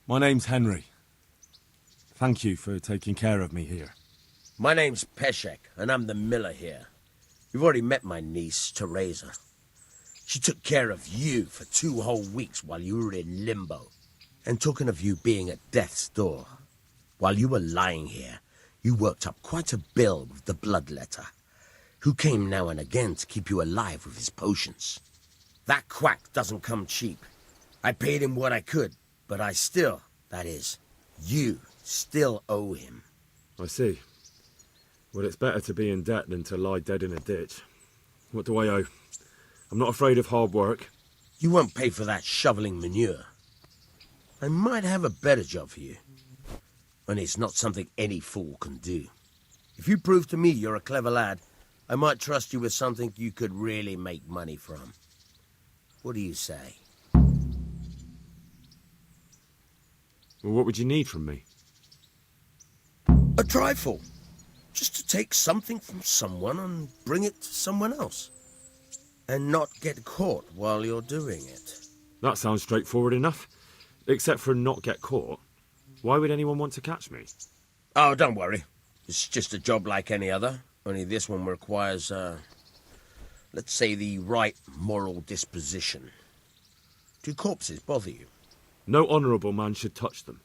My name's Henry. Thank you for taking care of me here. My name's Peshek, and I'm the miller here. You've already met my niece, Teresa. She took care of you for 2 whole weeks while you were in limbo. And talking of you being at death's door, while you were lying here, you worked up quite a bill with the bloodletter, who came now and again to keep you alive with his potions. That quack doesn't come cheap. I paid him what I could, but I still, that is, you still owe him. I see. Well, it's better to be in debt than to lie dead in a ditch. What do I owe? I'm not afraid of hard work. You won't pay for that shoveling manure. I might have a better job for you. And it's not something any fool can do. If you prove to me you're a clever lad, I might trust you with something you could really make money from. What do you say? Well, what would you need from me? A trifle. Just to take something from someone and bring it to someone else. And not get caught while you're doing it. That sounds straightforward enough. Except for not get caught. Why would anyone want to catch me? Oh, don't worry. It's just a job like any other. Only this one requires, let's say, the right moral disposition. Do corpses bother you? No honourable man should touch them.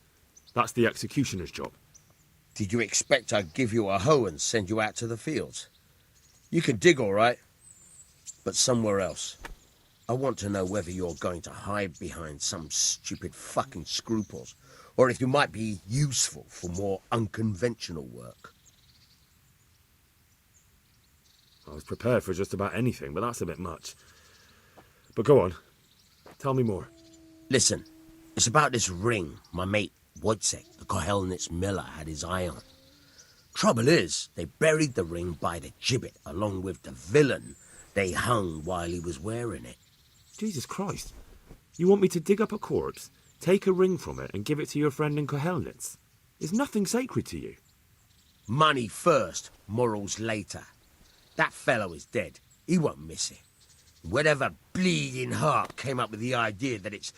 That's the executioner's job. Did you expect I'd give you a hoe and send you out to the fields? You can dig all right, but somewhere else. I want to know whether you're going to hide behind some stupid fucking scruples, or if you might be useful for more unconventional work. I was prepared for just about anything, but that's a bit much. But go on. Tell me more. Listen, it's about this ring my mate Wojciech, the Kohelnitz miller, had his eye on. Trouble is, they buried the ring by the gibbet along with the villain they hung while he was wearing it. Jesus Christ. You want me to dig up a corpse, take a ring from it, and give it to your friend in Kohelnitz? Is nothing sacred to you? Money first, morals later. That fellow is dead. He won't miss it. Whatever bleeding heart came up with the idea that it's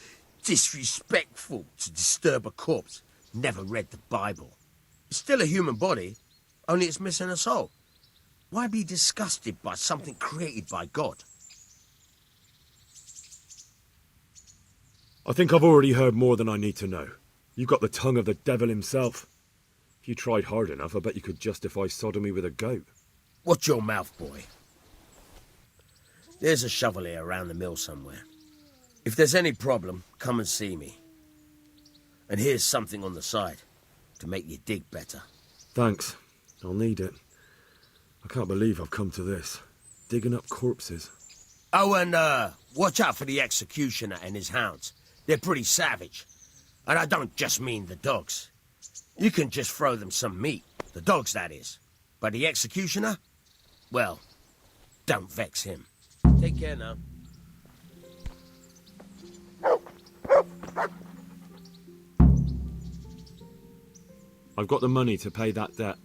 disrespectful to disturb a corpse never read the Bible. It's still a human body, only it's missing a soul. Why be disgusted by something created by God? I think I've already heard more than I need to know. You've got the tongue of the devil himself. If you tried hard enough, I bet you could justify sodomy with a goat. Watch your mouth, boy. There's a shovel here around the mill somewhere. If there's any problem, come and see me. And here's something on the side to make you dig better. Thanks. I'll need it. I can't believe I've come to this. Digging up corpses. Oh, and watch out for the executioner and his hounds. They're pretty savage. And I don't just mean the dogs. You can just throw them some meat. The dogs, that is. But the executioner? Well, don't vex him. Take care now. I've got the money to pay that debt.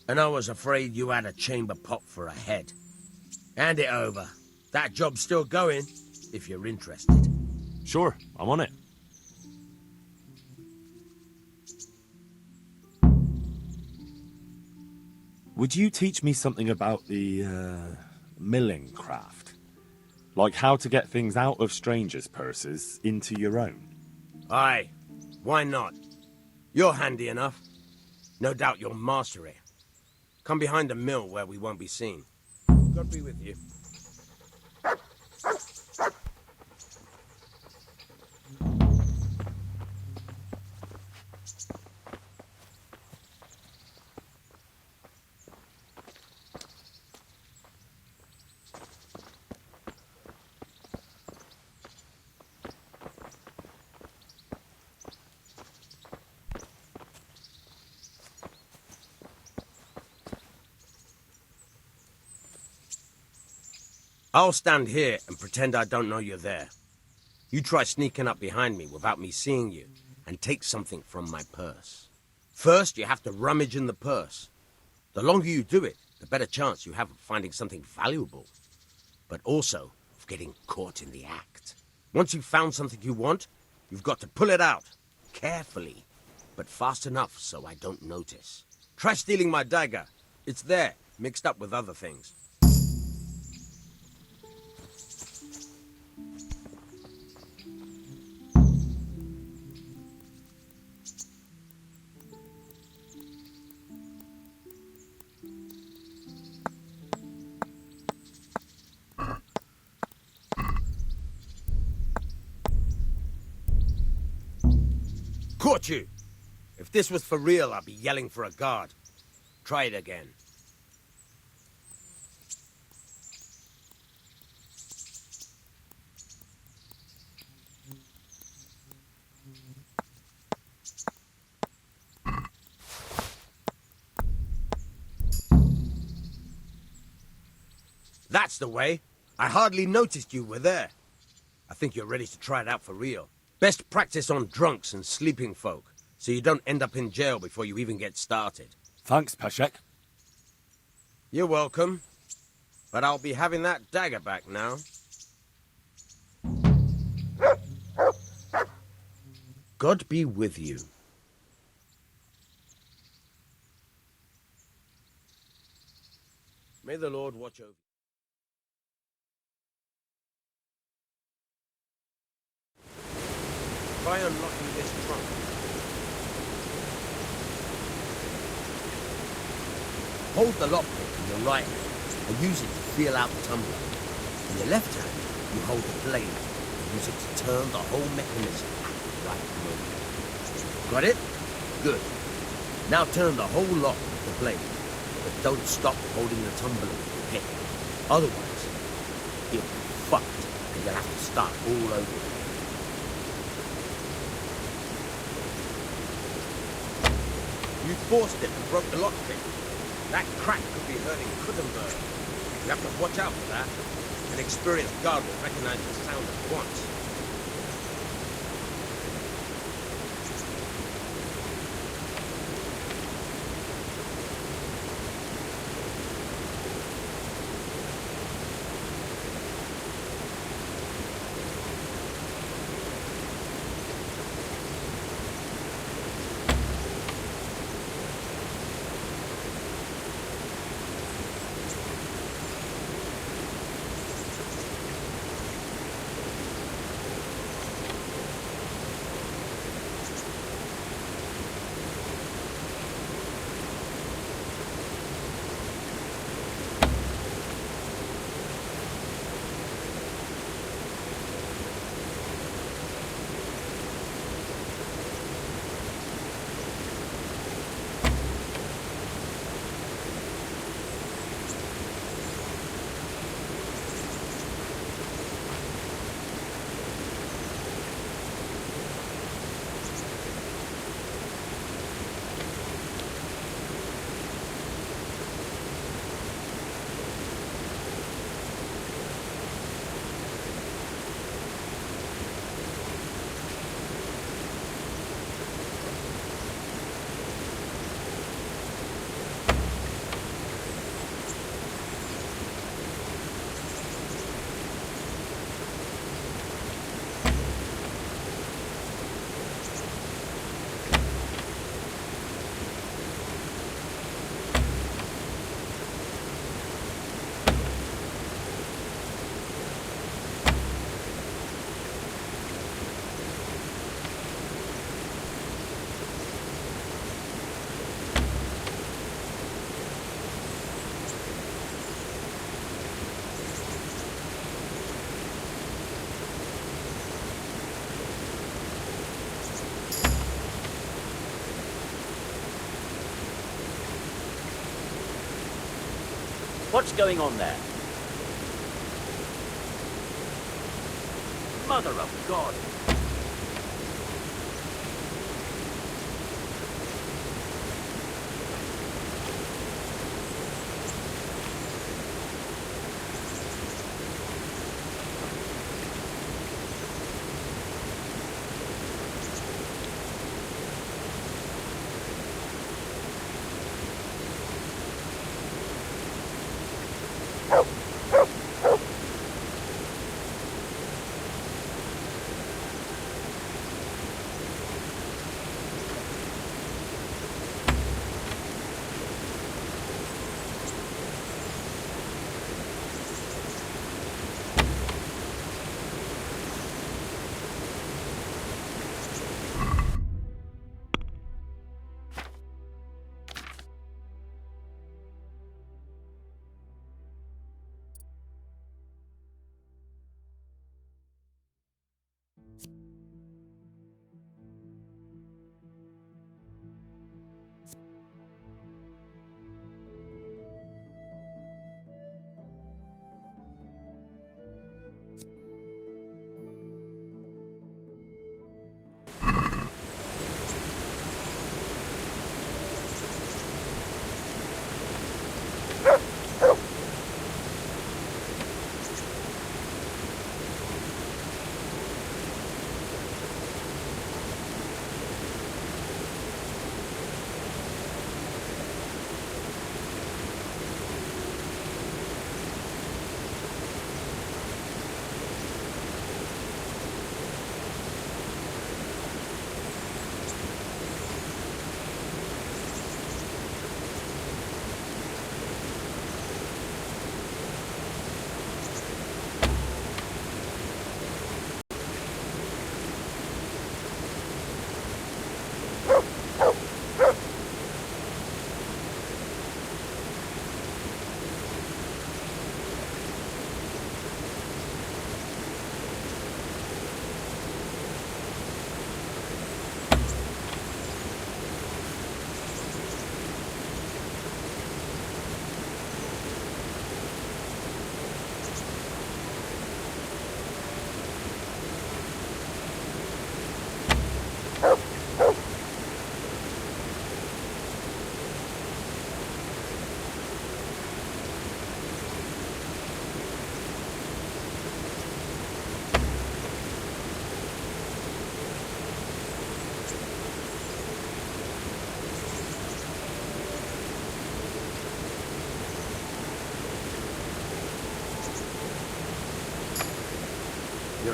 And I was afraid you had a chamber pot for a head. Hand it over. That job's still going, if you're interested. Sure, I'm on it. Would you teach me something about the, milling craft? Like how to get things out of strangers' purses into your own? Aye, why not? You're handy enough. No doubt you'll master it. Come behind the mill where we won't be seen. God be with you. I'll stand here and pretend I don't know you're there. You try sneaking up behind me without me seeing you, and take something from my purse. First, you have to rummage in the purse. The longer you do it, the better chance you have of finding something valuable, but also of getting caught in the act. Once you've found something you want, you've got to pull it out, Carefully, but fast enough so I don't notice. Try stealing my dagger. It's there, mixed up with other things. Caught you! If this was for real, I'd be yelling for a guard. Try it again. That's the way. I hardly noticed you were there. I think you're ready to try it out for real. Best practice on drunks and sleeping folk, so you don't end up in jail before you even get started. Thanks, Peshek. You're welcome. But I'll be having that dagger back now. God be with you. May the Lord watch over you. Try unlocking this trunk. Hold the lockpick in your right hand and use it to feel out the tumbler. In your left hand, you hold the blade and use it to turn the whole mechanism at the right moment. Got it? Good. Now turn the whole lock with the blade, but don't stop holding the tumbler with your head. Otherwise, you'll be fucked and you'll have to start all over again. You forced it and broke the lockpick. That crack could be hurting Kuttenberg. You have to watch out for that. An experienced guard will recognize the sound at once. What's going on there? Mother of God!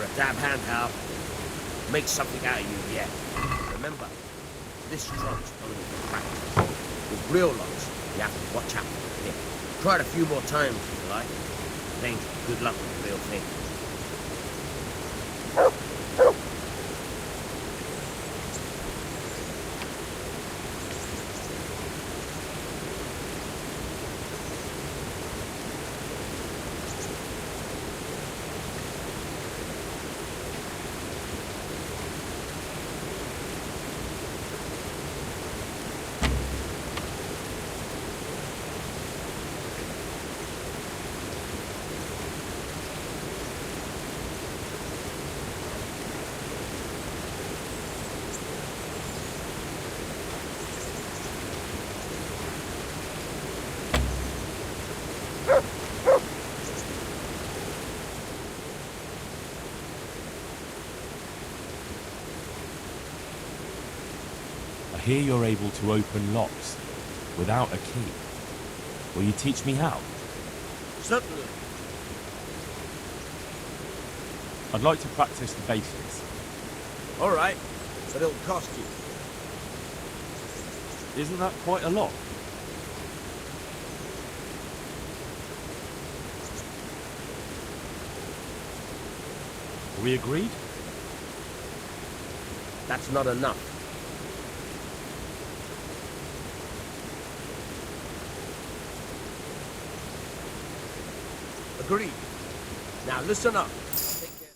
a dab hand, Hal. Make something out of you yet. Remember, this drug's only for practice. With real locks, you have to watch out for the pick. Try it a few more times if you like. Danger, good luck with the real thing. I hear you're able to open locks without a key. Will you teach me how? Certainly. I'd like to practice the basics. All right, but it'll cost you. Isn't that quite a lot? Are we agreed? That's not enough. Agreed. Now listen up. Take care.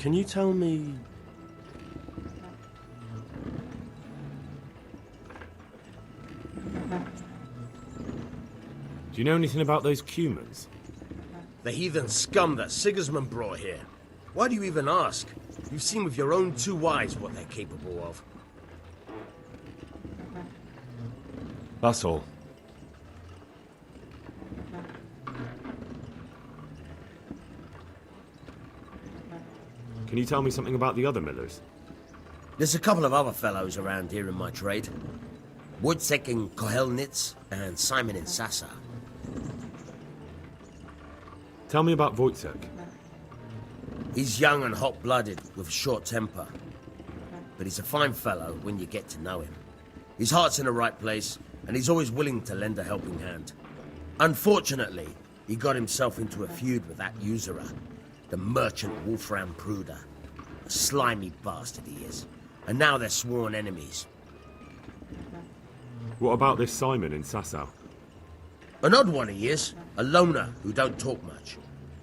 Can you tell me... Do you know anything about those Cumans? the heathen scum that Sigismund brought here? Why do you even ask? You've seen with your own two eyes what they're capable of. That's all. Can you tell me something about the other millers? There's a couple of other fellows around here in my trade. Wojciech in Kohelnitz and Simon in Sassa. Tell me about Wojciech. He's young and hot-blooded with a short temper. But he's a fine fellow when you get to know him. His heart's in the right place, and he's always willing to lend a helping hand. Unfortunately, he got himself into a feud with that usurer, the merchant Wolfram Pruder. A slimy bastard he is. And now they're sworn enemies. What about this Simon in Sasau? An odd one he is. A loner who don't talk much.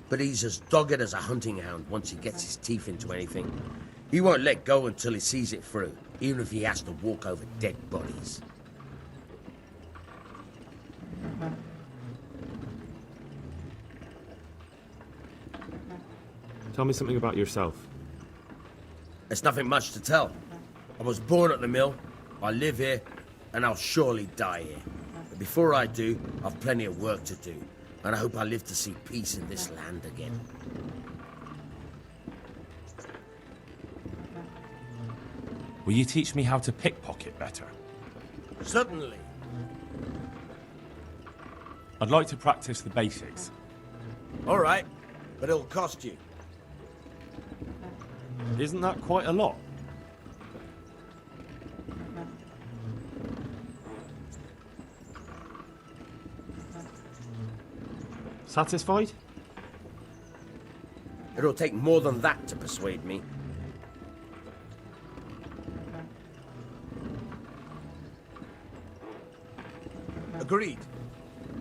But he's as dogged as a hunting hound once he gets his teeth into anything. He won't let go until he sees it through, even if he has to walk over dead bodies. Tell me something about yourself. There's nothing much to tell. I was born at the mill, I live here, and I'll surely die here. But before I do, I've plenty of work to do, and I hope I live to see peace in this land again. Will you teach me how to pickpocket better? Certainly. I'd like to practice the basics. All right, but it'll cost you. Isn't that quite a lot? Satisfied? It'll take more than that to persuade me. Agreed.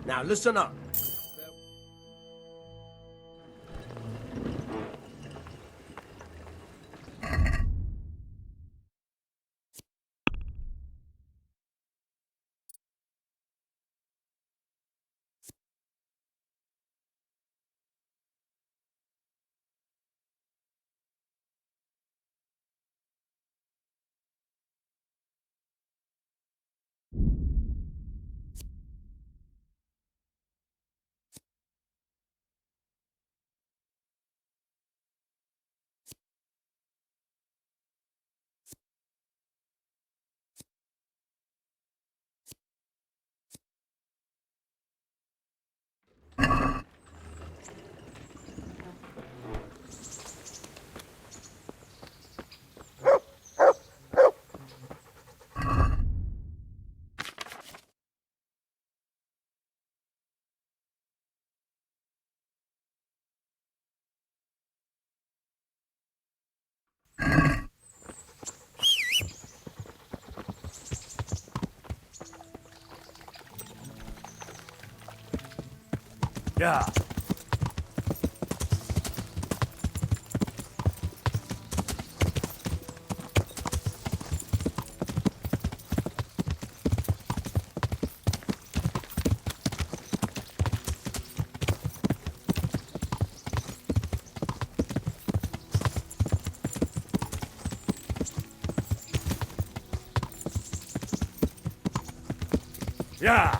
Now listen up. Yeah. Yeah.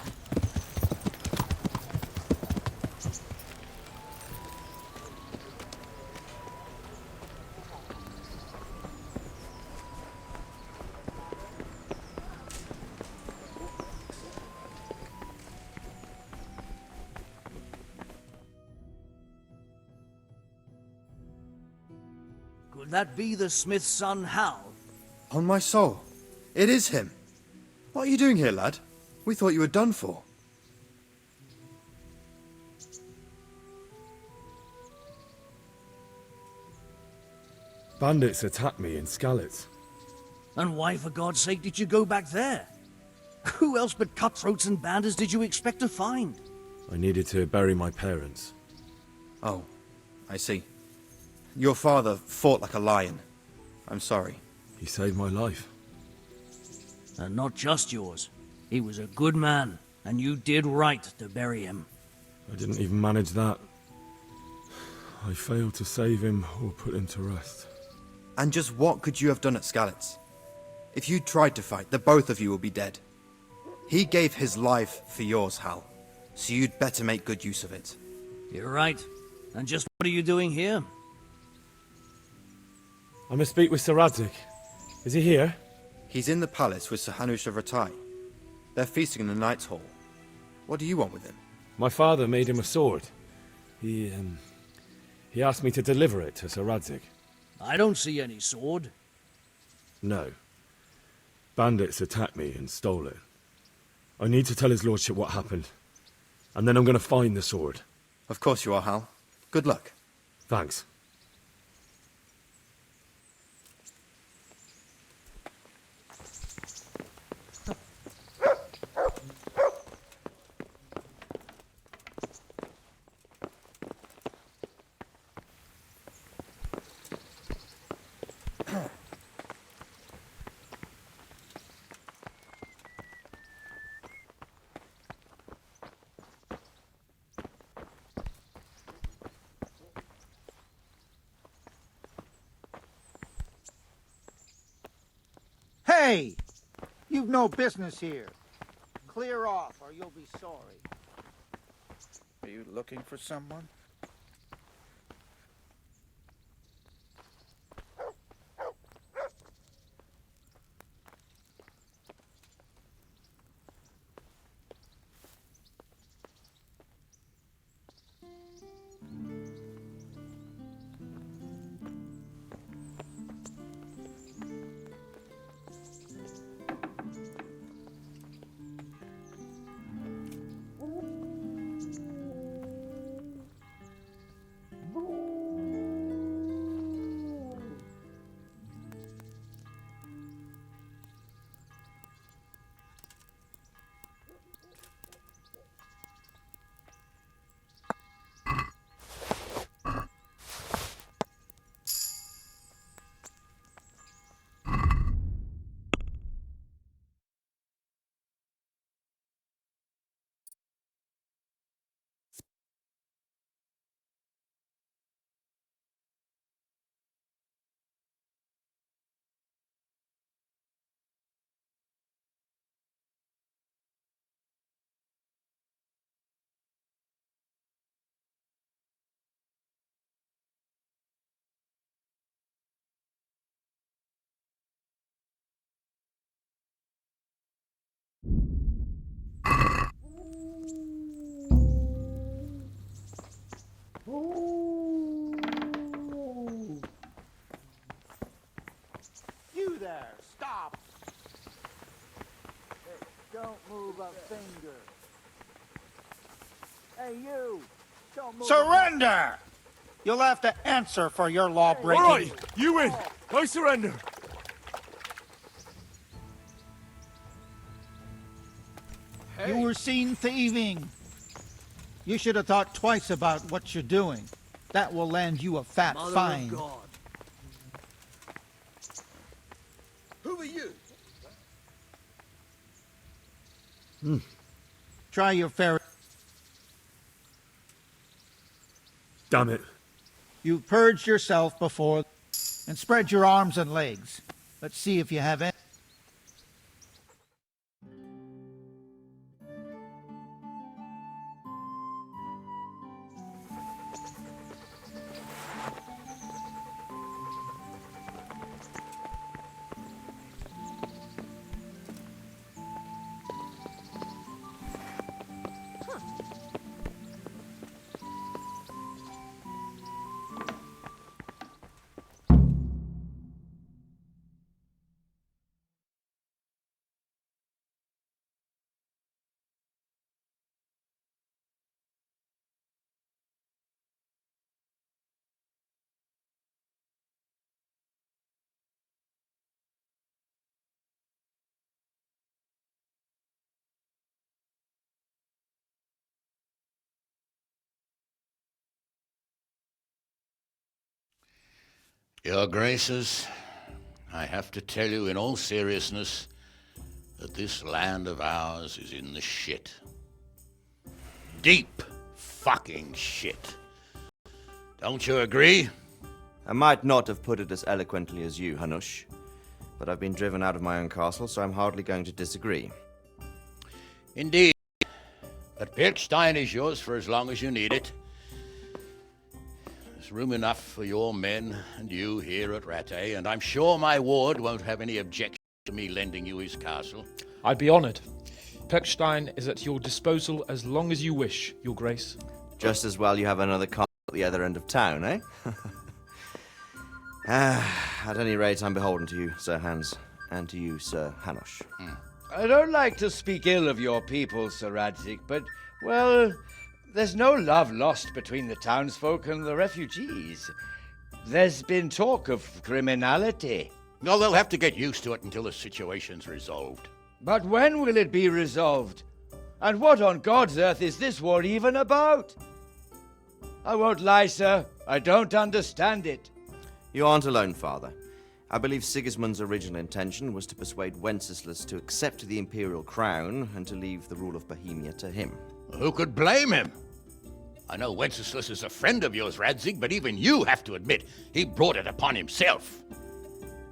Could that be the smith's son, Hal? On my soul, it is him. What are you doing here, lad? We thought you were done for. Bandits attacked me in Skalitz. And why, for God's sake, did you go back there? Who else but cutthroats and bandits did you expect to find? I needed to bury my parents. Oh, I see. Your father fought like a lion. I'm sorry. He saved my life. And not just yours. He was a good man, and you did right to bury him. I didn't even manage that. I failed to save him or put him to rest. And just what could you have done at Skalitz? If you tried to fight, the both of you will be dead. He gave his life for yours, Hal. So you'd better make good use of it. You're right. And just what are you doing here? I must speak with Sir Radzig. Is he here? He's in the palace with Sir Hanush of Ratai. They're feasting in the Knight's Hall. What do you want with him? My father made him a sword. He asked me to deliver it to Sir Radzig. I don't see any sword. No. Bandits attacked me and stole it. I need to tell his lordship what happened. And then I'm going to find the sword. Of course you are, Hal. Good luck. Thanks. Hey! You've no business here. Clear off or you'll be sorry. Are you looking for someone? You there, stop! Hey, don't move a finger. Hey, you! Don't move. Surrender! You'll have to answer for your law breaking. All right, you win. I surrender. You were seen thieving. You should have thought twice about what you're doing. That will land you a fat fine. Who are you? Try your fair. Damn it. You've purged yourself before and spread your arms and legs. Let's see if you have any. Your Graces, I have to tell you in all seriousness that this land of ours is in the shit. Deep fucking shit. Don't you agree? I might not have put it as eloquently as you, Hanush, but I've been driven out of my own castle, so I'm hardly going to disagree. Indeed. But Pirkstein is yours for as long as you need it. There's room enough for your men and you here at Rattay, and I'm sure my ward won't have any objection to me lending you his castle. I'd be honoured. Pirkstein is at your disposal as long as you wish, Your Grace. Just as well you have another castle at the other end of town, eh? At any rate, I'm beholden to you, Sir Hans, and to you, Sir Hanush. I don't like to speak ill of your people, Sir Radzik, but, well, there's no love lost between the townsfolk and the refugees. There's been talk of criminality. No, they'll have to get used to it until the situation's resolved. But when will it be resolved? And what on God's earth is this war even about? I won't lie, sir. I don't understand it. You aren't alone, Father. I believe Sigismund's original intention was to persuade Wenceslas to accept the imperial crown and to leave the rule of Bohemia to him. Who could blame him? I know Wenceslas is a friend of yours, Radzig, but even you have to admit he brought it upon himself.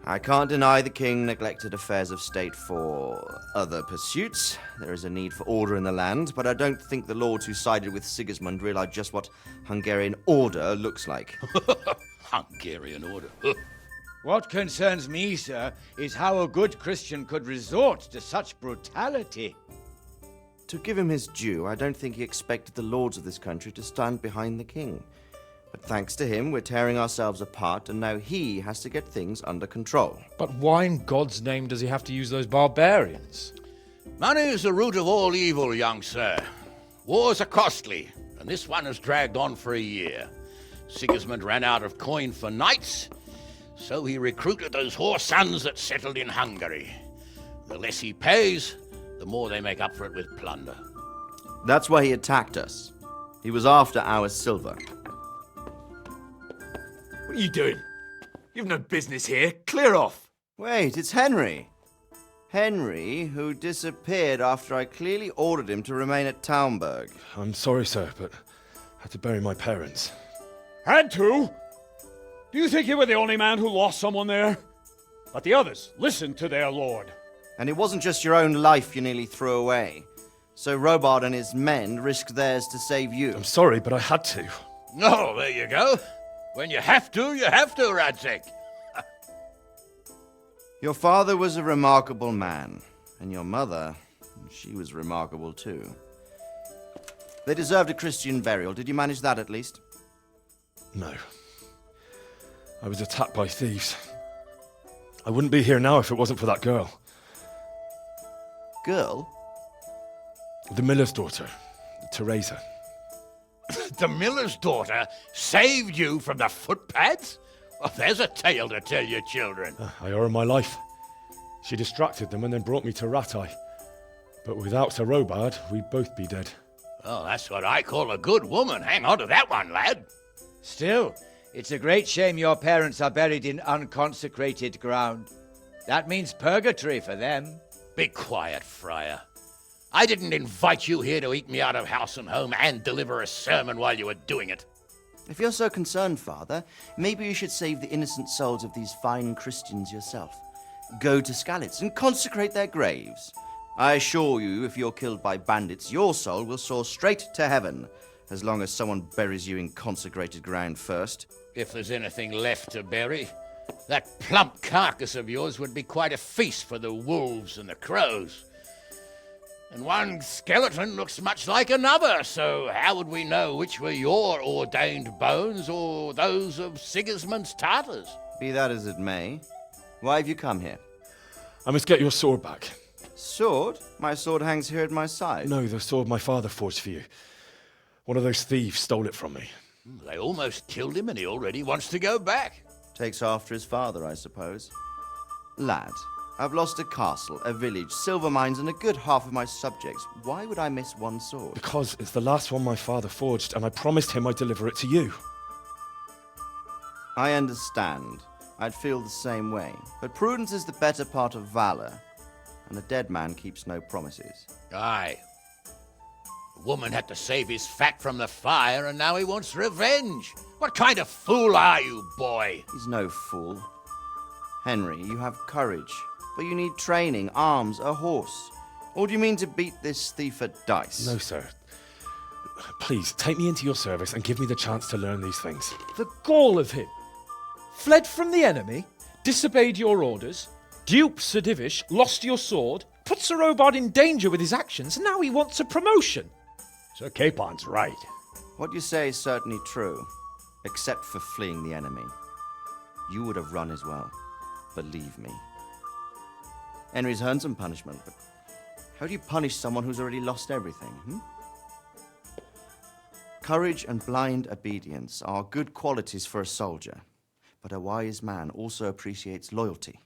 I can't deny the king neglected affairs of state for other pursuits. There is a need for order in the land, but I don't think the lords who sided with Sigismund realized just what Hungarian order looks like. Hungarian order. What concerns me, sir, is how a good Christian could resort to such brutality. To give him his due, I don't think he expected the lords of this country to stand behind the king. But thanks to him, we're tearing ourselves apart, and now he has to get things under control. But why in God's name does he have to use those barbarians? Money is the root of all evil, young sir. Wars are costly, and this one has dragged on for a year. Sigismund ran out of coin for knights, so he recruited those whore sons that settled in Hungary. The less he pays, the more they make up for it with plunder. That's why he attacked us. He was after our silver. What are you doing? You've no business here. Clear off. Wait, it's Henry. Henry, who disappeared after I clearly ordered him to remain at Taumberg. I'm sorry, sir, but I had to bury my parents. Had to? Do you think you were the only man who lost someone there? But the others listened to their lord. And it wasn't just your own life you nearly threw away. So Robard and his men risked theirs to save you. I'm sorry, but I had to. Oh, there you go. When you have to, Radzig. Your father was a remarkable man, and your mother, she was remarkable too. They deserved a Christian burial. Did you manage that at least? No. I was attacked by thieves. I wouldn't be here now if it wasn't for that girl. Girl? The miller's daughter, Teresa. The miller's daughter saved you from the footpads? Well, there's a tale to tell your children. I owe her my life. She distracted them and then brought me to Rattay. But without Sir Robard, we'd both be dead. Oh, that's what I call a good woman. Hang on to that one, lad. Still, it's a great shame your parents are buried in unconsecrated ground. That means purgatory for them. Be quiet, Friar. I didn't invite you here to eat me out of house and home and deliver a sermon while you were doing it. If you're so concerned, Father, maybe you should save the innocent souls of these fine Christians yourself. Go to Skalitz and consecrate their graves. I assure you, if you're killed by bandits, your soul will soar straight to heaven, as long as someone buries you in consecrated ground first. If there's anything left to bury, that plump carcass of yours would be quite a feast for the wolves and the crows. And one skeleton looks much like another, so how would we know which were your ordained bones or those of Sigismund's Tartars? Be that as it may, why have you come here? I must get your sword back. Sword? My sword hangs here at my side. No, the sword my father forged for you. One of those thieves stole it from me. They almost killed him and he already wants to go back. Takes after his father, I suppose. Lad, I've lost a castle, a village, silver mines, and a good half of my subjects. Why would I miss one sword? Because it's the last one my father forged, and I promised him I'd deliver it to you. I understand. I'd feel the same way. But prudence is the better part of valor, and a dead man keeps no promises. Aye. The woman had to save his fat from the fire, and now he wants revenge. What kind of fool are you, boy? He's no fool. Henry, you have courage, but you need training, arms, a horse. Or do you mean to beat this thief at dice? No, sir. Please, take me into your service and give me the chance to learn these things. The gall of him. Fled from the enemy, disobeyed your orders, duped Sir Divish, lost your sword, put Sir Robard in danger with his actions, and now he wants a promotion. Sir Capon's right. What you say is certainly true, except for fleeing the enemy. You would have run as well, believe me. Henry's earned some punishment, but how do you punish someone who's already lost everything, Courage and blind obedience are good qualities for a soldier, but a wise man also appreciates loyalty,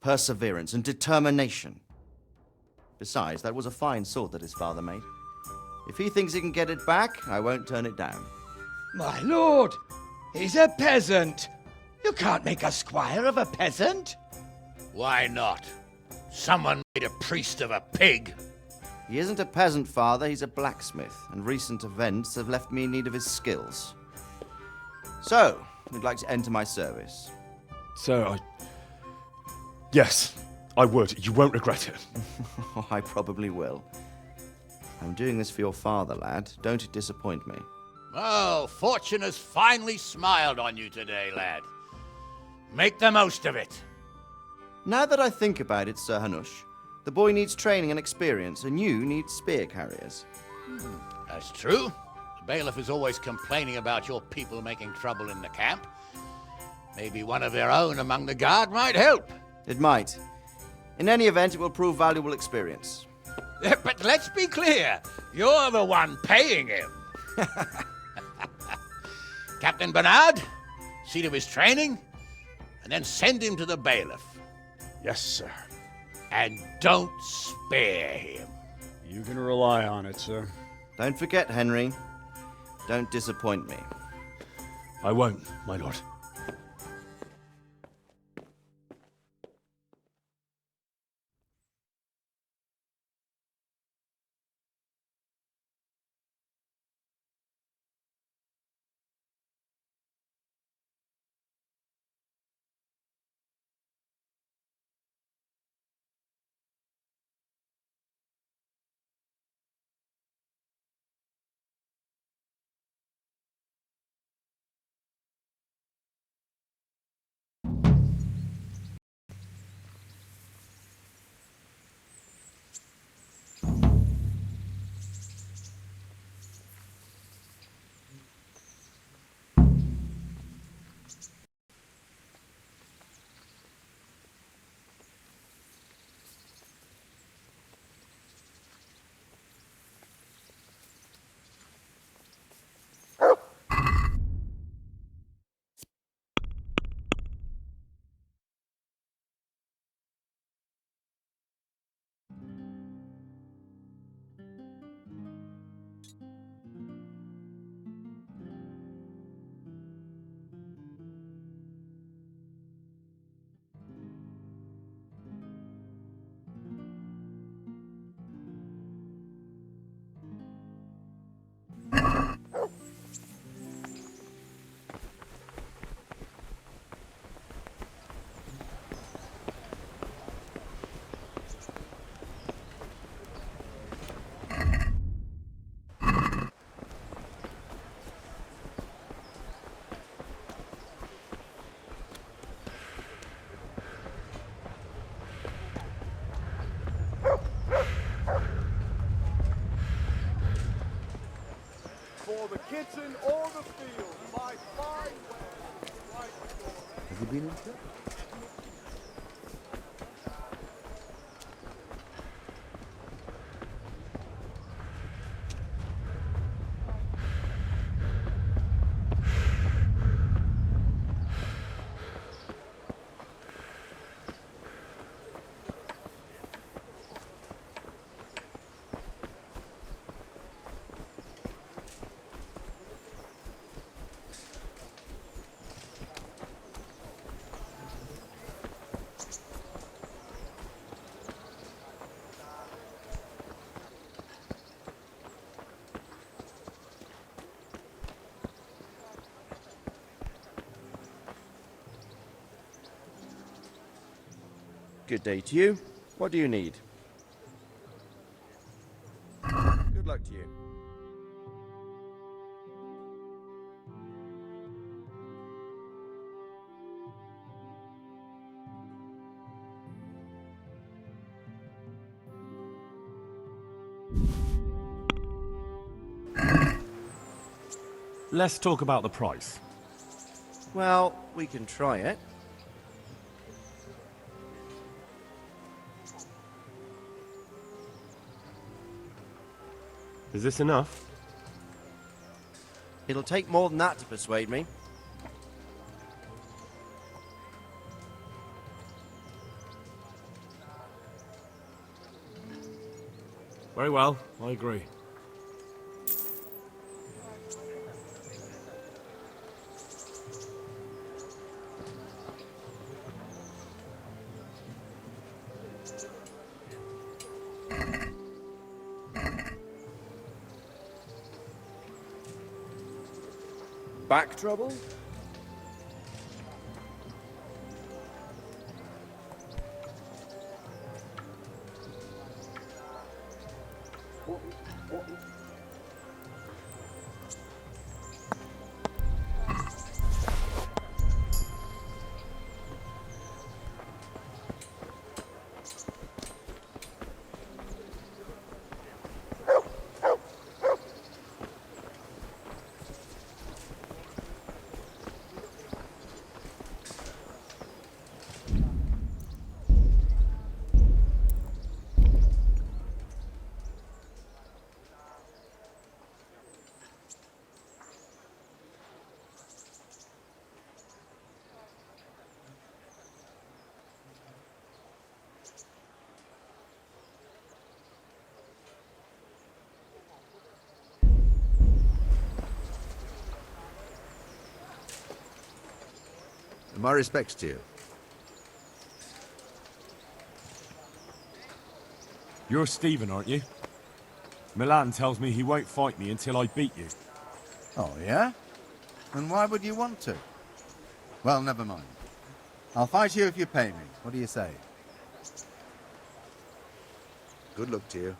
perseverance, and determination. Besides, that was a fine sword that his father made. If he thinks he can get it back, I won't turn it down. My lord, he's a peasant. You can't make a squire of a peasant. Why not? Someone made a priest of a pig. He isn't a peasant, father, he's a blacksmith, and recent events have left me in need of his skills. So, would like to enter my service. Sir, Yes, I would. You won't regret it. Oh, I probably will. I'm doing this for your father, lad. Don't it disappoint me. Oh, fortune has finally smiled on you today, lad. Make the most of it. Now that I think about it, Sir Hanush, the boy needs training and experience, and you need spear carriers. That's true. The bailiff is always complaining about your people making trouble in the camp. Maybe one of their own among the guard might help. It might. In any event, it will prove valuable experience. But let's be clear. You're the one paying him. Captain Bernard, see to his training, and then send him to the bailiff. Yes, sir. And don't spare him. You can rely on it, sir. Don't forget, Henry. Don't disappoint me. I won't, my lord. For the kitchen or the field, my fine wares. Have you been into it? Good day to you. What do you need? Good luck to you. Let's talk about the price. Well, we can try it. Is this enough? It'll take more than that to persuade me. Very well, I agree. Back trouble? My respects to you. You're Stephen, aren't you? Milan tells me he won't fight me until I beat you. Oh, yeah? And why would you want to? Well, never mind. I'll fight you if you pay me. What do you say? Good luck to you.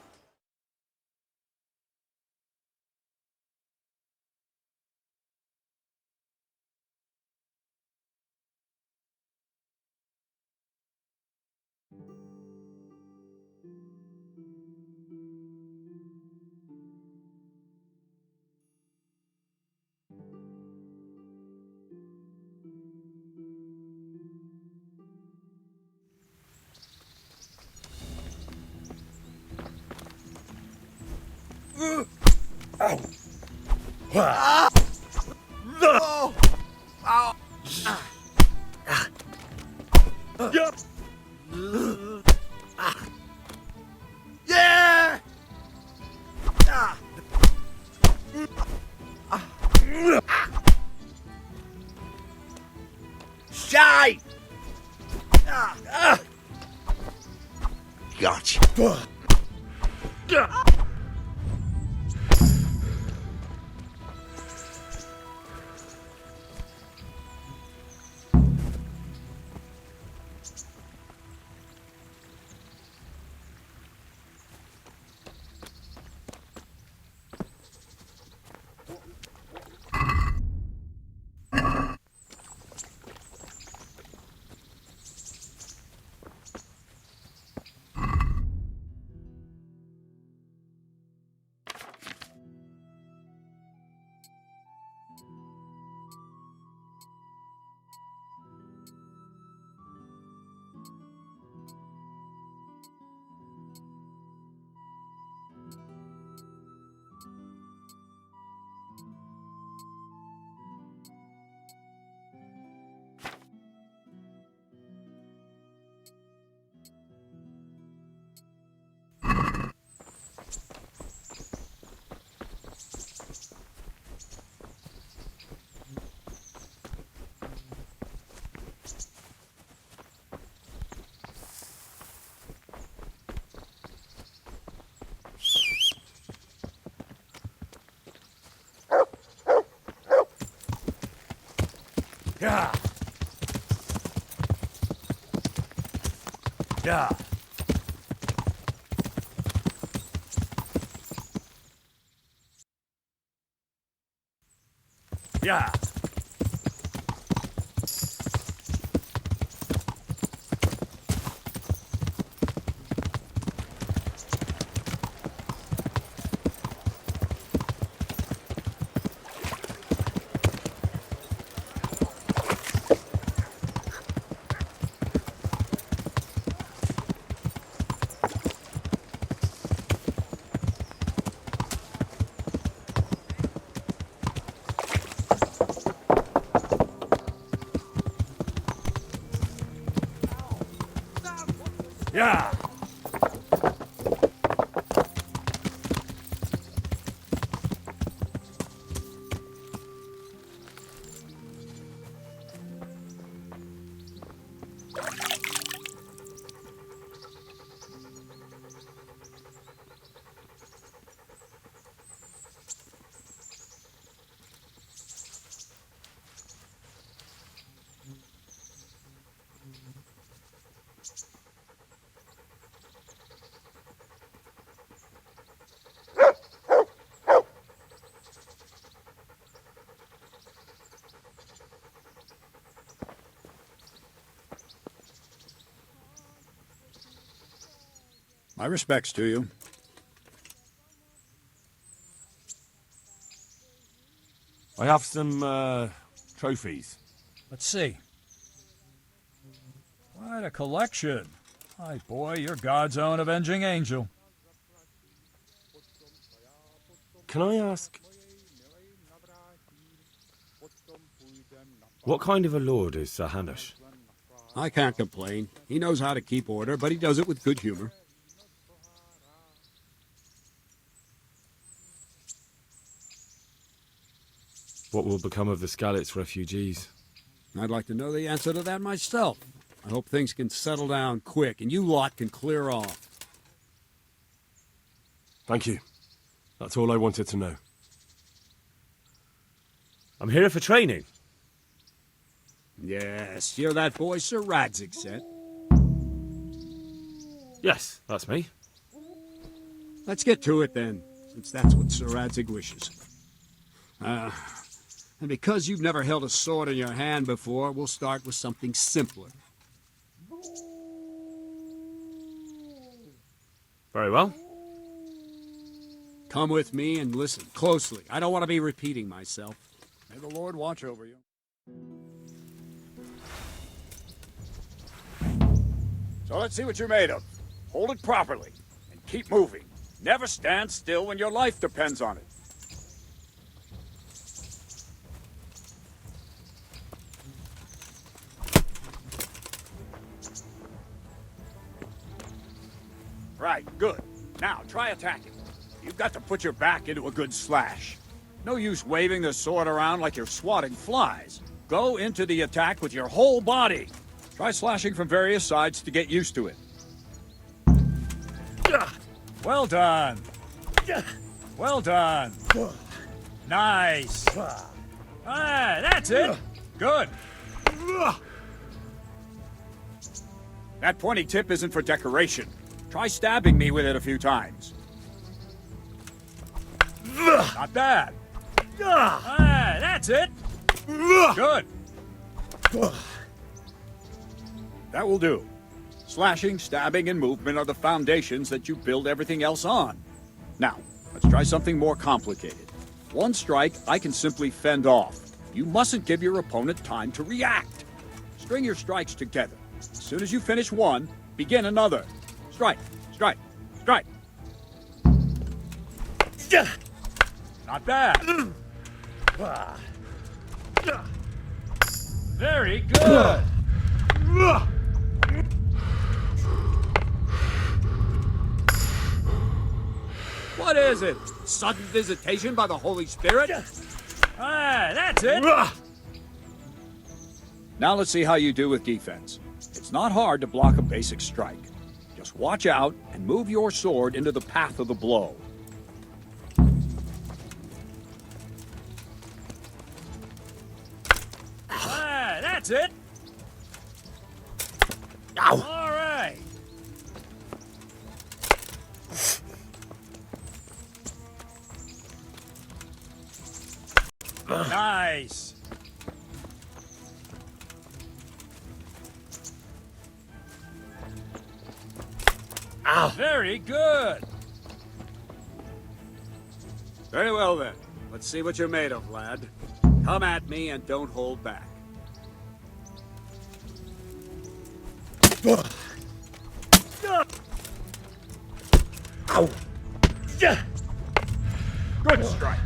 Shite! Gotcha. Yeah. Yeah. Yeah. My respects to you. I have some, trophies. Let's see. Quite a collection. My boy, you're God's own avenging angel. Can I ask, What kind of a lord is Sir Hanush? I can't complain. He knows how to keep order, but he does it with good humor. What will become of the Skalitz refugees? I'd like to know the answer to that myself. I hope things can settle down quick and you lot can clear off. Thank you. That's all I wanted to know. I'm here for training. Yes, you're that boy Sir Radzig sent. Yes, that's me. Let's get to it then, since that's what Sir Radzig wishes. And because you've never held a sword in your hand before, we'll start with something simpler. Very well. Come with me and listen closely. I don't want to be repeating myself. May the Lord watch over you. So let's see what you're made of. Hold it properly and keep moving. Never stand still when your life depends on it. Right, good. Now, try attacking. You've got to put your back into a good slash. No use waving the sword around like you're swatting flies. Go into the attack with your whole body. Try slashing from various sides to get used to it. Well done. Well done. Nice. Ah, that's it. Good. That pointy tip isn't for decoration. Try stabbing me with it a few times. Not bad. Ah, that's it. Good. That will do. Slashing, stabbing, and movement are the foundations that you build everything else on. Now, let's try something more complicated. One strike I can simply fend off. You mustn't give your opponent time to react. String your strikes together. As soon as you finish one, begin another. Strike, strike, strike. Not bad. Very good. What is it? Sudden visitation by the Holy Spirit? Ah, that's it. Now let's see how you do with defense. It's not hard to block a basic strike. Just watch out and move your sword into the path of the blow. Ah, that's it. All right. Nice. Ow. Very good. Very well then. Let's see what you're made of, lad. Come at me and don't hold back. Ow. Good strike.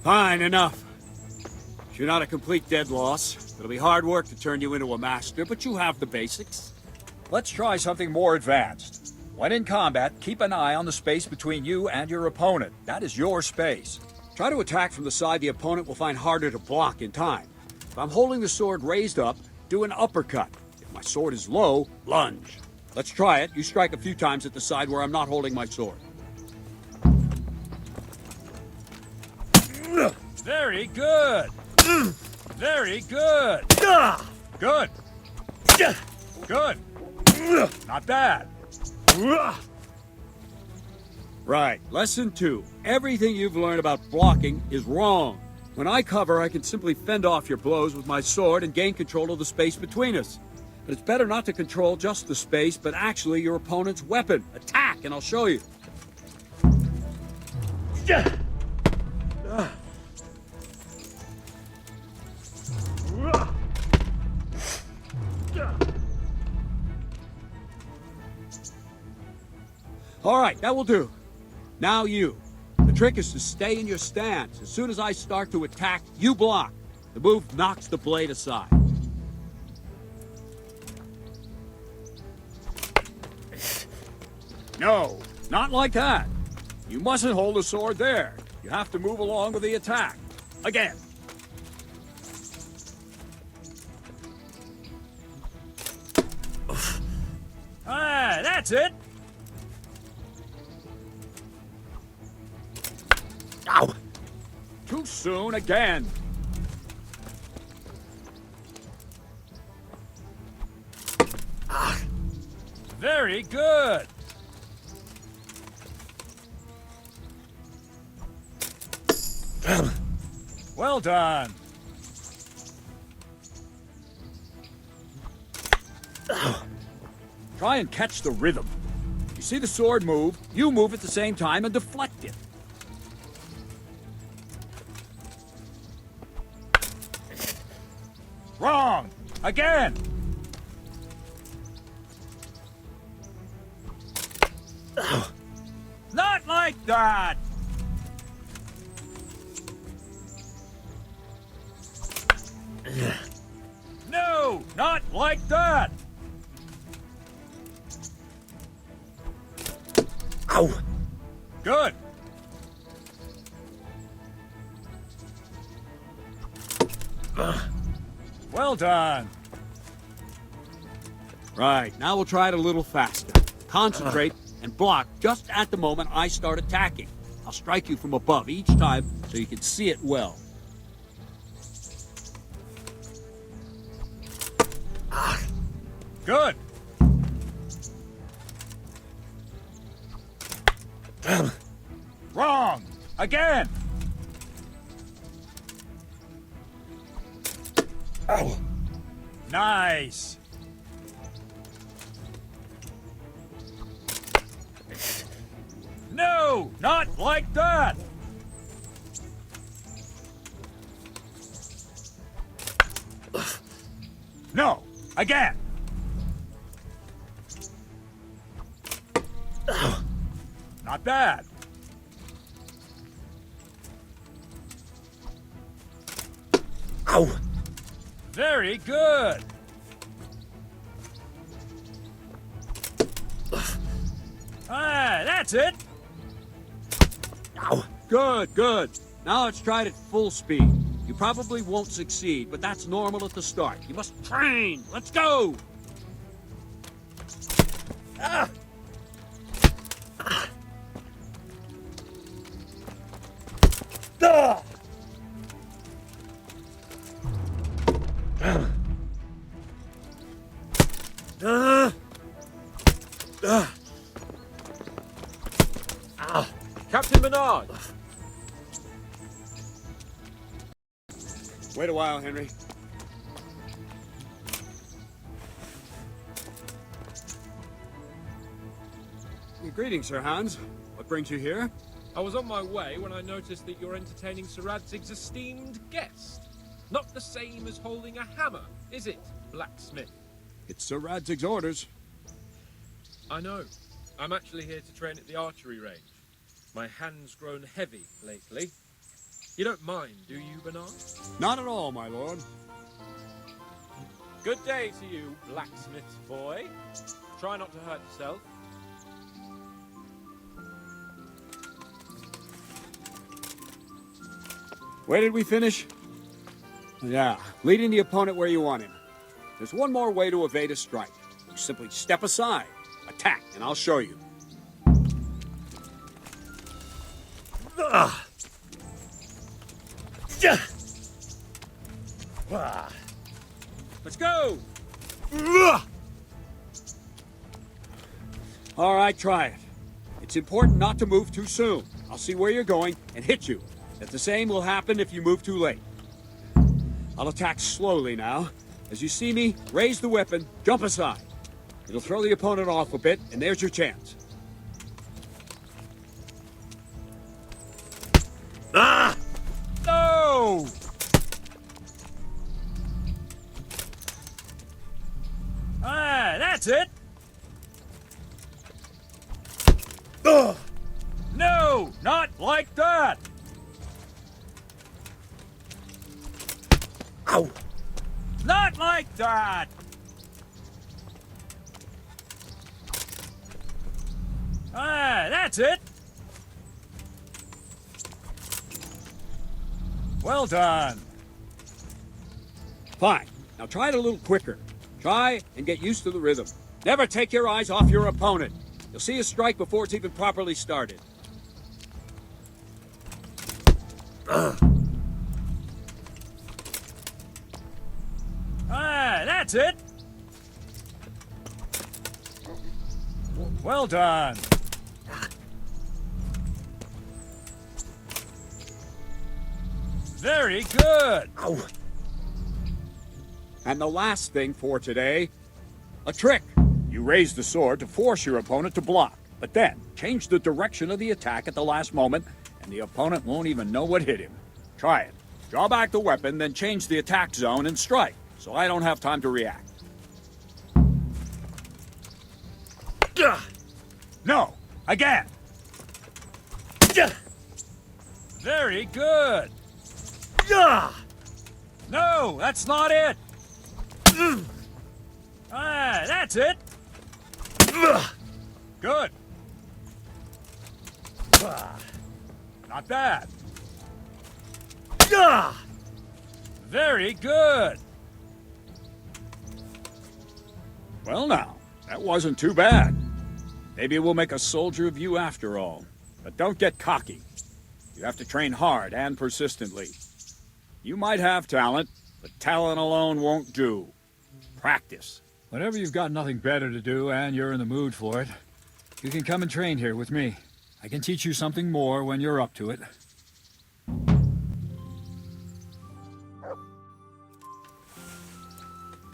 Fine, enough. You're not a complete dead loss. It'll be hard work to turn you into a master, but you have the basics. Let's try something more advanced. When in combat, keep an eye on the space between you and your opponent. That is your space. Try to attack from the side the opponent will find harder to block in time. If I'm holding the sword raised up, do an uppercut. If my sword is low, lunge. Let's try it. You strike a few times at the side where I'm not holding my sword. Very good. Very good. Good. Good. Not bad. Right. Lesson 2. Everything you've learned about blocking is wrong. When I cover, I can simply fend off your blows with my sword and gain control of the space between us. But it's better not to control just the space, but actually your opponent's weapon. Attack, and I'll show you. All right, that will do. Now you. The trick is to stay in your stance. As soon as I start to attack, you block. The move knocks the blade aside. No, not like that. You mustn't hold the sword there. You have to move along with the attack. Again. Ah, that's it. Ow. Too soon again. Very good. Well done. Try and catch the rhythm. You see the sword move, you move at the same time and deflect it. Wrong! Again! Not like that! No, not like that! Ow! Good! Well done! Right, now we'll try it a little faster. Concentrate and block just at the moment I start attacking. I'll strike you from above each time so you can see it well. Good! Wrong! Again! Ow! Nice! No! Not like that! No! Again! Not bad. Ow! Very good. Ah, that's it. Ow! Good, good. Now let's try it at full speed. You probably won't succeed, but that's normal at the start. You must train. Let's go. Ah! Ah! Captain Bernard! Wait a while, Henry. Greetings, Sir Hans. What brings you here? I was on my way when I noticed that you're entertaining Sir Radzig's esteemed guest. Not the same as holding a hammer, is it, blacksmith? It's Sir Radzig's orders. I know. I'm actually here to train at the archery range. My hand's grown heavy lately. You don't mind, do you, Bernard? Not at all, my lord. Good day to you, blacksmith boy. Try not to hurt yourself. Where did we finish? Yeah, leading the opponent where you want him. There's one more way to evade a strike. You simply step aside, attack, and I'll show you. Let's go! All right, try it. It's important not to move too soon. I'll see where you're going and hit you. If the same will happen if you move too late. I'll attack slowly now. As you see me, raise the weapon, jump aside. It'll throw the opponent off a bit, and there's your chance. Ah! No! Ah, that's it! Ugh! No, not like that! Ow! Not like that! Ah, that's it! Well done. Fine. Now try it a little quicker. Try and get used to the rhythm. Never take your eyes off your opponent. You'll see a strike before it's even properly started. Ah, that's it. Well done. Very good. Ow! And the last thing for today, a trick. You raise the sword to force your opponent to block, but then change the direction of the attack at the last moment, and the opponent won't even know what hit him. Try it. Draw back the weapon, then change the attack zone and strike, so I don't have time to react. No! Again! Very good! No, that's not it! Ah, that's it! Good. Not bad. Very good. Well now, that wasn't too bad. Maybe we'll make a soldier of you after all. But don't get cocky. You have to train hard and persistently. You might have talent, but talent alone won't do. Practice. Whenever you've got nothing better to do and you're in the mood for it, you can come and train here with me. I can teach you something more when you're up to it.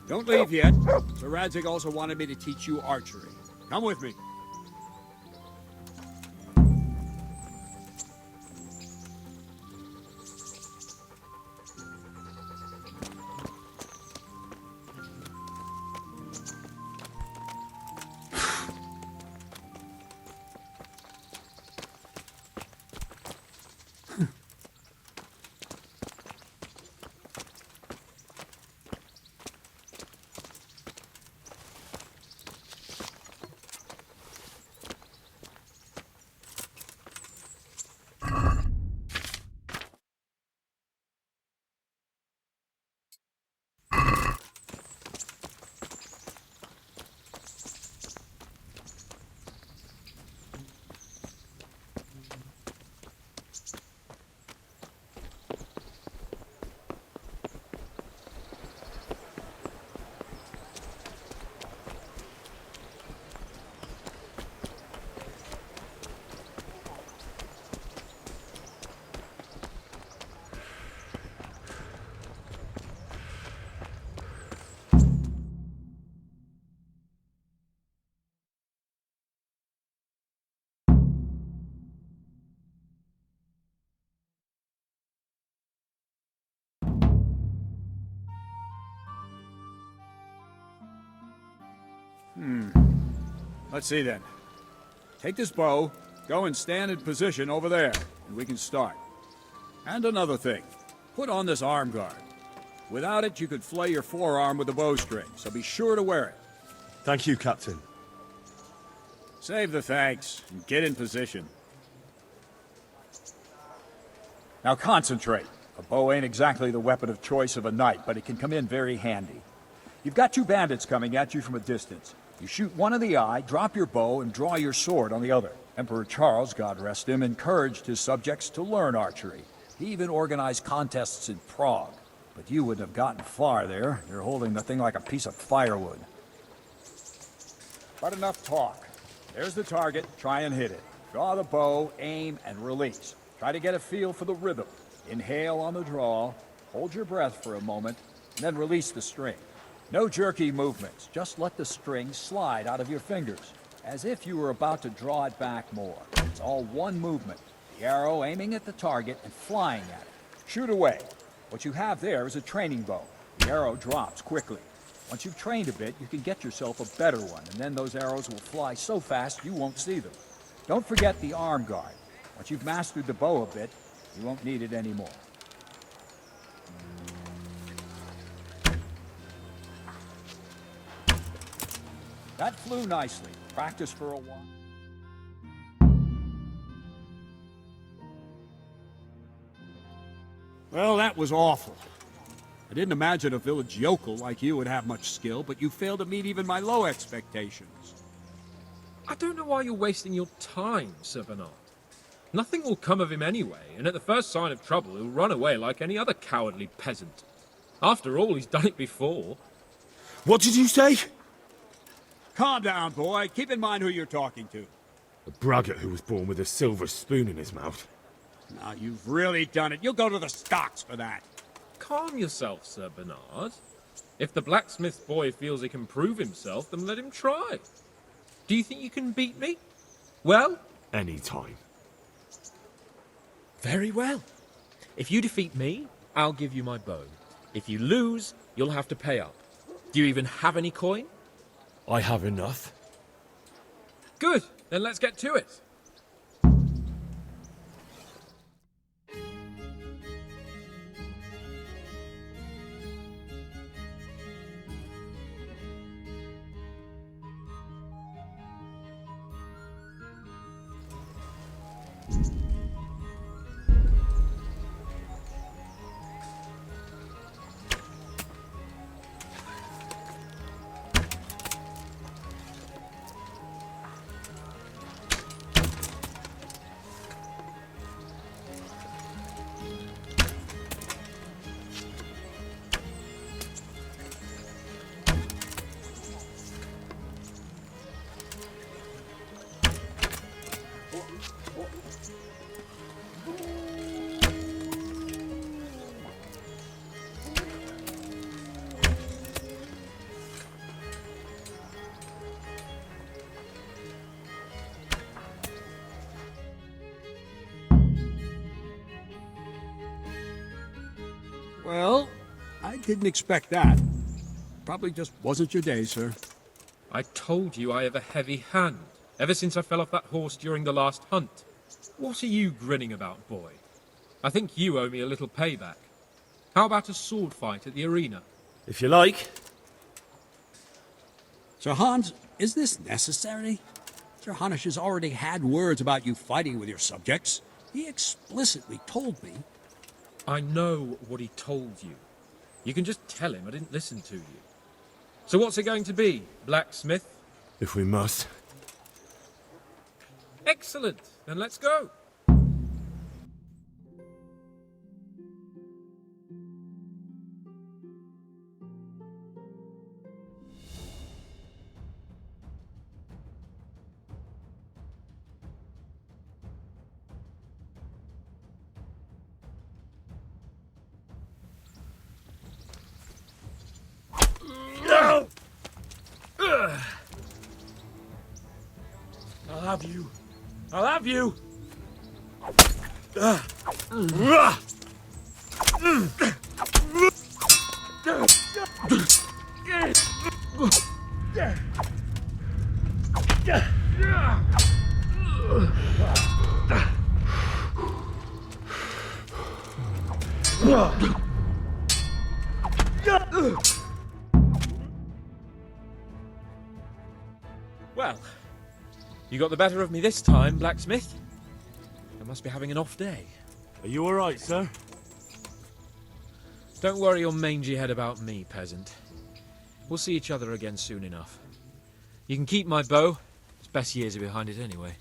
Don't leave yet. Sir Radzig also wanted me to teach you archery. Come with me. Let's see then. Take this bow, go and stand in position over there, and we can start. And another thing, put on this arm guard. Without it, you could flay your forearm with a bowstring, so be sure to wear it. Thank you, Captain. Save the thanks, and get in position. Now concentrate. A bow ain't exactly the weapon of choice of a knight, but it can come in very handy. You've got two bandits coming at you from a distance. You shoot one in the eye, drop your bow, and draw your sword on the other. Emperor Charles, God rest him, encouraged his subjects to learn archery. He even organized contests in Prague. But you wouldn't have gotten far there. You're holding the thing like a piece of firewood. But enough talk. There's the target. Try and hit it. Draw the bow, aim, and release. Try to get a feel for the rhythm. Inhale on the draw, hold your breath for a moment, and then release the string. No jerky movements. Just let the string slide out of your fingers, as if you were about to draw it back more. It's all one movement. The arrow aiming at the target and flying at it. Shoot away. What you have there is a training bow. The arrow drops quickly. Once you've trained a bit, you can get yourself a better one, and then those arrows will fly so fast you won't see them. Don't forget the arm guard. Once you've mastered the bow a bit, you won't need it anymore. That flew nicely. Practice for a while. Well, that was awful. I didn't imagine a village yokel like you would have much skill, but you failed to meet even my low expectations. I don't know why you're wasting your time, Sir Bernard. Nothing will come of him anyway, and at the first sign of trouble he'll run away like any other cowardly peasant. After all, he's done it before. What did you say? Calm down, boy. Keep in mind who you're talking to. A braggart who was born with a silver spoon in his mouth. Now, you've really done it. You'll go to the stocks for that. Calm yourself, Sir Bernard. If the blacksmith boy feels he can prove himself, then let him try. Do you think you can beat me? Well? Any time. Very well. If you defeat me, I'll give you my bow. If you lose, you'll have to pay up. Do you even have any coin? I have enough. Good. Then let's get to it. Well, I didn't expect that. Probably just wasn't your day, sir. I told you I have a heavy hand, ever since I fell off that horse during the last hunt. What are you grinning about, boy? I think you owe me a little payback. How about a sword fight at the arena? If you like. Sir Hans, is this necessary? Sir Hanush has already had words about you fighting with your subjects. He explicitly told me. I know what he told you. You can just tell him I didn't listen to you. So what's it going to be, blacksmith? If we must. Excellent. Then let's go. I'll have you. I'll have you. Well, you got the better of me this time, blacksmith. I must be having an off day. Are you all right, sir? Don't worry your mangy head about me, peasant. We'll see each other again soon enough. You can keep my bow. Its best years are behind it anyway.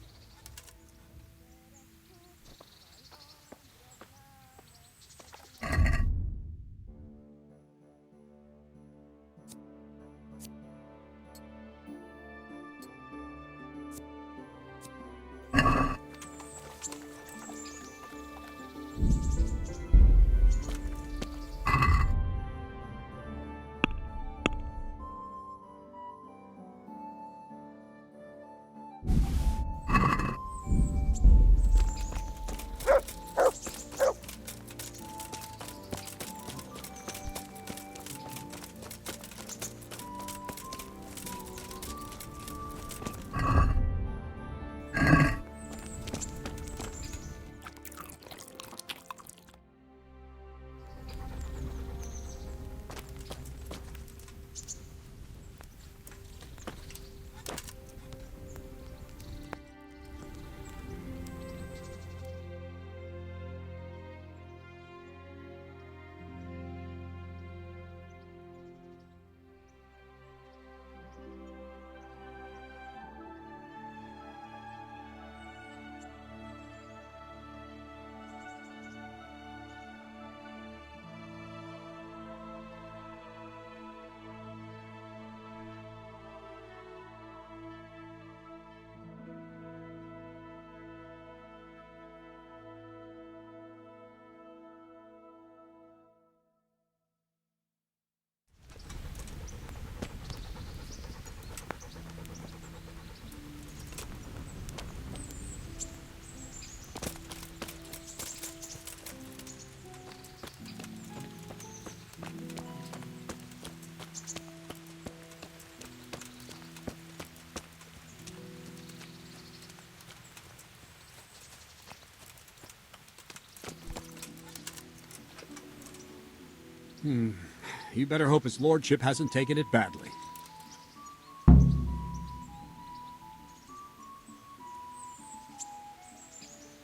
You better hope his lordship hasn't taken it badly.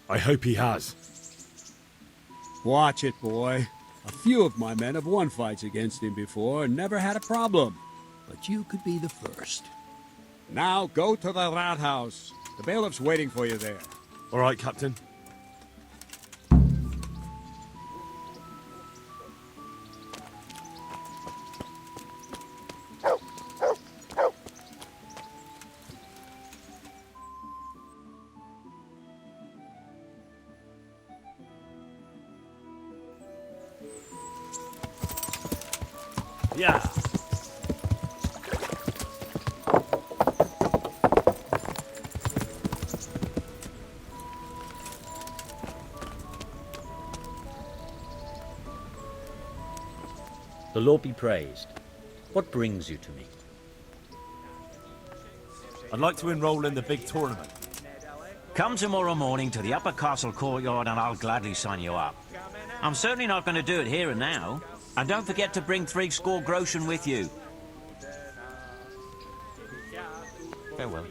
I hope he has. Watch it, boy. A few of my men have won fights against him before and never had a problem. But you could be the first. Now go to the rathouse. The bailiff's waiting for you there. All right, Captain. Yeah. The Lord be praised. What brings you to me? I'd like to enroll in the big tournament. Come tomorrow morning to the upper castle courtyard and I'll gladly sign you up. I'm certainly not going to do it here and now. And don't forget to bring 60 groschen with you. Farewell.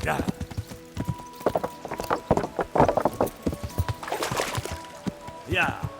Yeah. Yeah.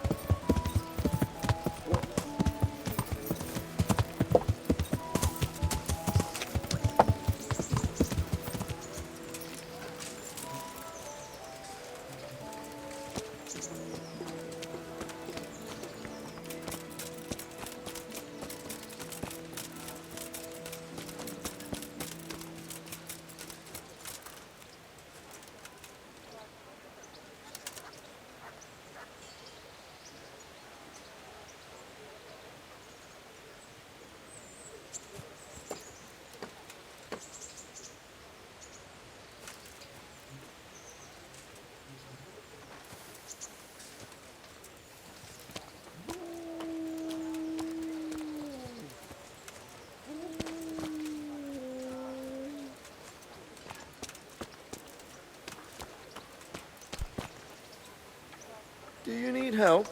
Do you need help?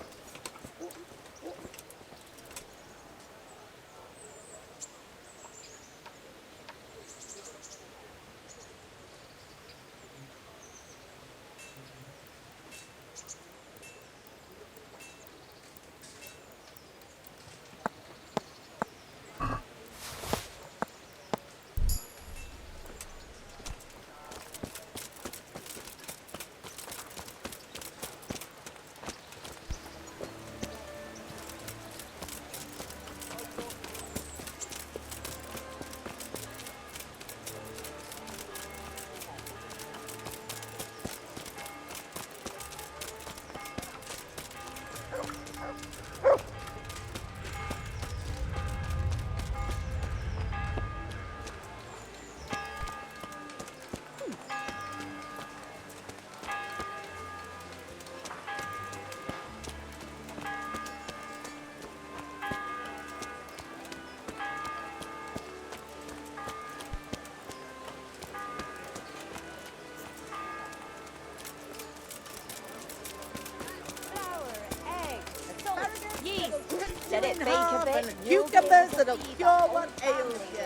Let it bake a bit. Cucumbers that'll cure what ails you.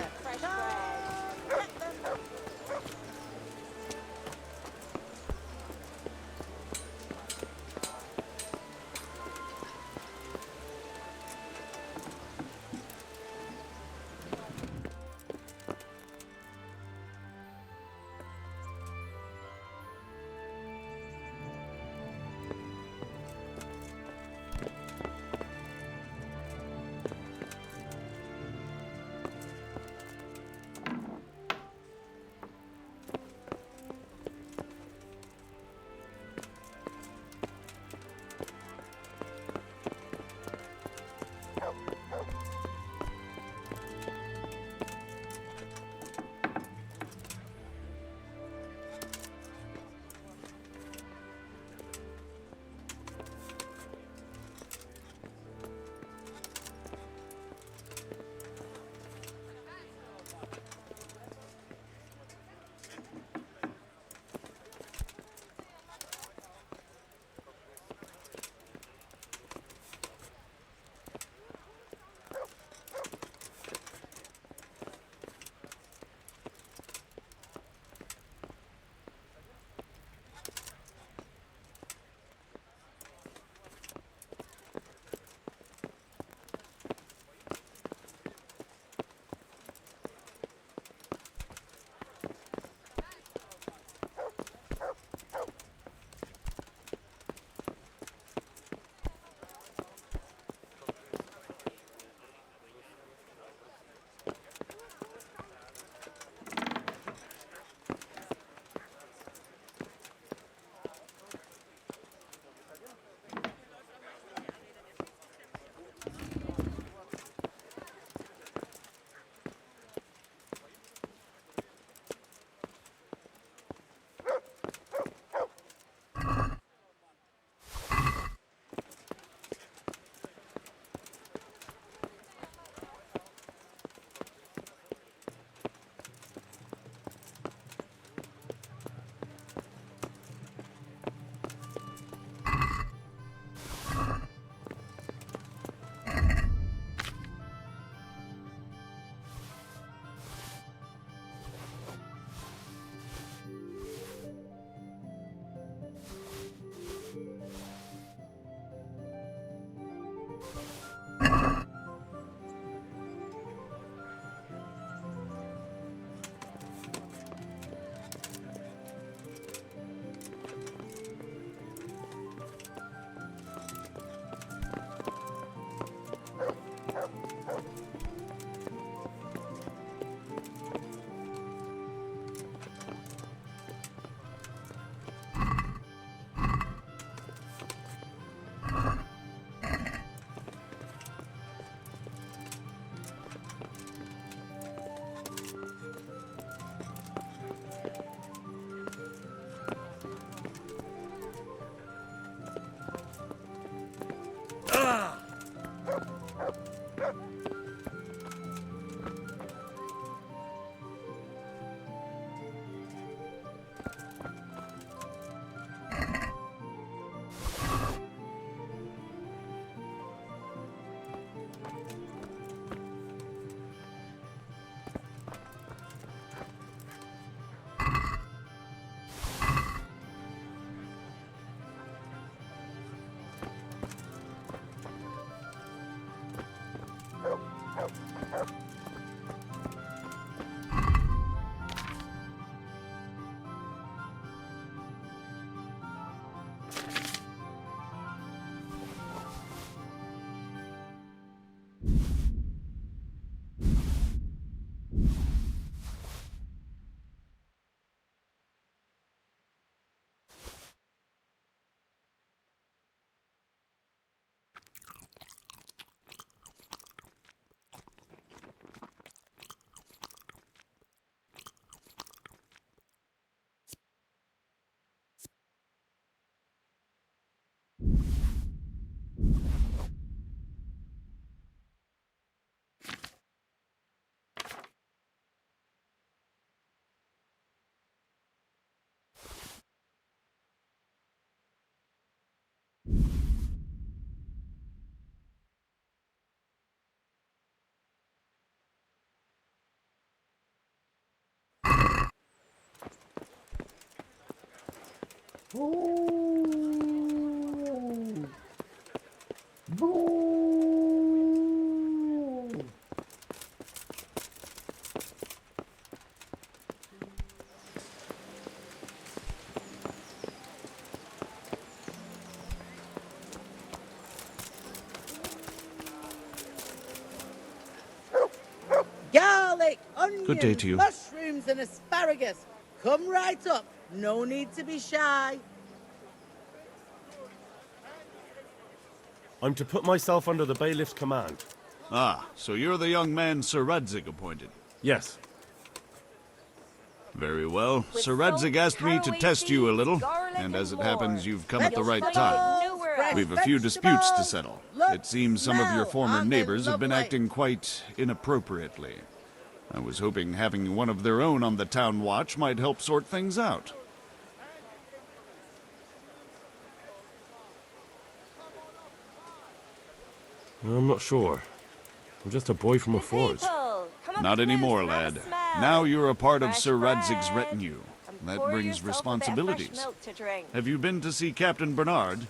Garlic, onions, Good day to you. mushrooms and asparagus. Come right up. No need to be shy. I'm to put myself under the bailiff's command. Ah, so you're the young man Sir Radzig appointed. Yes. Very well. Sir Radzig asked me to test you a little, and as it happens, you've come at the right time. We've a few disputes to settle. It seems some of your former neighbors have been acting quite inappropriately. I was hoping having one of their own on the town watch might help sort things out. I'm not sure. I'm just a boy from a forge. Not anymore, lad. Now you're a part of Sir Radzig's retinue. That brings responsibilities. Have you been to see Captain Bernard?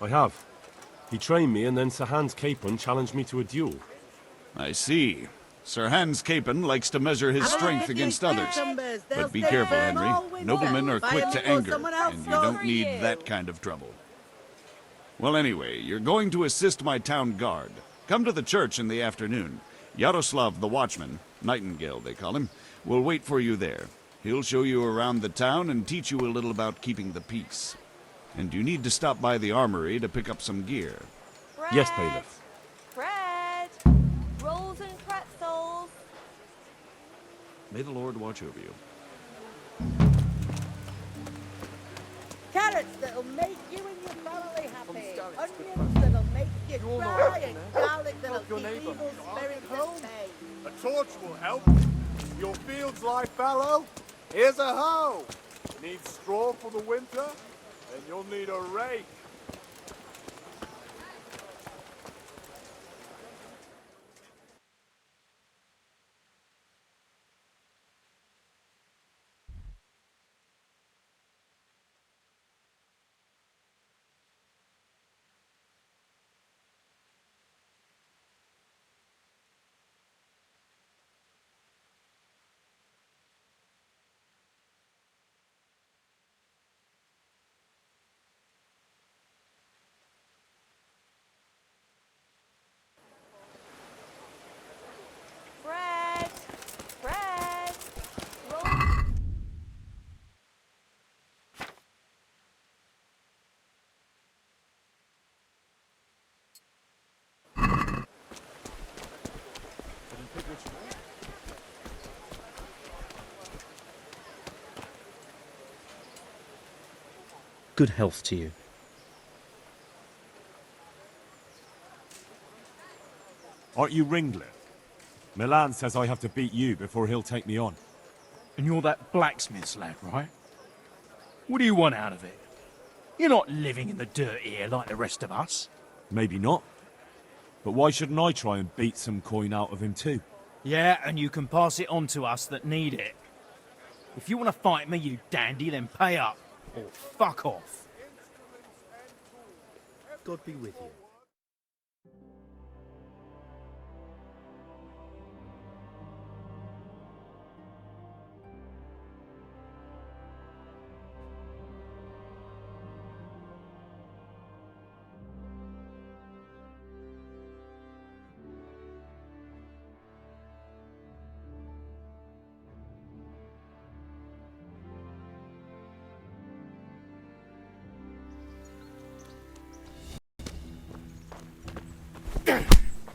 I have. He trained me, and then Sir Hans Capon challenged me to a duel. I see. Sir Hans Capon likes to measure his strength against others. But be careful, Henry. Noblemen are quick to anger, and you don't need that kind of trouble. Well, anyway, you're going to assist my town guard. Come to the church in the afternoon. Yaroslav the watchman, Nightingale they call him, will wait for you there. He'll show you around the town and teach you a little about keeping the peace. And you need to stop by the armory to pick up some gear. Yes, bailiff. Bread, rolls and pretzels. May the Lord watch over you. Carrots that'll make you and your family happy. Onions that'll make you cry. And garlic that'll keep evil spirits at bay. A torch will help. Your fields lie fallow. Here's a hoe. Need straw for the winter, and you'll need a rake. Bread, bread, roll. Good health to you. Aren't you Ringlet? Milan says I have to beat you before he'll take me on. And you're that blacksmith's lad, right? What do you want out of it? You're not living in the dirt here like the rest of us. Maybe not. But why shouldn't I try and beat some coin out of him too? Yeah, and you can pass it on to us that need it. If you want to fight me, you dandy, then pay up. Or fuck off. God be with you.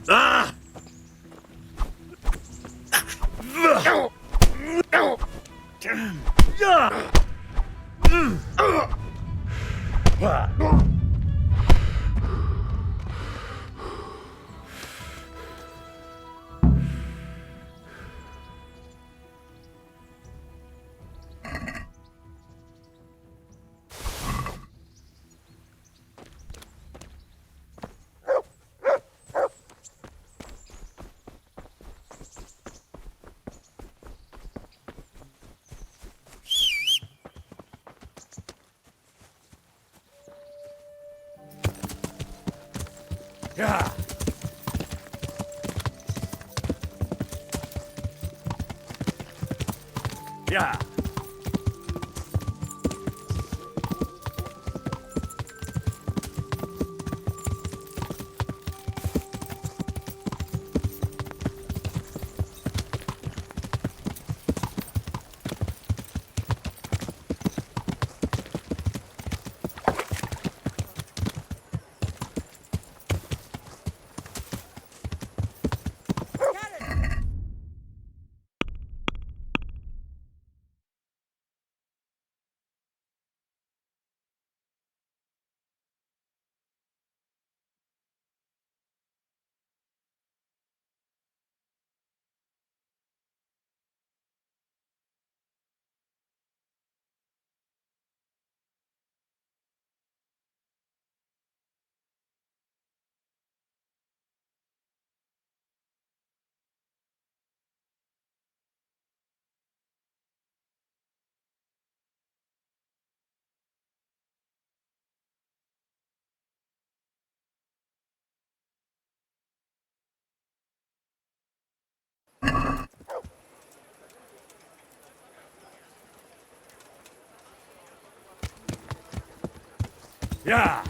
Ah! Yeah. Yeah. Yeah.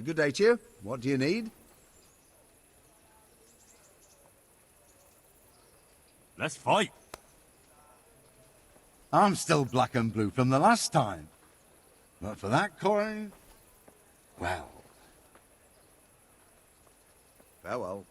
A good day to you. What do you need? Let's fight. I'm still black and blue from the last time. But for that coin, well. Farewell.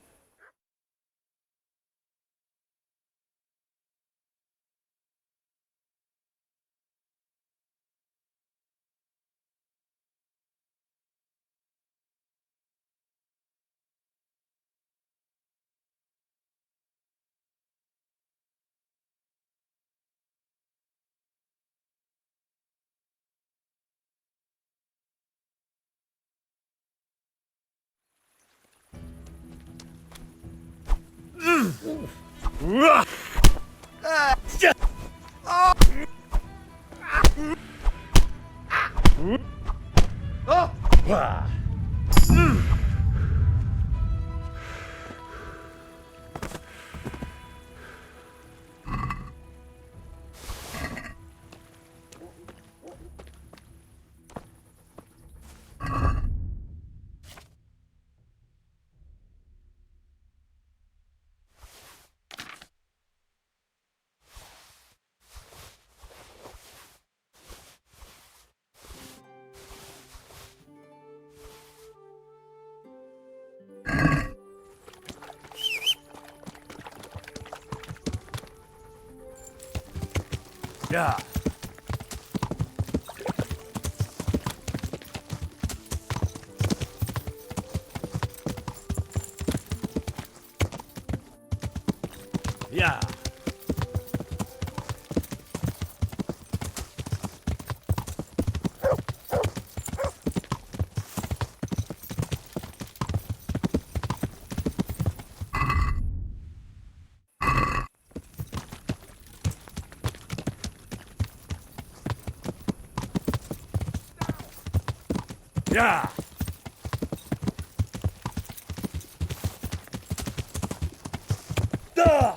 Yeah. Yeah. Yeah. Duh.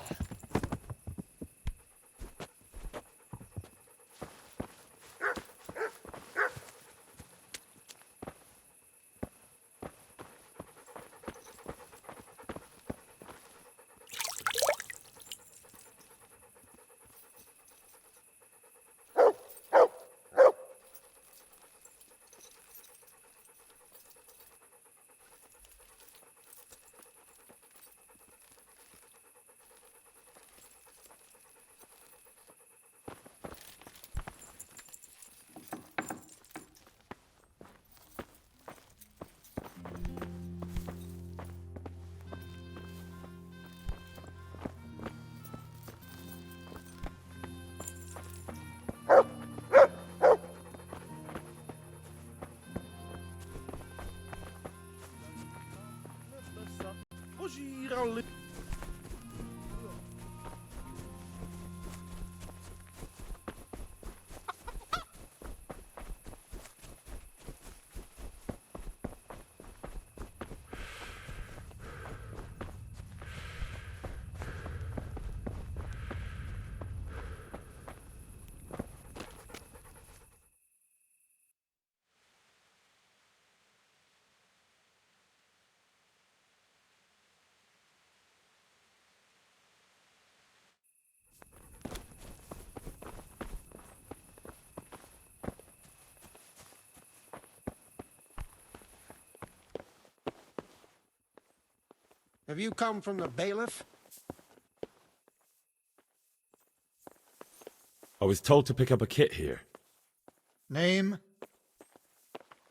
Have you come from the bailiff? I was told to pick up a kit here. Name?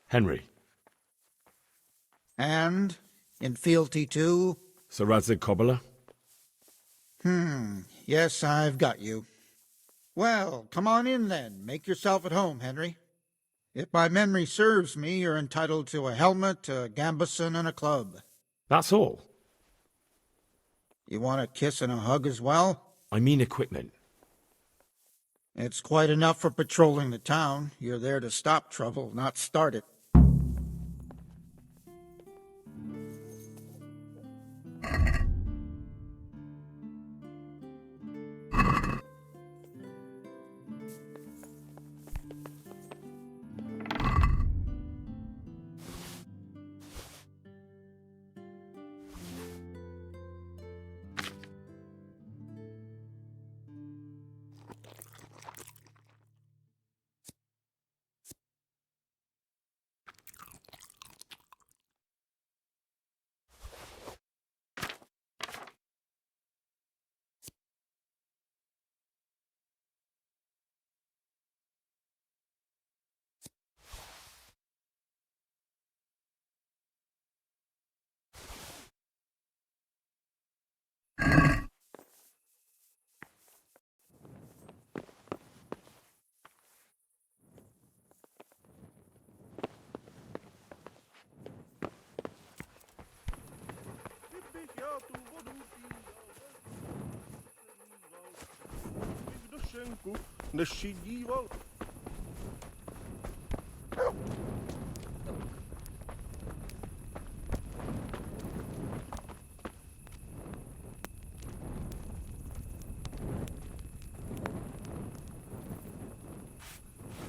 Henry. And? In fealty to? Sir Radzig Kobyla? Yes, I've got you. Well, come on in then. Make yourself at home, Henry. If my memory serves me, you're entitled to a helmet, a gambeson, and a club. That's all? You want a kiss and a hug as well? I mean equipment. It's quite enough for patrolling the town. You're there to stop trouble, not start it.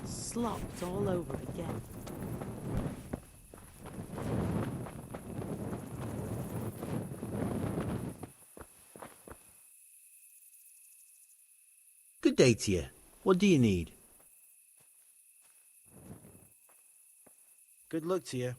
Slopped all over again. Good day to you. What do you need? Good luck to you.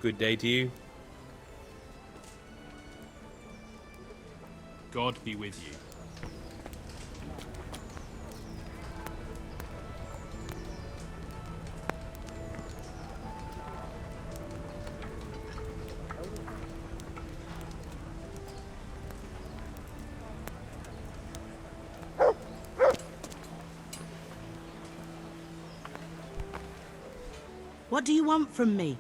Good day to you. God be with you. What do you want from me?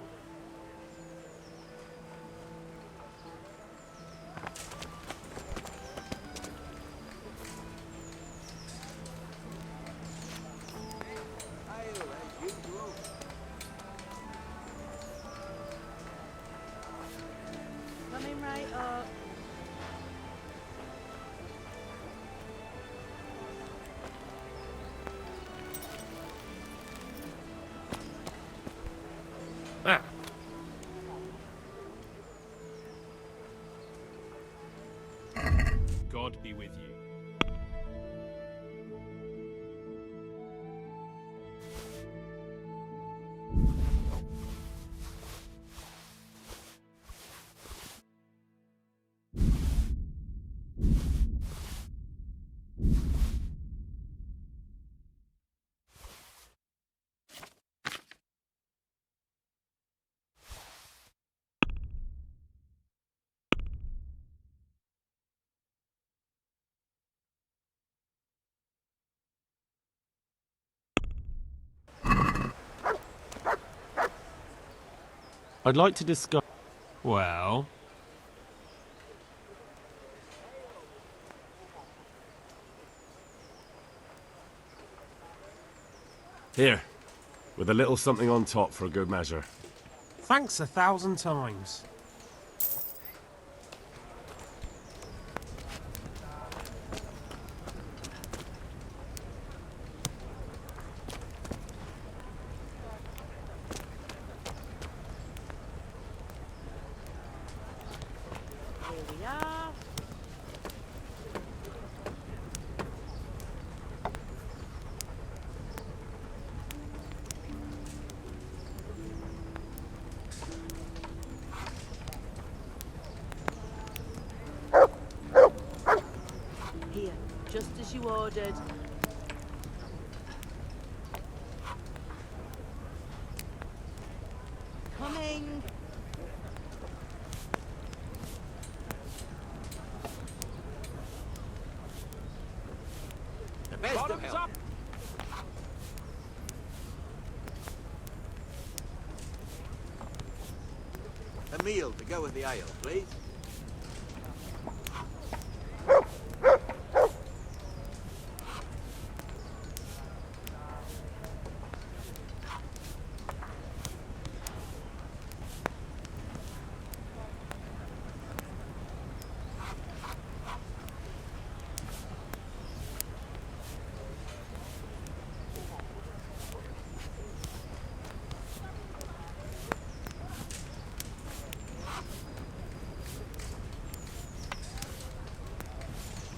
Coming right up. Ah. God be with you. I'd like to discuss... Well... Here, with a little something on top for a good measure. Thanks 1,000 times. Here we are. Here, just as you ordered. Coming. The best of Bottoms help. up! A meal to go with the ale, please.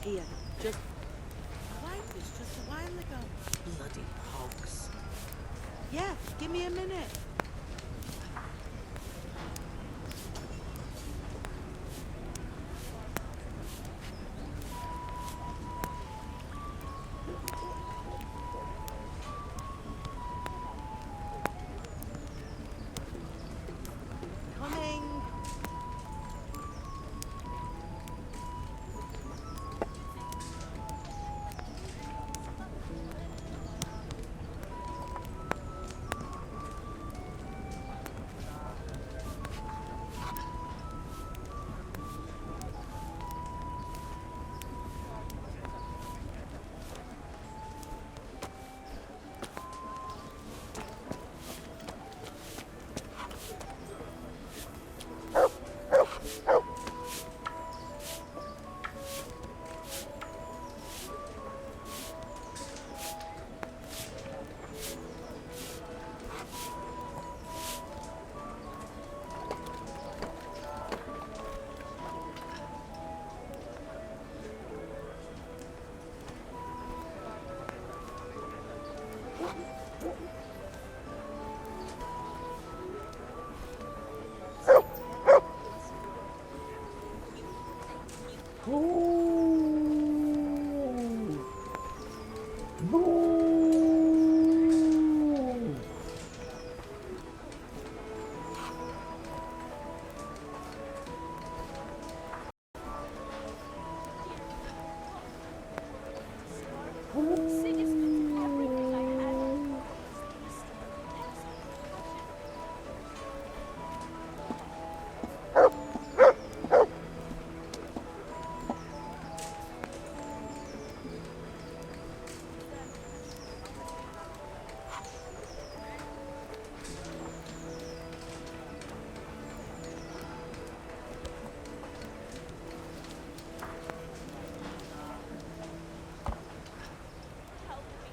Here, just... I liked this just a while ago. Bloody hogs. Yeah, give me a minute. Coming.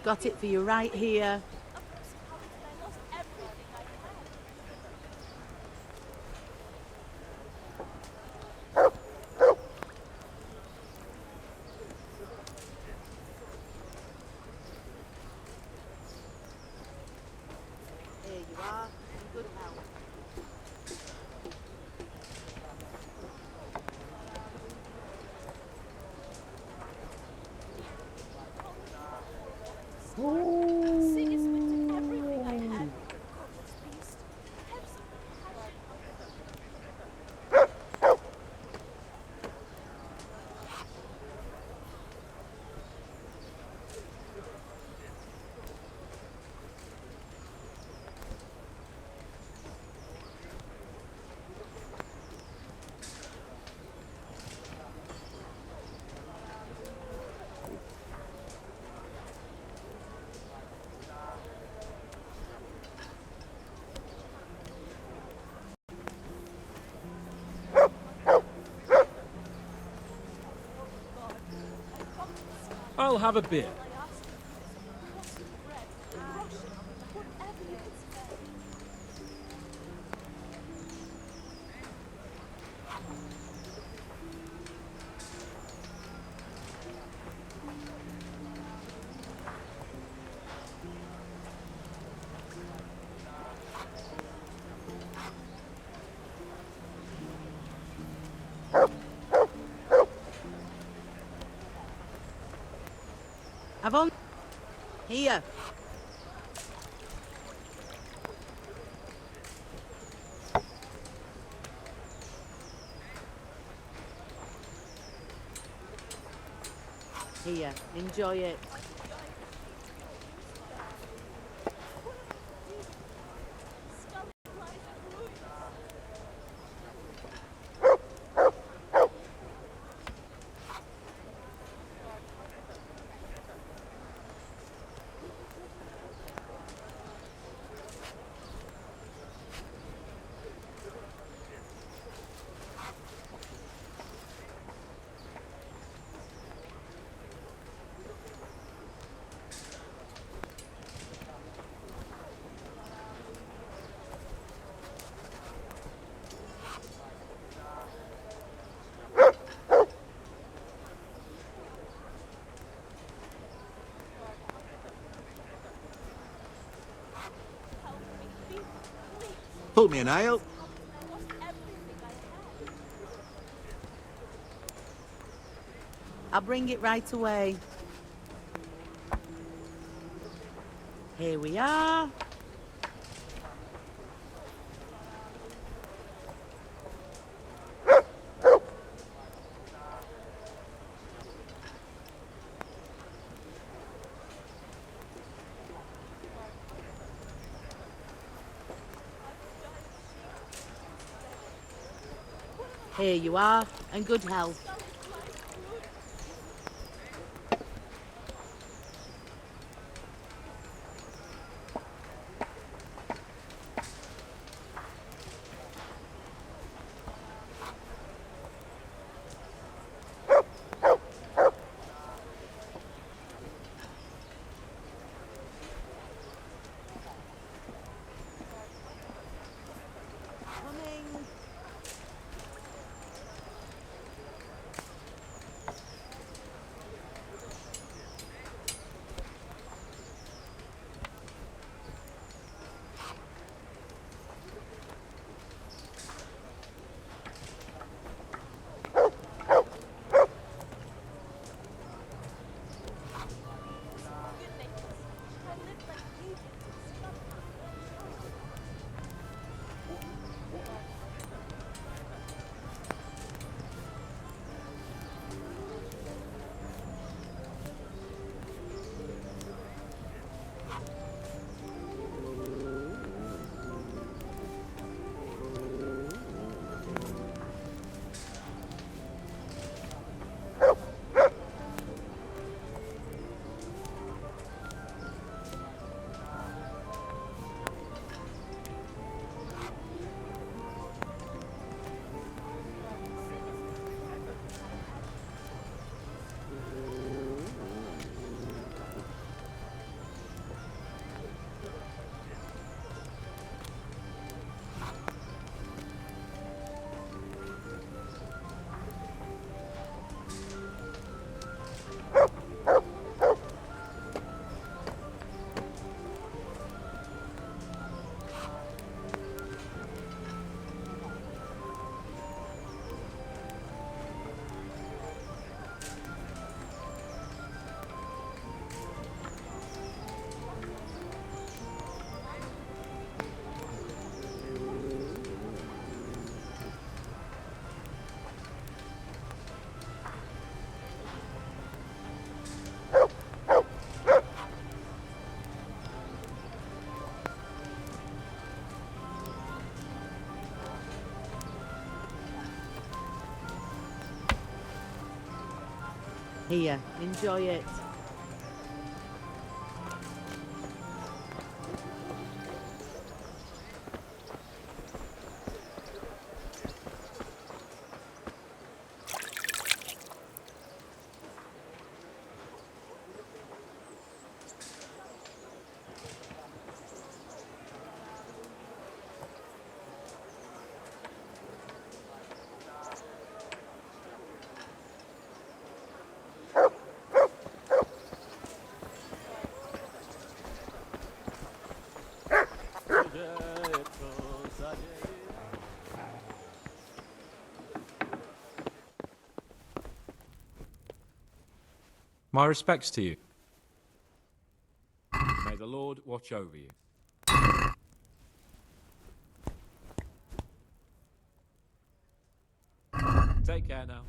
Got it for you right here. Here you are, in good health. I'll have a beer. I've on here. Here, enjoy it. Pull me an ale. I'll bring it right away. Here we are. Here you are, and good health. Here, enjoy it. My respects to you. May the Lord watch over you. Take care now.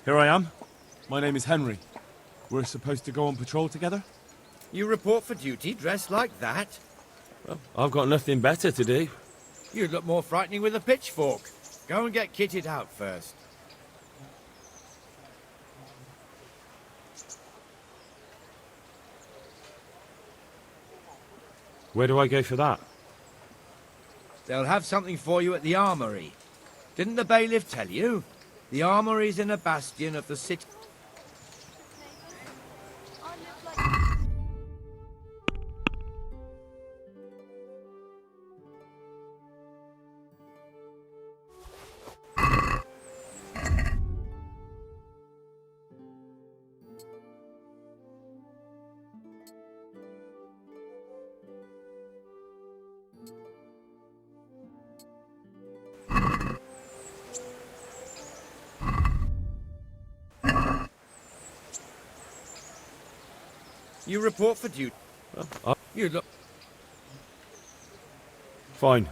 Here I am. My name is Henry. We're supposed to go on patrol together? You report for duty dressed like that? Well, I've got nothing better to do. You'd look more frightening with a pitchfork. Go and get kitted out first. Where do I go for that? They'll have something for you at the armory. Didn't the bailiff tell you? The armory's in a bastion of the city. You report for duty. You look. Fine.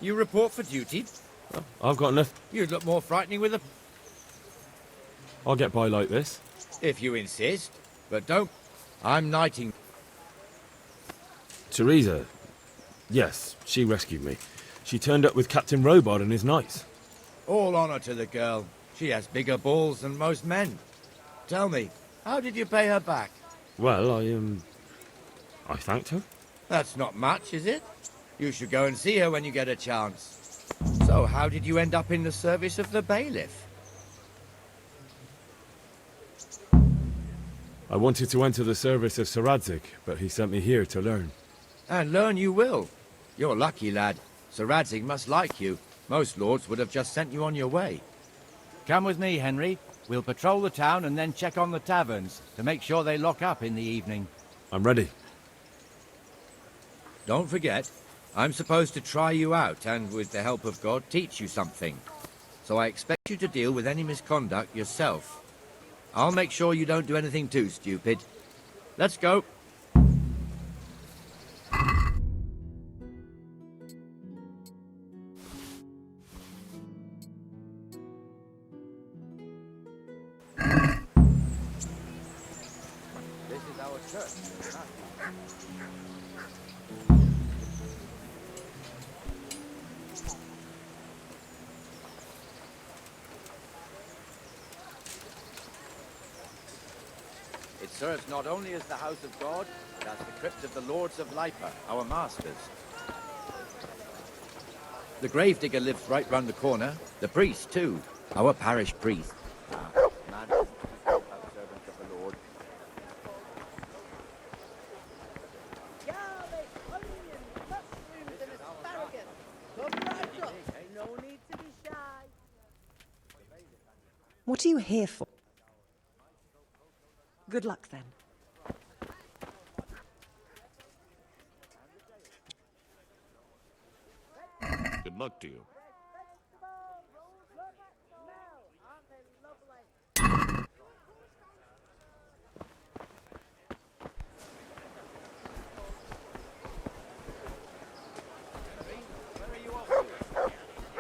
You report for duty. I've got nothing. You'd look more frightening with a. I'll get by like this. If you insist. But don't. I'm knighting. Teresa. Yes, she rescued me. She turned up with Captain Robard and his knights. All honor to the girl. She has bigger balls than most men. Tell me, how did you pay her back? Well, I thanked her. That's not much, is it? You should go and see her when you get a chance. So, how did you end up in the service of the bailiff? I wanted to enter the service of Sir Radzig, but he sent me here to learn. And learn you will. You're lucky, lad. Sir Radzig must like you. Most lords would have just sent you on your way. Come with me, Henry. We'll patrol the town and then check on the taverns to make sure they lock up in the evening. I'm ready. Don't forget, I'm supposed to try you out and, with the help of God, teach you something. So I expect you to deal with any misconduct yourself. I'll make sure you don't do anything too stupid. Let's go. This is our church. It serves not only as the house of God, but as the crypt of the Lords of Lipa, our masters. The gravedigger lives right round the corner. The priest, too. Our parish priest. Man, servant of the Lord. Garlic, onion, mushrooms, and asparagus. Come right up. No need to be shy. What are you here for? Good luck, then. Good luck to you.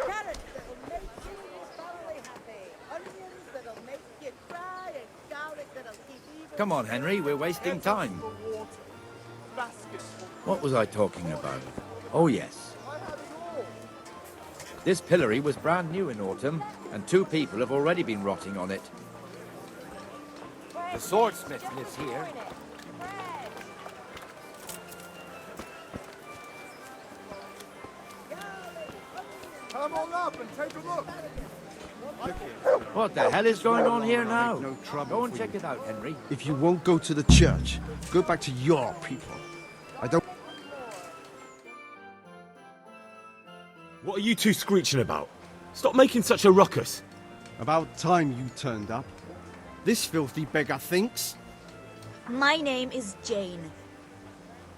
Carrots that'll make you and your family happy. Onions that'll make you cry, and garlic that'll keep evil. Come on, Henry, we're wasting time. What was I talking about? Oh, yes. This pillory was brand new in autumn, and 2 people have already been rotting on it. The swordsmith lives here. Come on up and take a look. What the hell is going on here now? Go and check it out, Henry. If you won't go to the church, go back to your people. I don't... What are you two screeching about? Stop making such a ruckus. About time you turned up. This filthy beggar thinks. My name is Jane.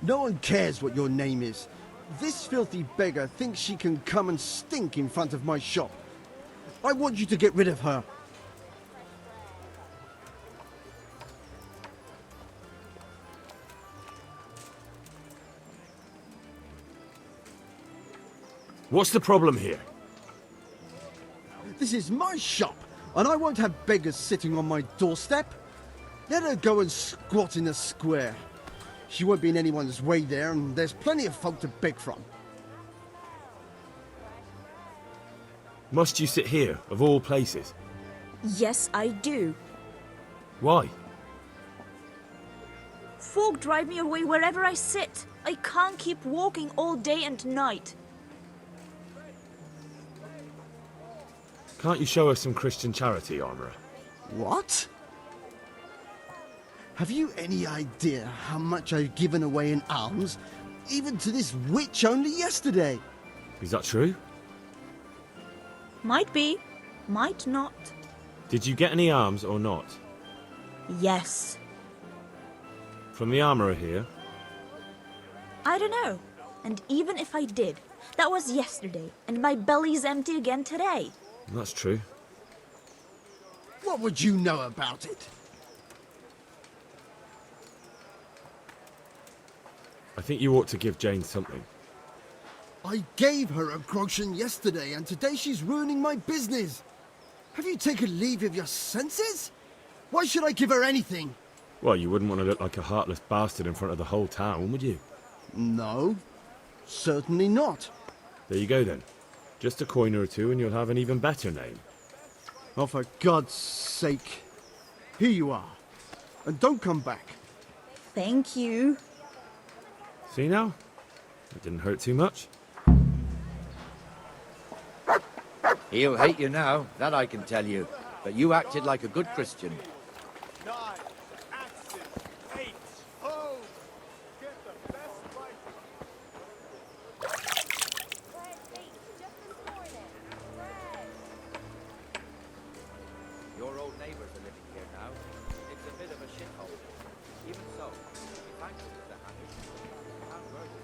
No one cares what your name is. This filthy beggar thinks she can come and stink in front of my shop. I want you to get rid of her. What's the problem here? This is my shop, and I won't have beggars sitting on my doorstep. Let her go and squat in the square. She won't be in anyone's way there, and there's plenty of folk to beg from. Must you sit here, of all places? Yes, I do. Why? Folk drive me away wherever I sit. I can't keep walking all day and night. Can't you show us some Christian charity, Armourer? What? Have you any idea how much I've given away in alms, even to this witch only yesterday? Is that true? Might be, might not. Did you get any alms or not? Yes. From the Armourer here? I don't know. And even if I did, that was yesterday, and my belly's empty again today. That's true. What would you know about it? I think you ought to give Jane something. I gave her a groschen yesterday, and today she's ruining my business. Have you taken leave of your senses? Why should I give her anything? Well, you wouldn't want to look like a heartless bastard in front of the whole town, would you? No, certainly not. There you go then. Just a coin or two and you'll have an even better name. Oh, for God's sake. Here you are. And don't come back. Thank you. See now? It didn't hurt too much. He'll hate you now, that I can tell you. But you acted like a good Christian. 9 axes, 8 hoes. Get the best rifle. Your old neighbours are living here now. It's a bit of a shithole. Even so, be thankful to the Hamish. You can't work it.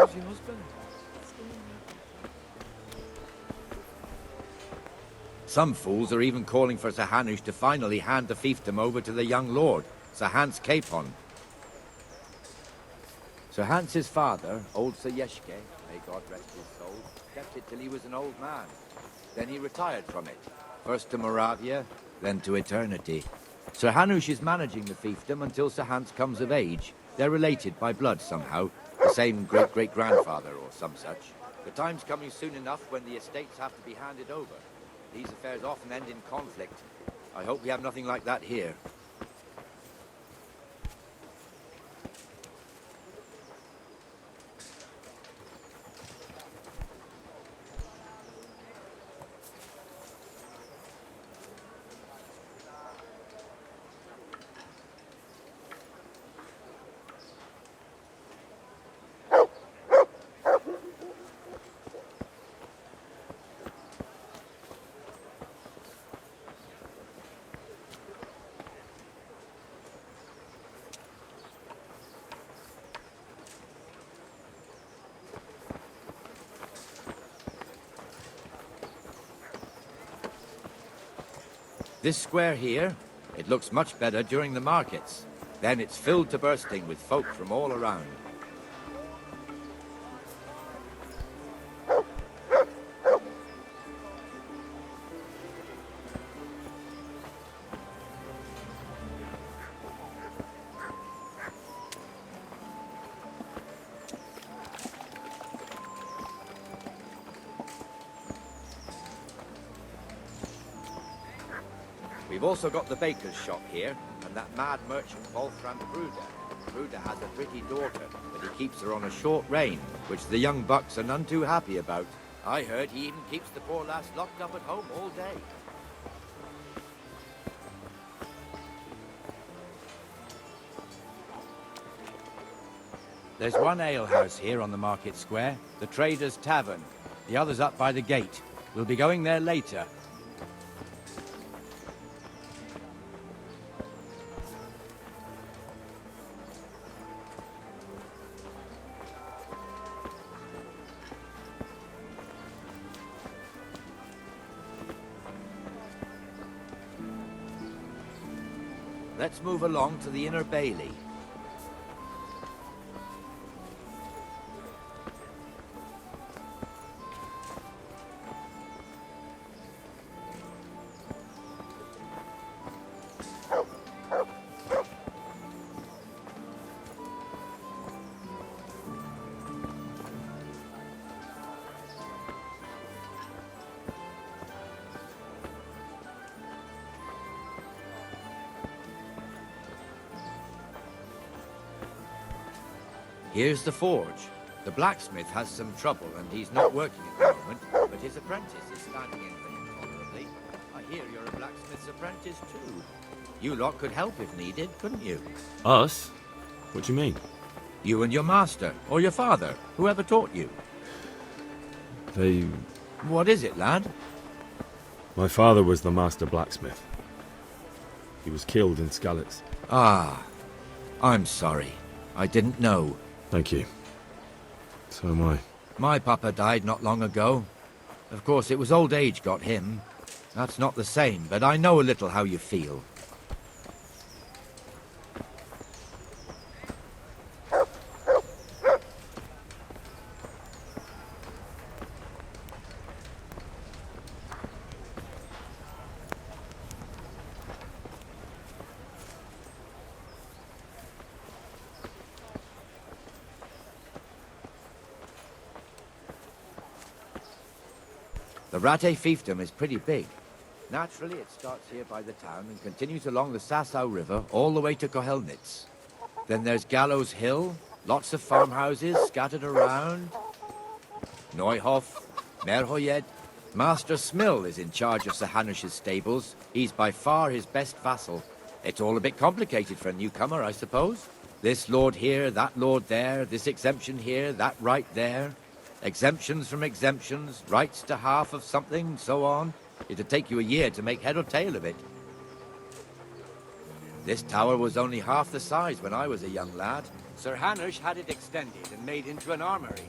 How's your husband? Some fools are even calling for Sir Hanush to finally hand the fiefdom over to the young lord, Sir Hans Capon. Sir Hans's father, old Sir Yeshke, may God rest his soul, kept it till he was an old man. Then he retired from it, first to Moravia, then to eternity. Sir Hanush is managing the fiefdom until Sir Hans comes of age. They're related by blood somehow, the same great-great-grandfather or some such. The time's coming soon enough when the estates have to be handed over. These affairs often end in conflict. I hope we have nothing like that here. This square here, it looks much better during the markets. Then it's filled to bursting with folk from all around. We've also got the baker's shop here, and that mad merchant Wolfram Bruder. Bruder has a pretty daughter, but he keeps her on a short rein, which the young bucks are none too happy about. I heard he even keeps the poor lass locked up at home all day. There's one alehouse here on the market square, the Trader's Tavern. The other's up by the gate. We'll be going there later. Let's move along to the Inner Bailey. Here's the forge. The blacksmith has some trouble and he's not working at the moment, but his apprentice is standing in for him tolerably. I hear you're a blacksmith's apprentice too. You lot could help if needed, couldn't you? Us? What do you mean? You and your master, or your father, whoever taught you. They... What is it, lad? My father was the master blacksmith. He was killed in Skalitz. Ah, I'm sorry. I didn't know. Thank you. So am I. My papa died not long ago. Of course, it was old age got him. That's not the same, but I know a little how you feel. The Rate fiefdom is pretty big. Naturally, it starts here by the town and continues along the Sasau River all the way to Kohelnitz. Then there's Gallows Hill, lots of farmhouses scattered around. Neuhof, Merhoyed. Master Smill is in charge of Sir Hanush's stables. He's by far his best vassal. It's all a bit complicated for a newcomer, I suppose. This lord here, that lord there, this exemption here, that right there. Exemptions from exemptions, rights to half of something, so on. It'd take you a year to make head or tail of it. This tower was only half the size when I was a young lad. Sir Hanush had it extended and made into an armory.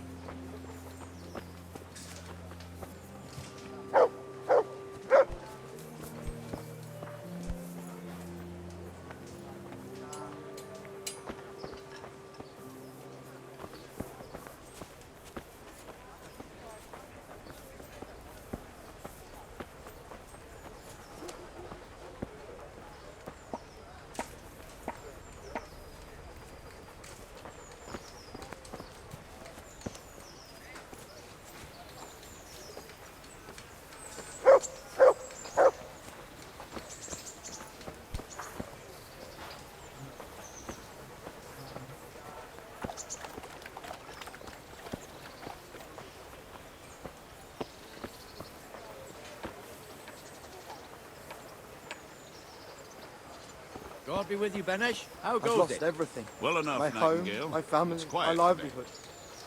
God be with you, Benesh. How goes I've lost it? everything. Well enough, my home, Nightingale. my family, It's quiet my today. livelihood.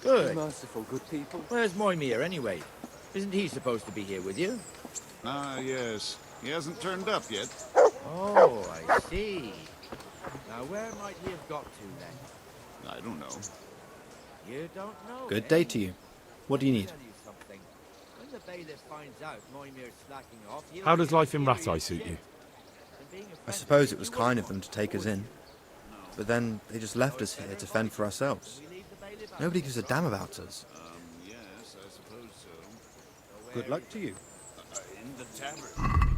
Good. Be merciful, good people. Where's Moimir anyway? Isn't he supposed to be here with you? Ah, yes. He hasn't turned up yet. Oh, I see. Now where might he have got to then? I don't know. You don't know. Good day to you. What do you need? I'll tell you something. When the bailiff finds out Moimir's slacking off, he'll How does be life in furious Ratai suit you? shit. And being a I friend suppose of it was you kind wouldn't of them want to take us would in. But then they just left us here to fend for ourselves. Nobody gives a damn about us. Yes, I suppose so. Good luck to you. In the tavern.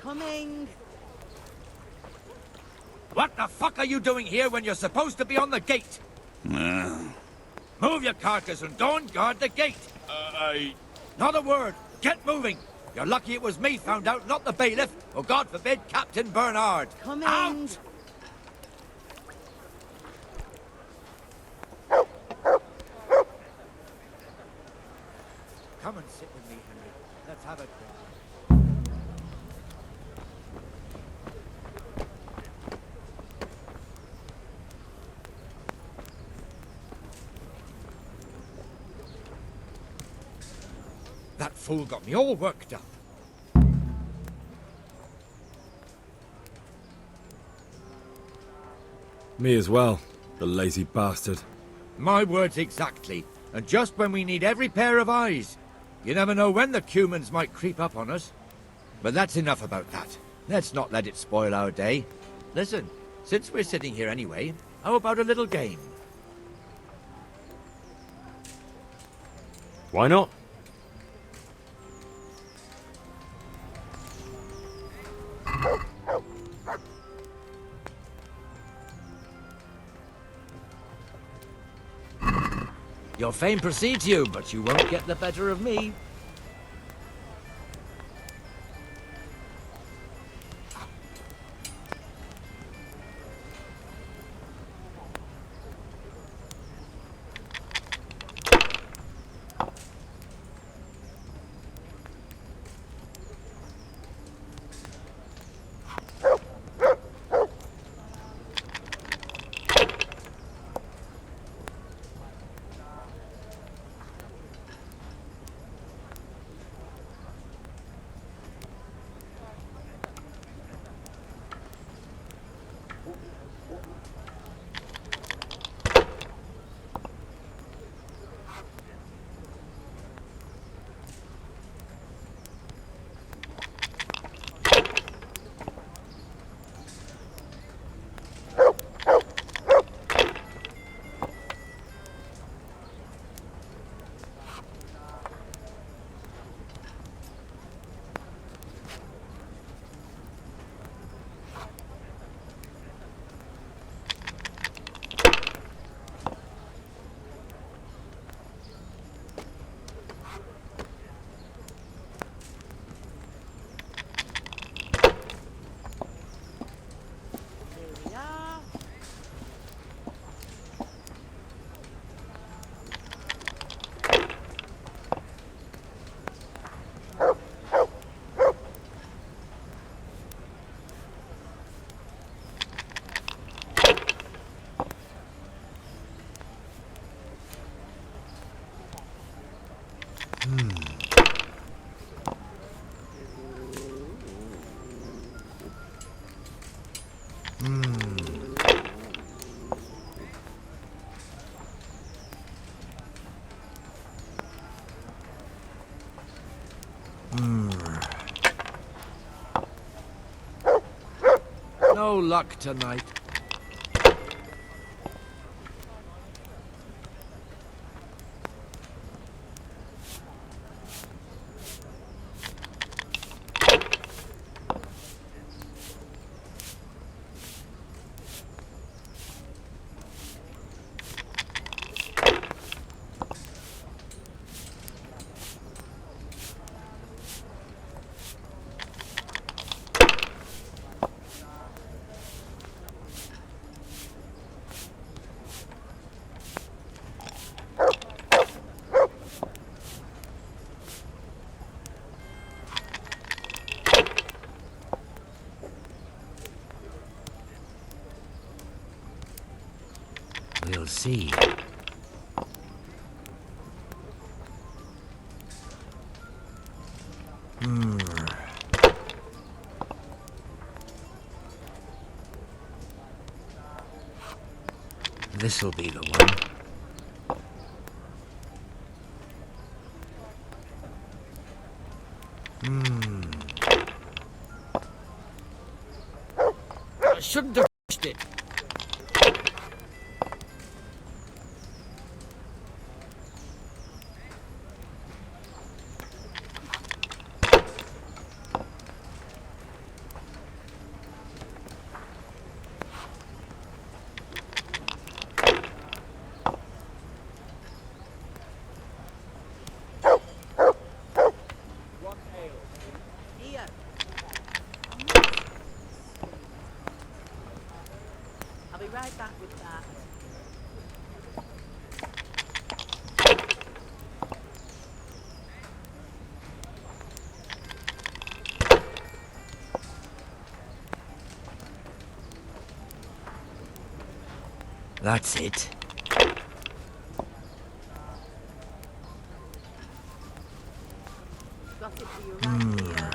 Coming. What the fuck are you doing here when you're supposed to be on the gate? Move your carcass and don't guard the gate. Not a word. Get moving. You're lucky it was me found out, not the bailiff, or God forbid, Captain Bernard. Coming. Out! Come and sit with me, Henry. Let's have it. That fool got me all worked up. Me as well, the lazy bastard. My words exactly. And just when we need every pair of eyes. You never know when the Cumans might creep up on us. But that's enough about that. Let's not let it spoil our day. Listen, since we're sitting here anyway, how about a little game? Why not? Your fame precedes you, but you won't get the better of me. No luck tonight. We'll see. This'll be the one. I shouldn't have pushed it. Here. I'll be right back with that. That's it. Got it for you right here.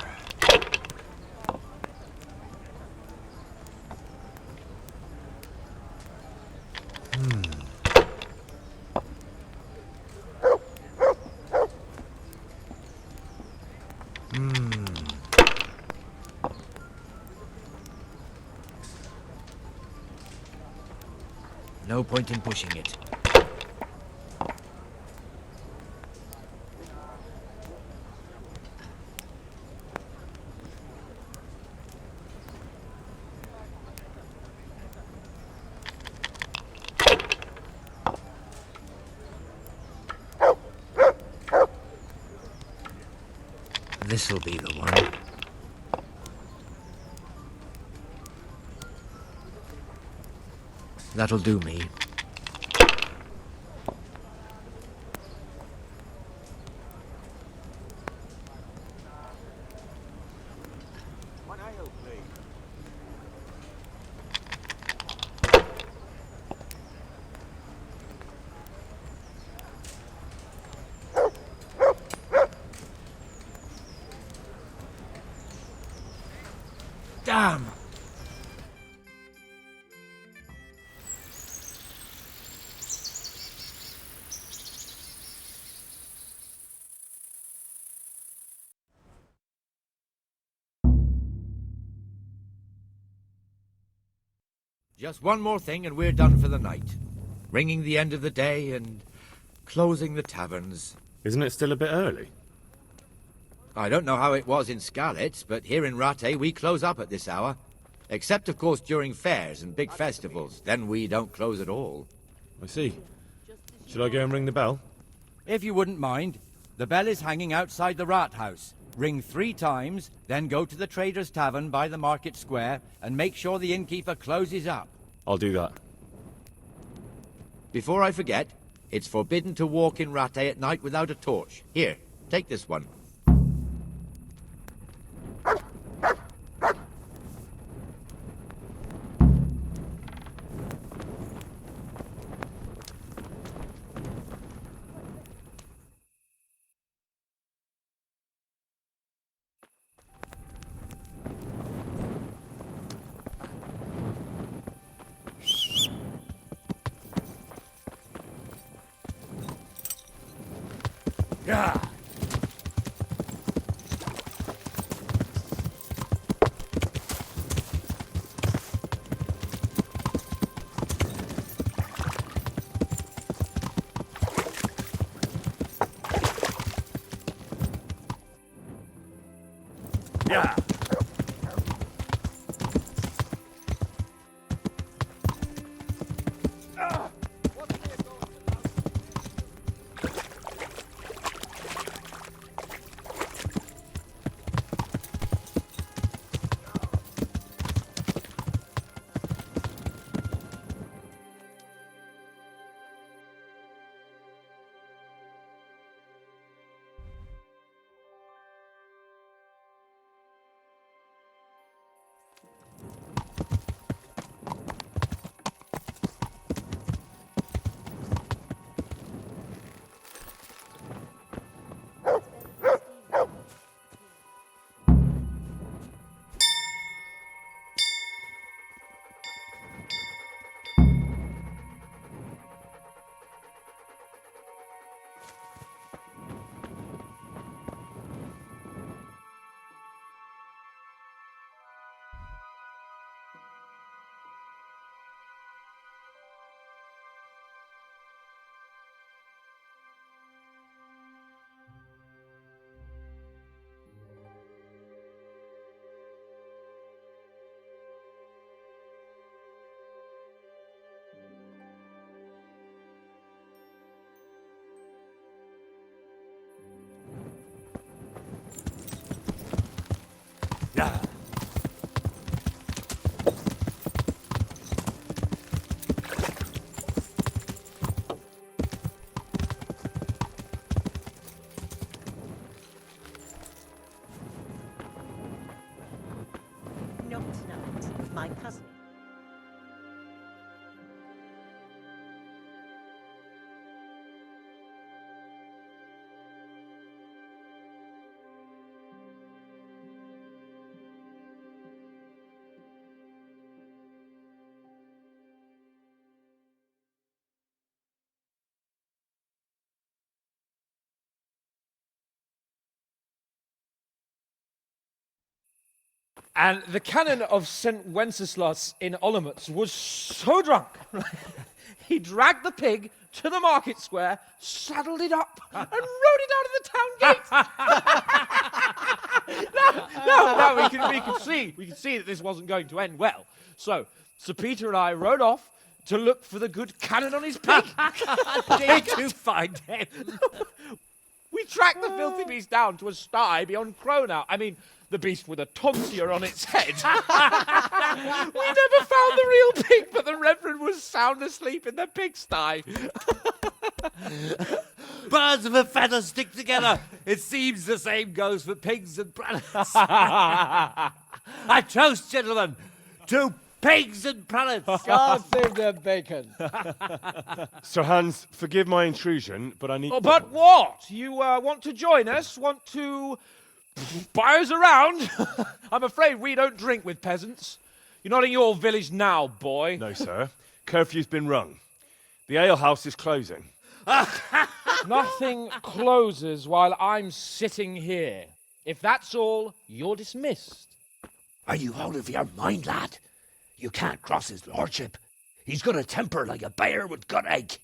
No point in pushing it. This'll be the one. That'll do me. One ale, please. Damn! Just one more thing and we're done for the night. Ringing the end of the day and closing the taverns. Isn't it still a bit early? I don't know how it was in Scarlet, but here in Rattay we close up at this hour. Except, of course, during fairs and big festivals. Then we don't close at all. I see. Should I go and ring the bell? If you wouldn't mind, the bell is hanging outside the rat house. Ring 3 times, then go to the Trader's Tavern by the Market Square and make sure the innkeeper closes up. I'll do that. Before I forget, it's forbidden to walk in Rattay at night without a torch. Here, take this one. Yeah. Yeah. Yeah. Not tonight. My cousin. And the canon of St. Wenceslas in Olomouc was so drunk, he dragged the pig to the market square, saddled it up, and rode it out of the town gate. No, we can see that this wasn't going to end well. So, Sir Peter and I rode off to look for the good canon on his pig. Did you find him? We tracked the filthy beast down to a sty beyond Cronau. I mean, the beast with a tonsure on its head. We never found the real pig, but the Reverend was sound asleep in the pigsty. Birds of a feather stick together. It seems the same goes for pigs and prelates. I toast, gentlemen, to pigs and prelates. God save the bacon. Sir Hans, forgive my intrusion, but I need... Oh, but what? You want to join us? Want to buy us around? I'm afraid we don't drink with peasants. You're not in your village now, boy. No, sir. Curfew's been rung. The alehouse is closing. Nothing closes while I'm sitting here. If that's all, you're dismissed. Are you out of your mind, lad? You can't cross his lordship. He's got a temper like a bear with gut ache.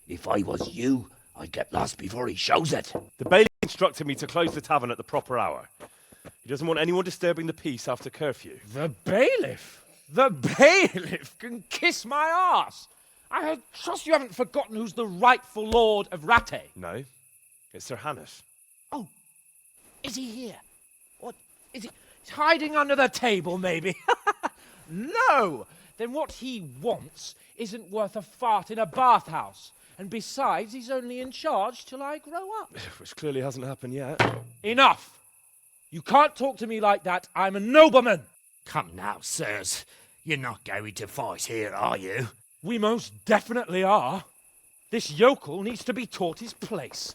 If I was you, I'd get lost before he shows it. The bailiff instructed me to close the tavern at the proper hour. He doesn't want anyone disturbing the peace after curfew. The bailiff? The bailiff can kiss my arse. I trust you haven't forgotten who's the rightful lord of Rattay. No, it's Sir Hannes. Oh, is he here? What, is he he's hiding under the table, maybe? No! Then what he wants isn't worth a fart in a bathhouse. And besides, he's only in charge till I grow up. Which clearly hasn't happened yet. Enough! You can't talk to me like that. I'm a nobleman. Come now, sirs. You're not going to fight here, are you? We most definitely are. This yokel needs to be taught his place.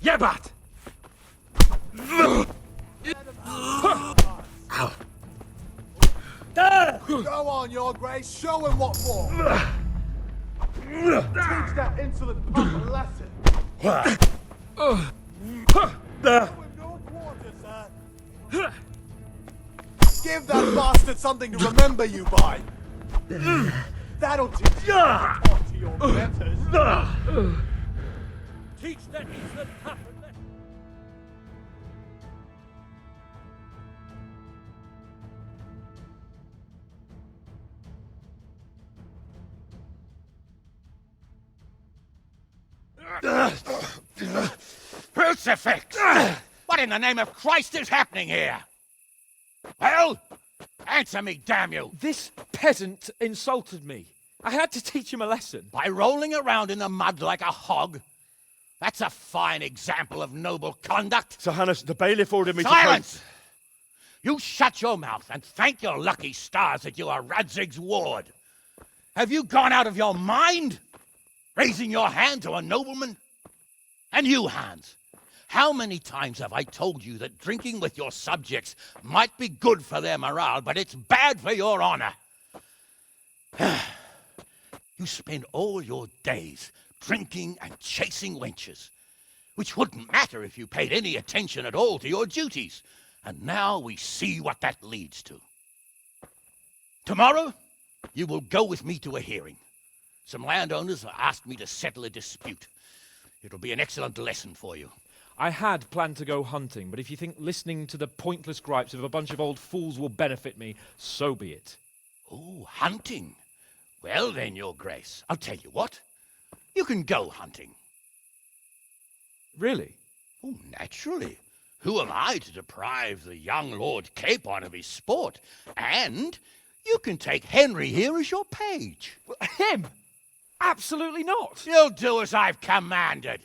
Yebat! Go on, Your Grace, show him what for. Teach that insolent punk a lesson. Show him no quarter, sir. Give that bastard something to remember you by. That'll teach you how to talk to your betters. Teach that insolent pup a lesson. Crucifix! What in the name of Christ is happening here? Well, answer me, damn you! This peasant insulted me. I had to teach him a lesson. By rolling around in the mud like a hog? That's a fine example of noble conduct. Sir Hannes, the bailiff ordered me Silence! You shut your mouth and thank your lucky stars that you are Radzig's ward. Have you gone out of your mind? Raising your hand to a nobleman? And you, Hans, how many times have I told you that drinking with your subjects might be good for their morale, but it's bad for your honor? You spend all your days drinking and chasing wenches, which wouldn't matter if you paid any attention at all to your duties. And now we see what that leads to. Tomorrow, you will go with me to a hearing. Some landowners have asked me to settle a dispute. It'll be an excellent lesson for you. I had planned to go hunting, but if you think listening to the pointless gripes of a bunch of old fools will benefit me, so be it. Oh, hunting. Well then, Your Grace, I'll tell you what. You can go hunting. Really? Oh, naturally. Who am I to deprive the young Lord Capon of his sport? And you can take Henry here as your page. Him? Absolutely not. You'll do as I've commanded.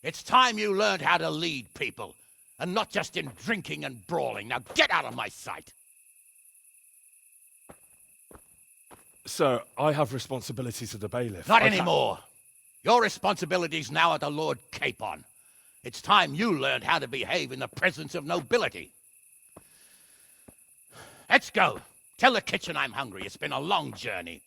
It's time you learned how to lead people, and not just in drinking and brawling. Now get out of my sight. Sir, I have responsibilities of the bailiff. Not anymore. Your responsibilities now are the Lord Capon. It's time you learned how to behave in the presence of nobility. Let's go. Tell the kitchen I'm hungry. It's been a long journey.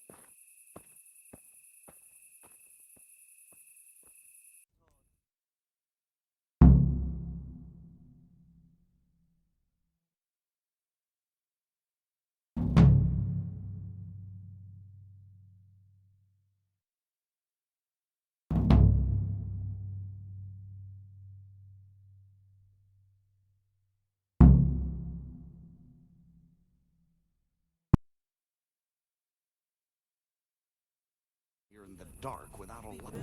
You're in the dark without a light.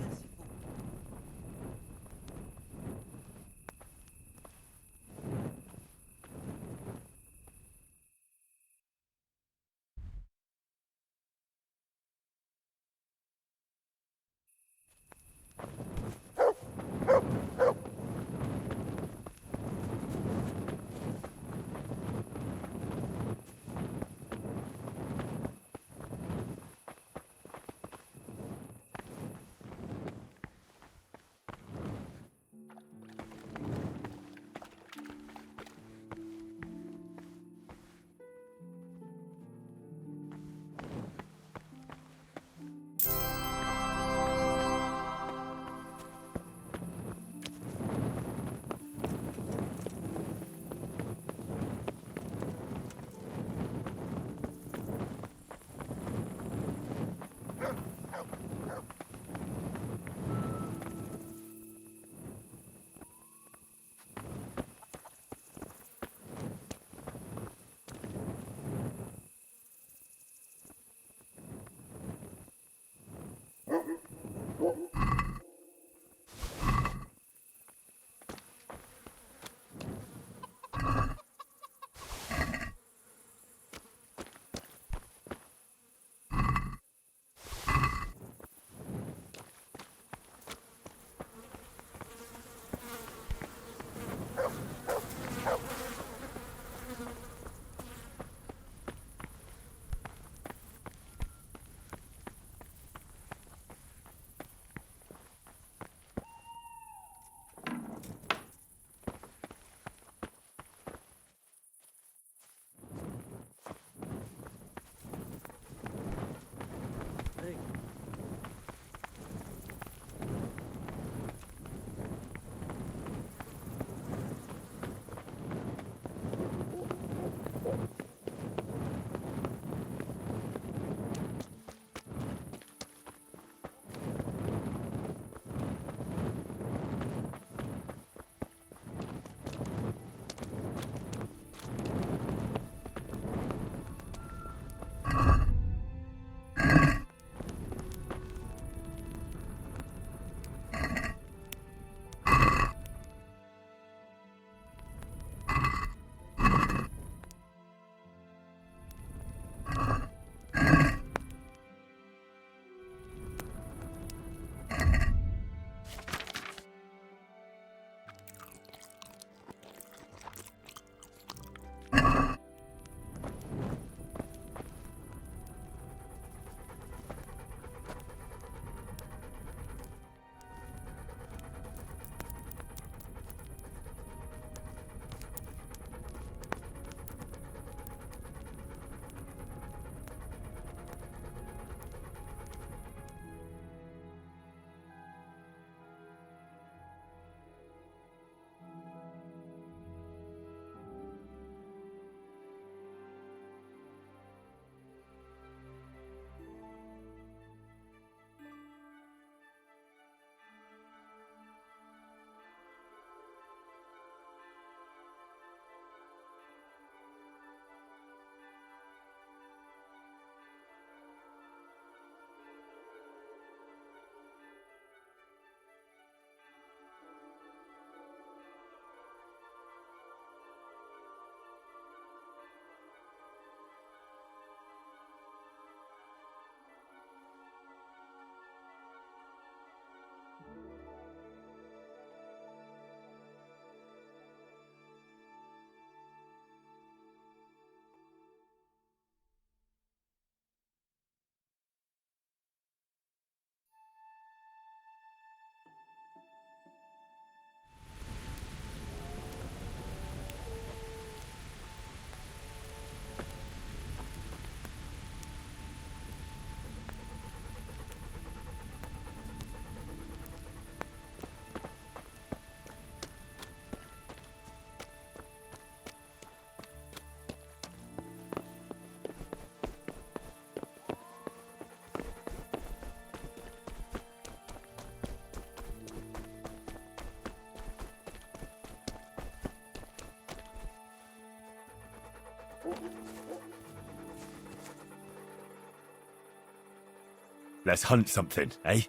Let's hunt something, eh?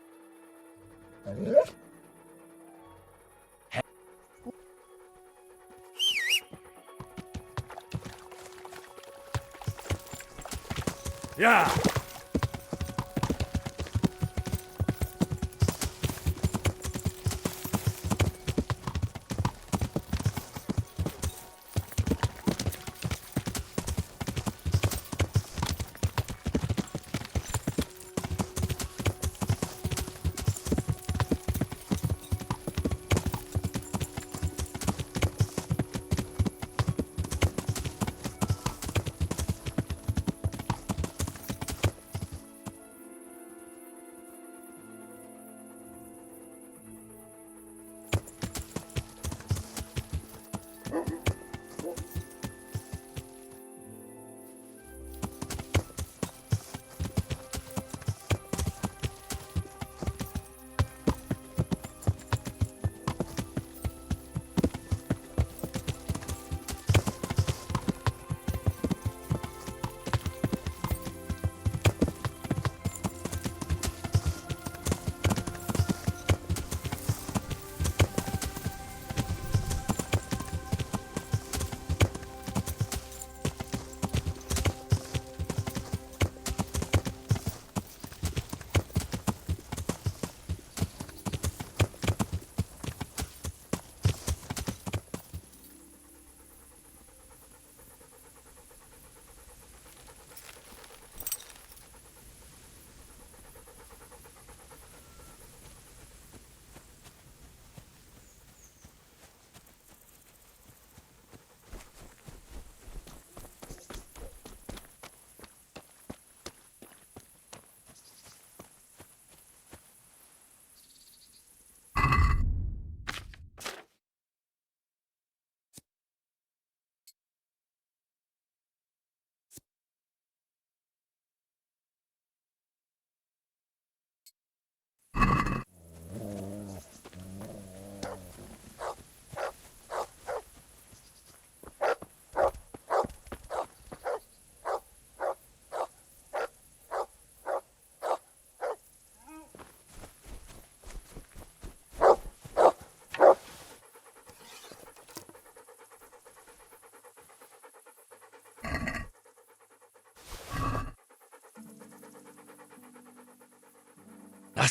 Yeah!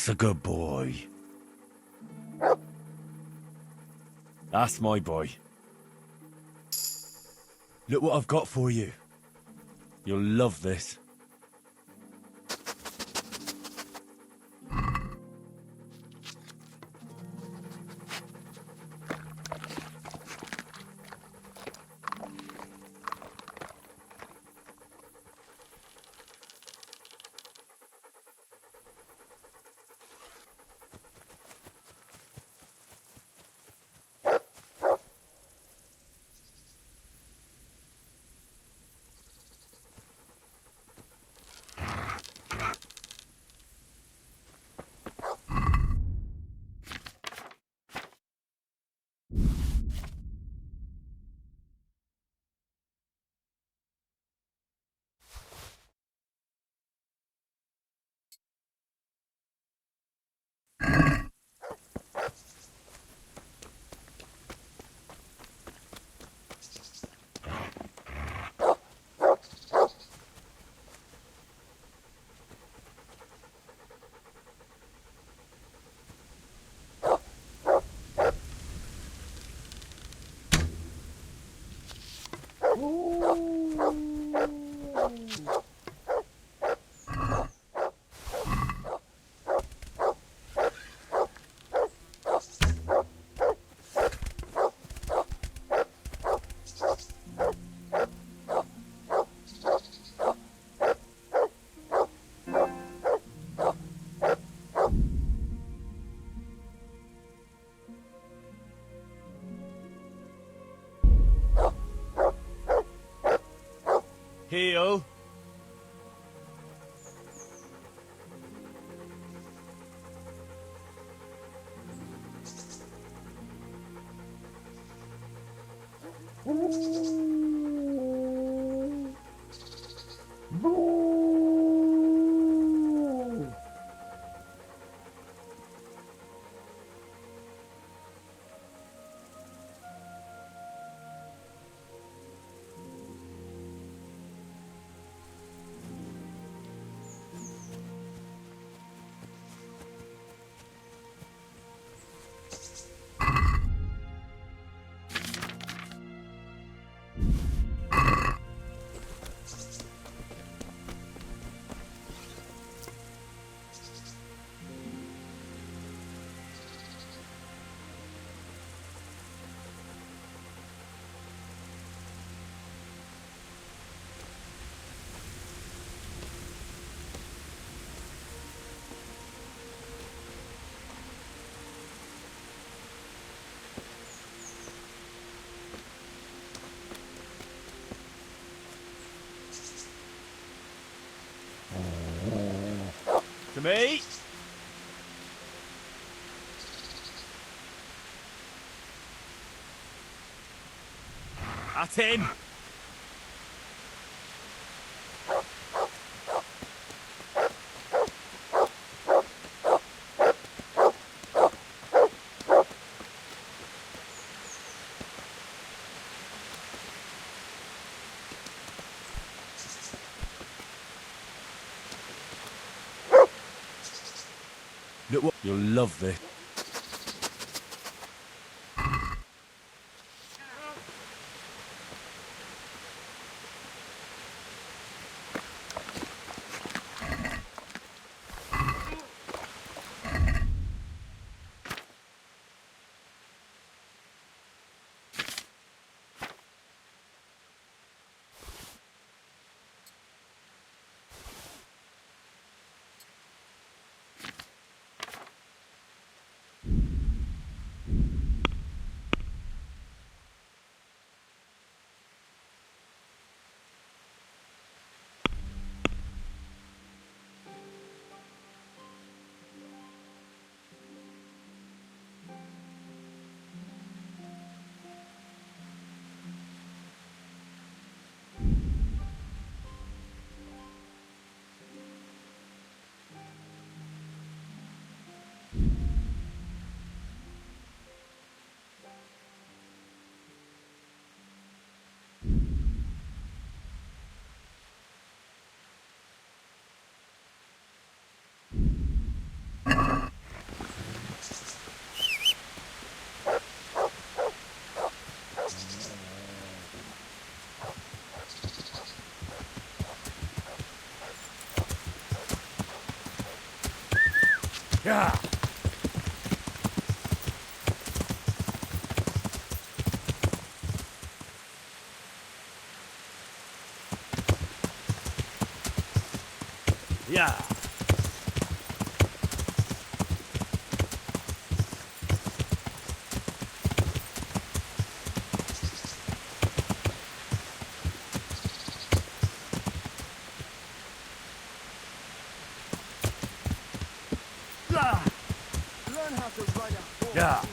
That's a good boy. That's my boy. Look what I've got for you. You'll love this. Heel. To me. At him. Look what you'll love this. Yeah. Yeah. Learn how to ride a horse. Yeah.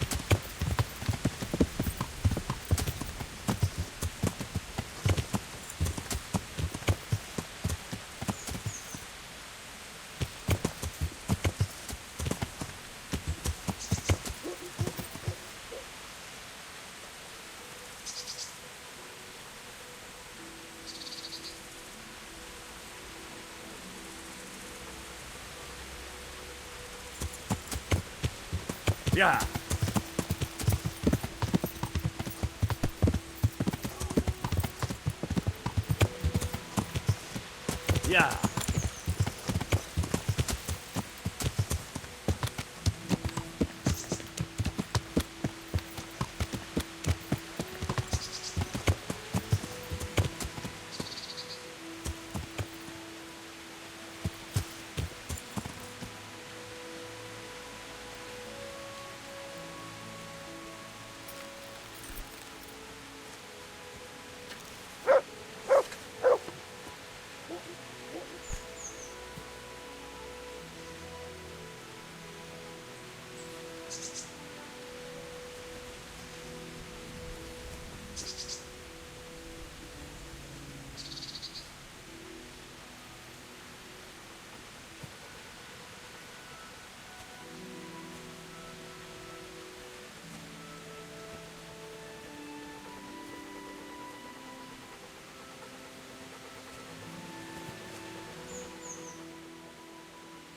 Yeah. Yeah.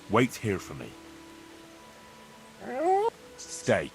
Wait here for me. Stay.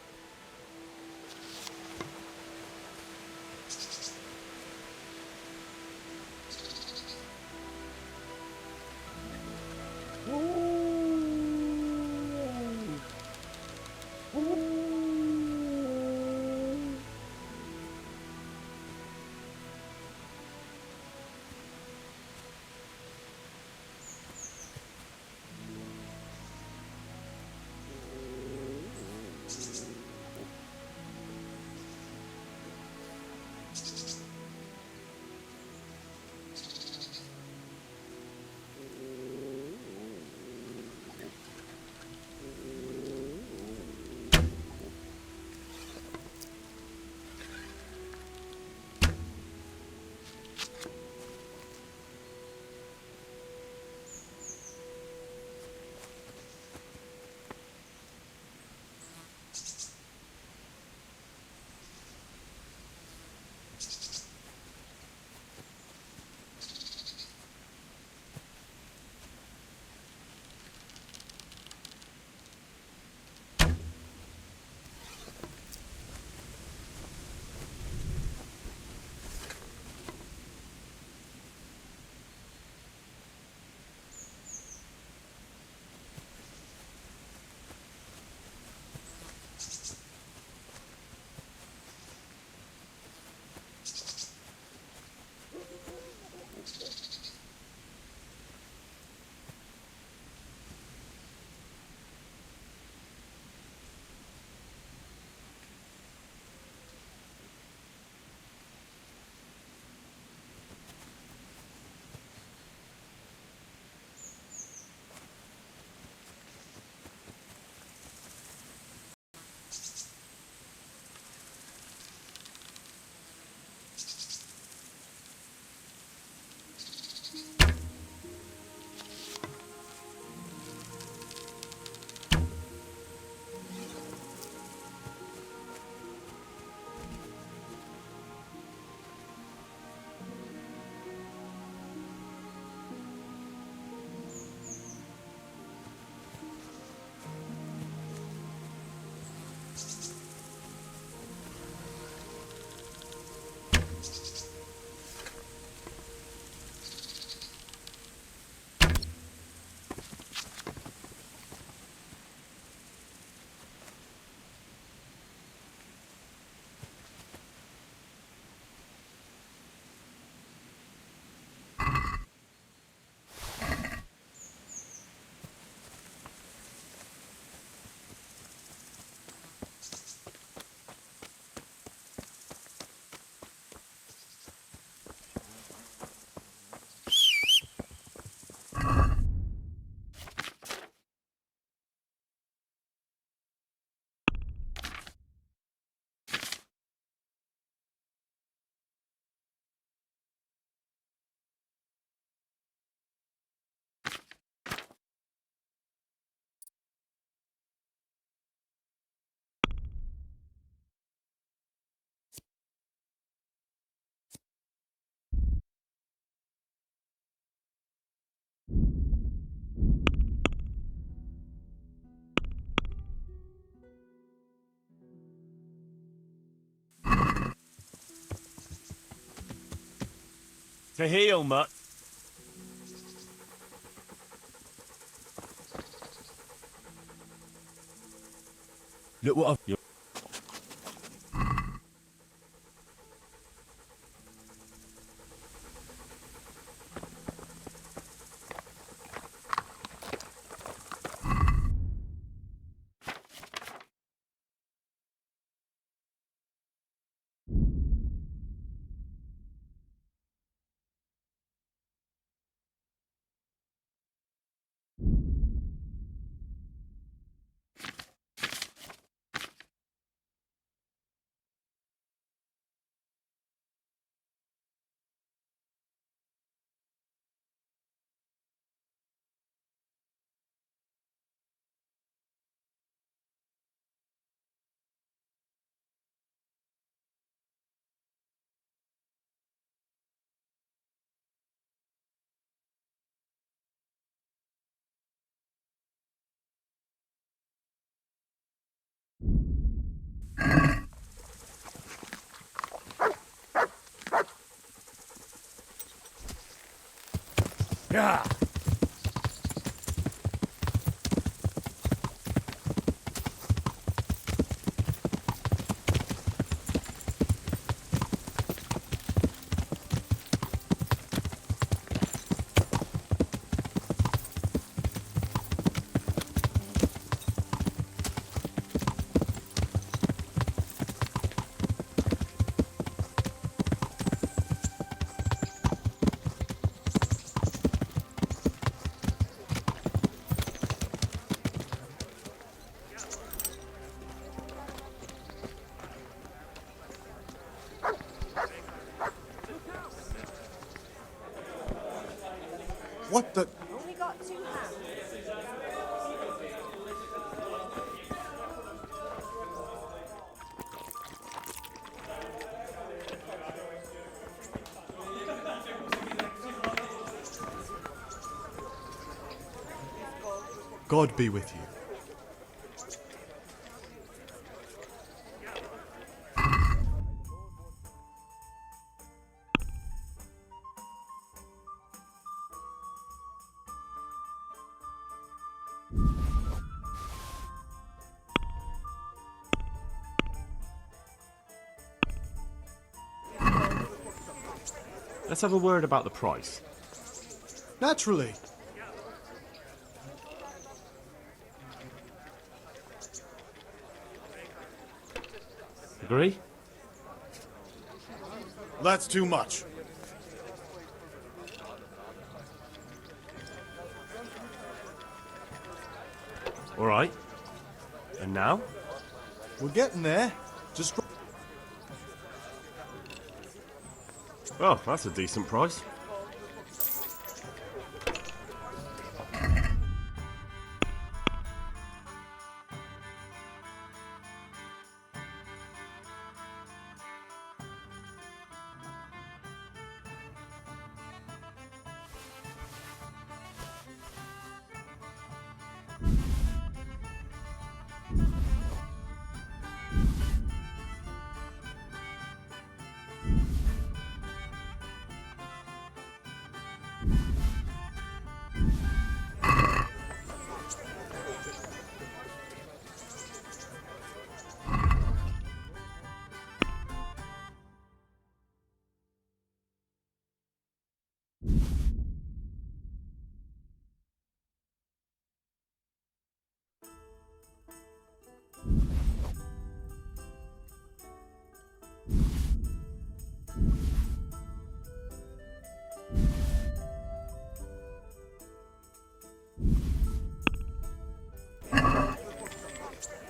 To heal, mutt. Look what I've... Yeah. What the... Only got 2 hands. God be with you. Let's have a word about the price. Naturally. Agree? That's too much. All right. And now? We're getting there. Just... Oh, that's a decent price.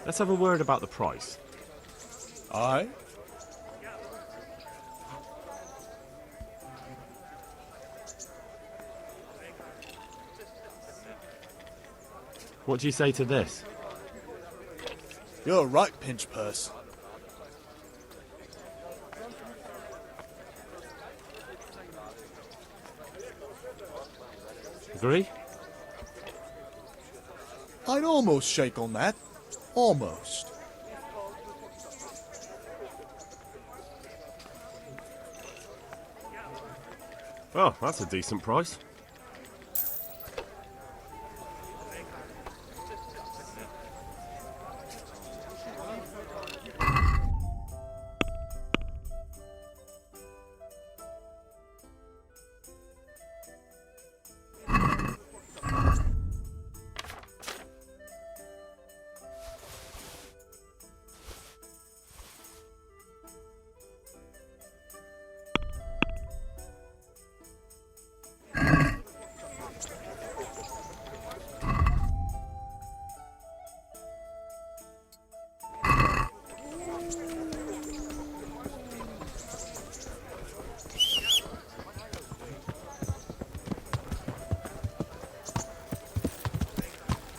Let's have a word about the price. Aye? What do you say to this? You're right, Pinch Purse. Agree? I'd almost shake on that. Almost. Oh, that's a decent price.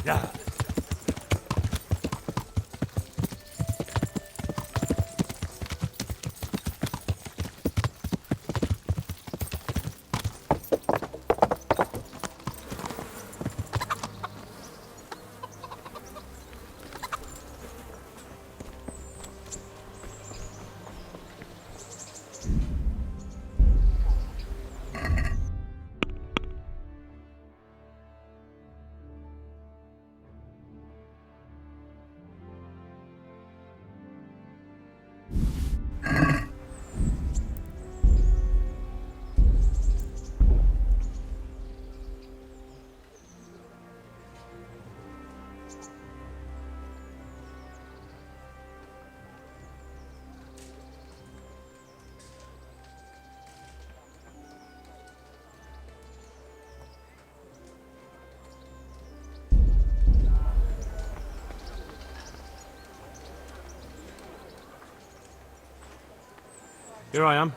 Yeah. Here I am.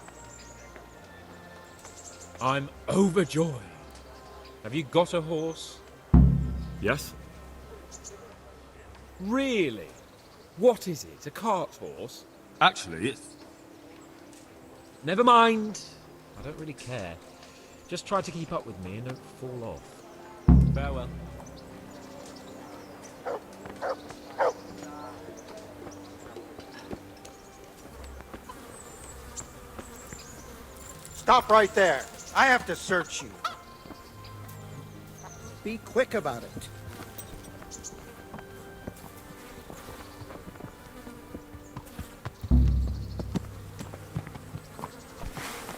I'm overjoyed. Have you got a horse? Yes? Really? What is it? A cart horse? Actually, it's... Never mind. I don't really care. Just try to keep up with me and don't fall off. Farewell. Stop right there. I have to search you. Be quick about it.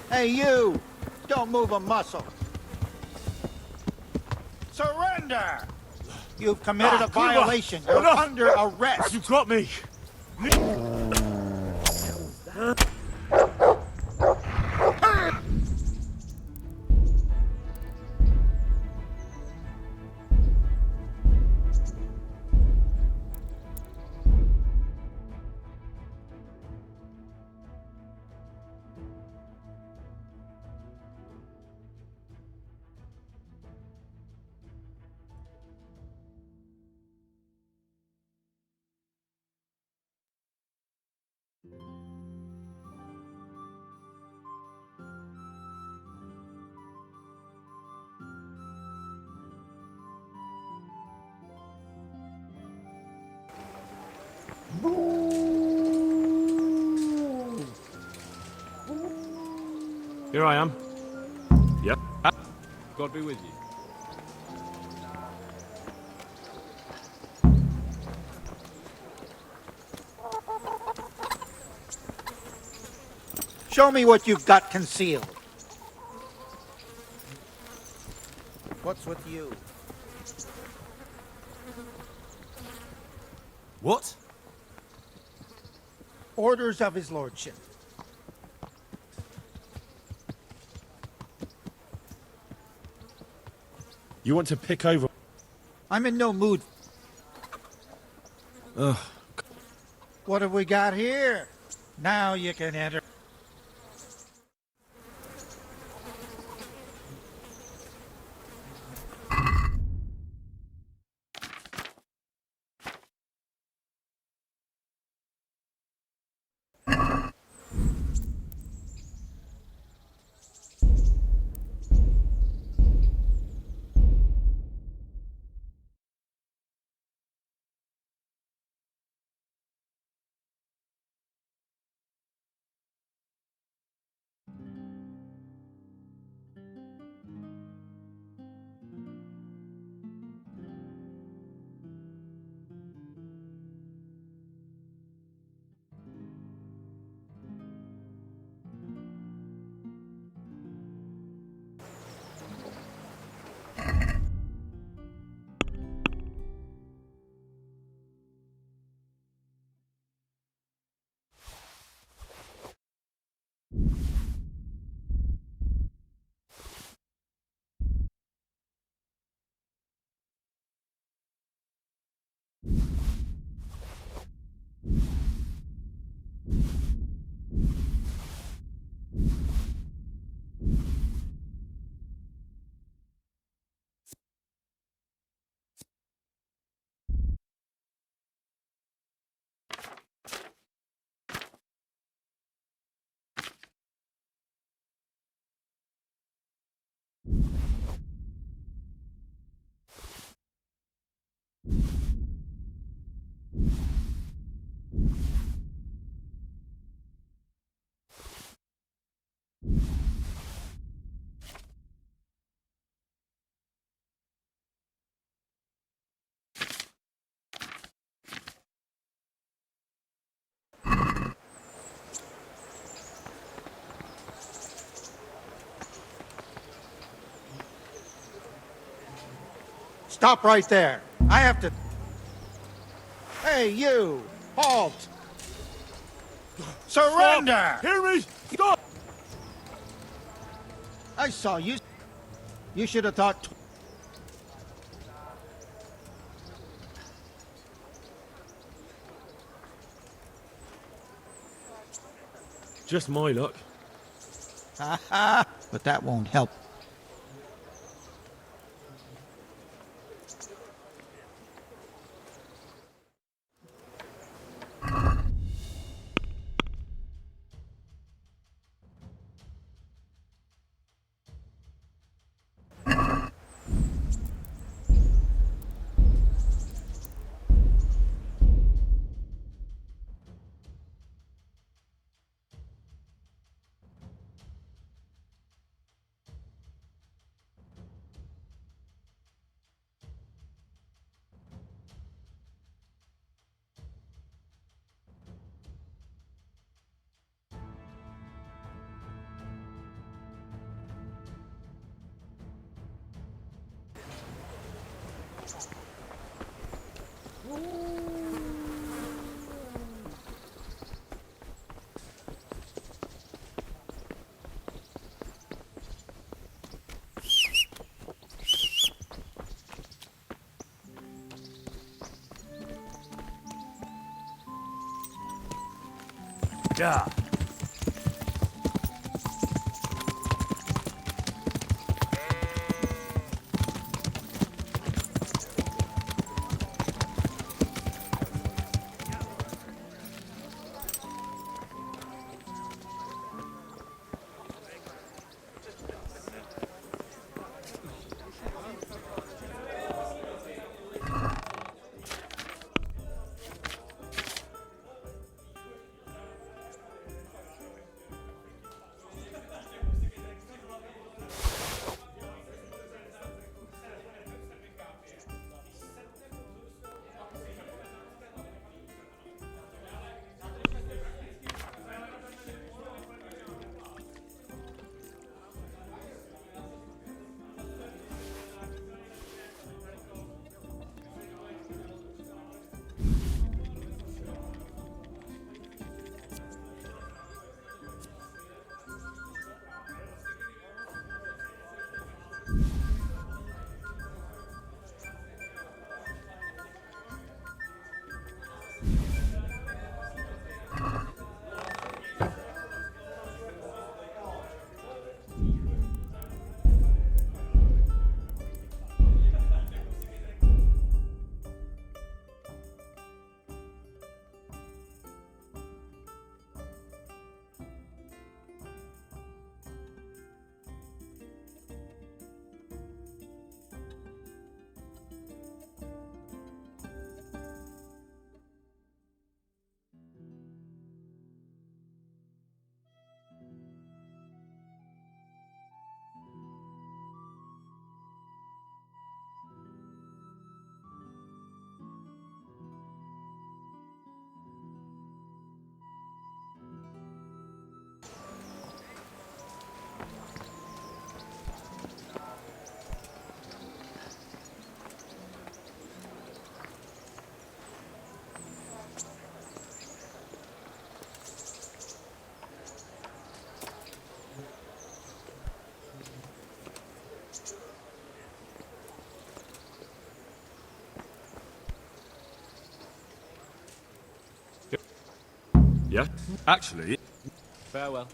Hey, you! Don't move a muscle. Surrender! You've committed a violation. You're under arrest. You got me! Here I am. Yep. God be with you. Show me what you've got concealed. What's with you? What? Orders of his lordship. You want to pick over... I'm in no mood. Ugh. What have we got here? Now you can enter. stop right there. I have to... Hey, you! Halt! Surrender! Stop. Hear me? Stop! I saw you. You should have thought... Just my luck. Ha ha! But that won't help. Yeah. Yeah? Actually... Farewell.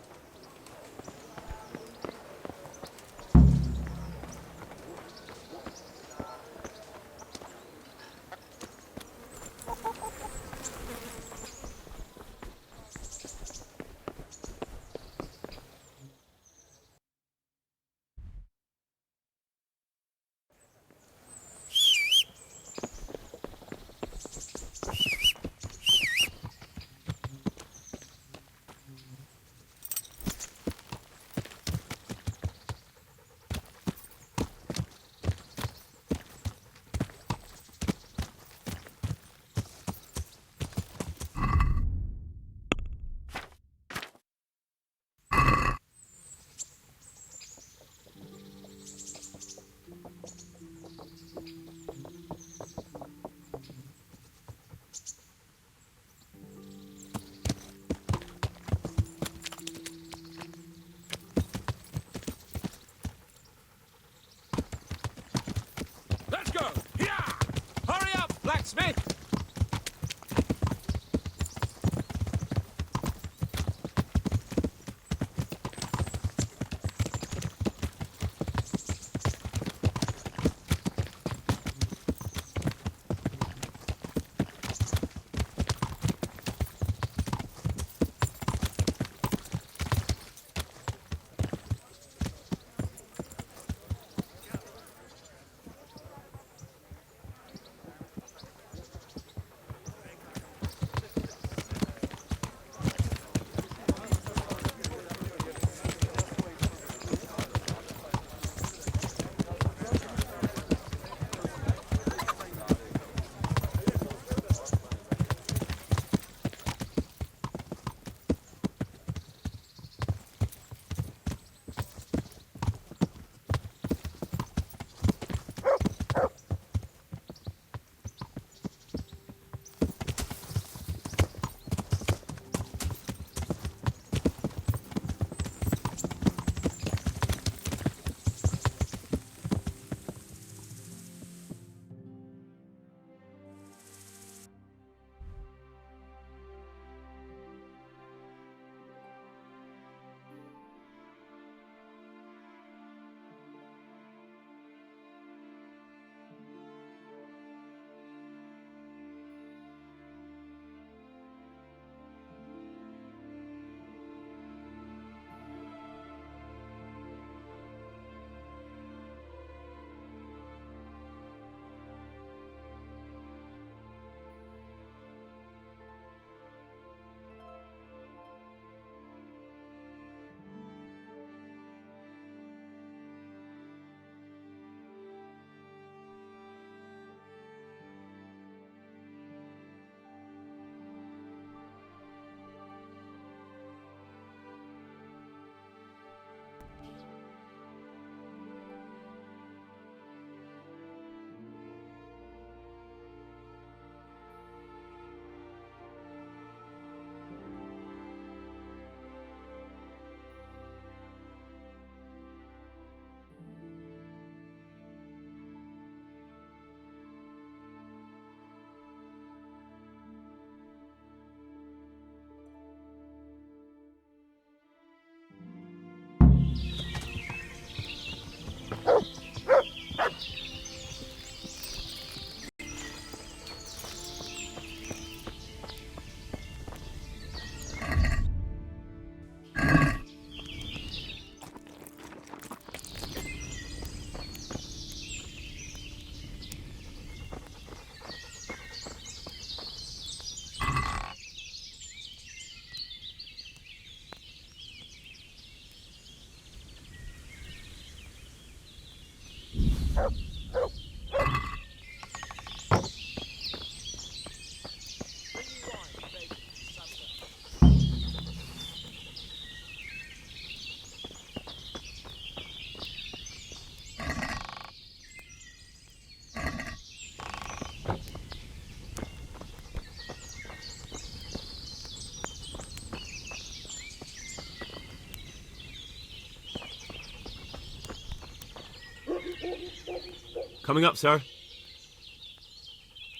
Coming up, sir.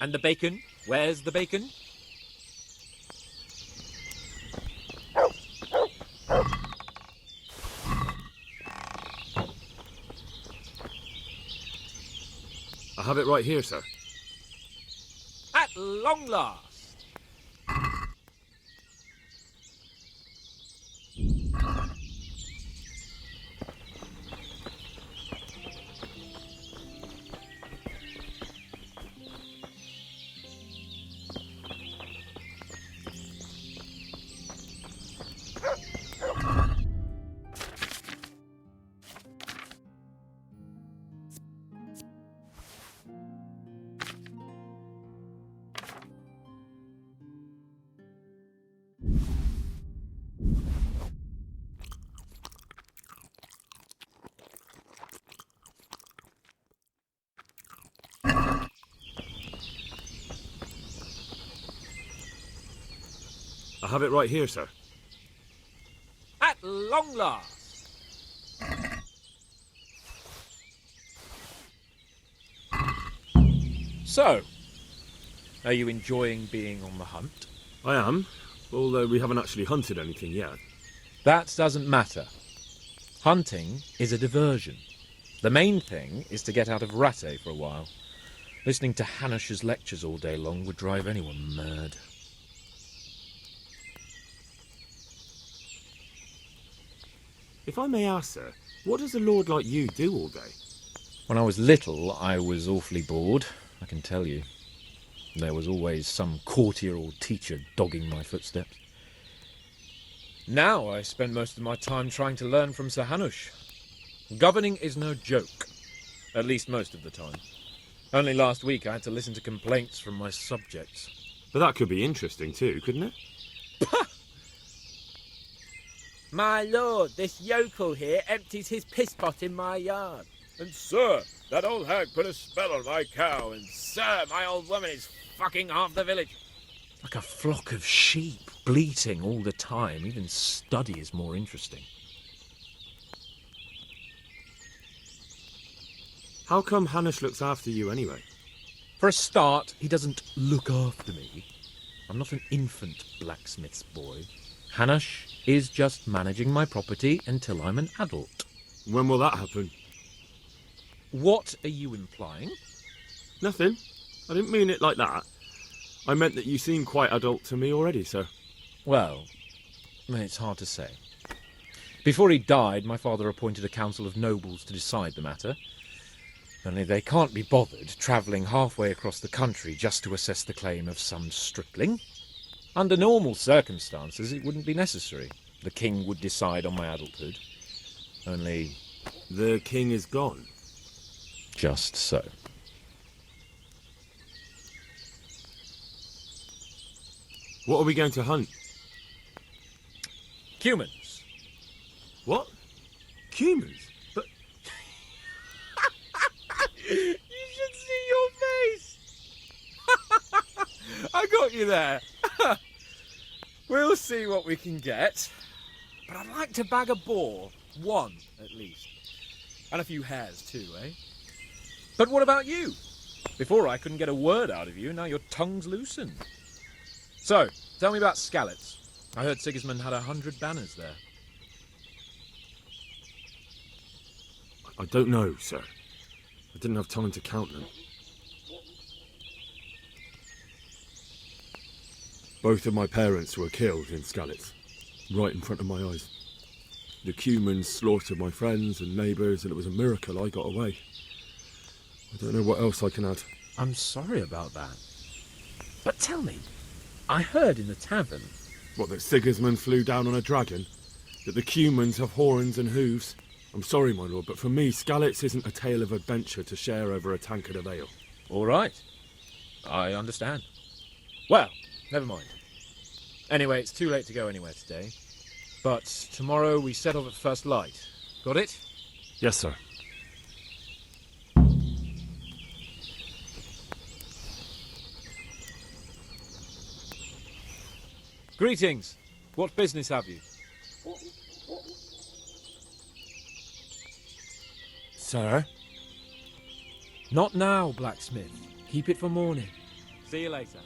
And the bacon? Where's the bacon? I have it right here, sir. At long last. I have it right here, sir. At long last. So, are you enjoying being on the hunt? I am, although we haven't actually hunted anything yet. That doesn't matter. Hunting is a diversion. The main thing is to get out of Rattay for a while. Listening to Hanush's lectures all day long would drive anyone mad. If I may ask, sir, what does a lord like you do all day? When I was little, I was awfully bored, I can tell you. There was always some courtier or teacher dogging my footsteps. Now I spend most of my time trying to learn from Sir Hanush. Governing is no joke, at least most of the time. Only last week I had to listen to complaints from my subjects. But that could be interesting too, couldn't it? My lord, this yokel here empties his piss pot in my yard. And sir, that old hag put a spell on my cow, and sir, my old woman is fucking half the village. Like a flock of sheep, bleating all the time. Even study is more interesting. How come Hanush looks after you anyway? For a start, he doesn't look after me. I'm not an infant blacksmith's boy. Hanush is just managing my property until I'm an adult. When will that happen? What are you implying? Nothing. I didn't mean it like that. I meant that you seem quite adult to me already, sir. Well, it's hard to say. Before he died, my father appointed a council of nobles to decide the matter. Only they can't be bothered travelling halfway across the country just to assess the claim of some stripling. Under normal circumstances, it wouldn't be necessary. The king would decide on my adulthood. Only... The king is gone. Just so. What are we going to hunt? Humans. What? Humans? But... You should see your face! I got you there. We'll see what we can get. But I'd like to bag a boar. One, at least. And a few hares too, eh? But what about you? Before I couldn't get a word out of you, now your tongue's loosened. So, tell me about Skalitz. I heard Sigismund had 100 banners there. I don't know, sir. I didn't have time to count them. Both of my parents were killed in Skalitz, right in front of my eyes. The Cumans slaughtered my friends and neighbours, and it was a miracle I got away. I don't know what else I can add. I'm sorry about that. But tell me, I heard in the tavern... What, that Sigismund flew down on a dragon? That the Cumans have horns and hooves? I'm sorry, my lord, but for me, Skalitz isn't a tale of adventure to share over a tankard of ale. All right. I understand. Well, never mind. Anyway, it's too late to go anywhere today. But tomorrow we set off at first light. Got it? Yes, sir. Greetings. What business have you? Sir? Not now, blacksmith. Keep it for morning. See you later.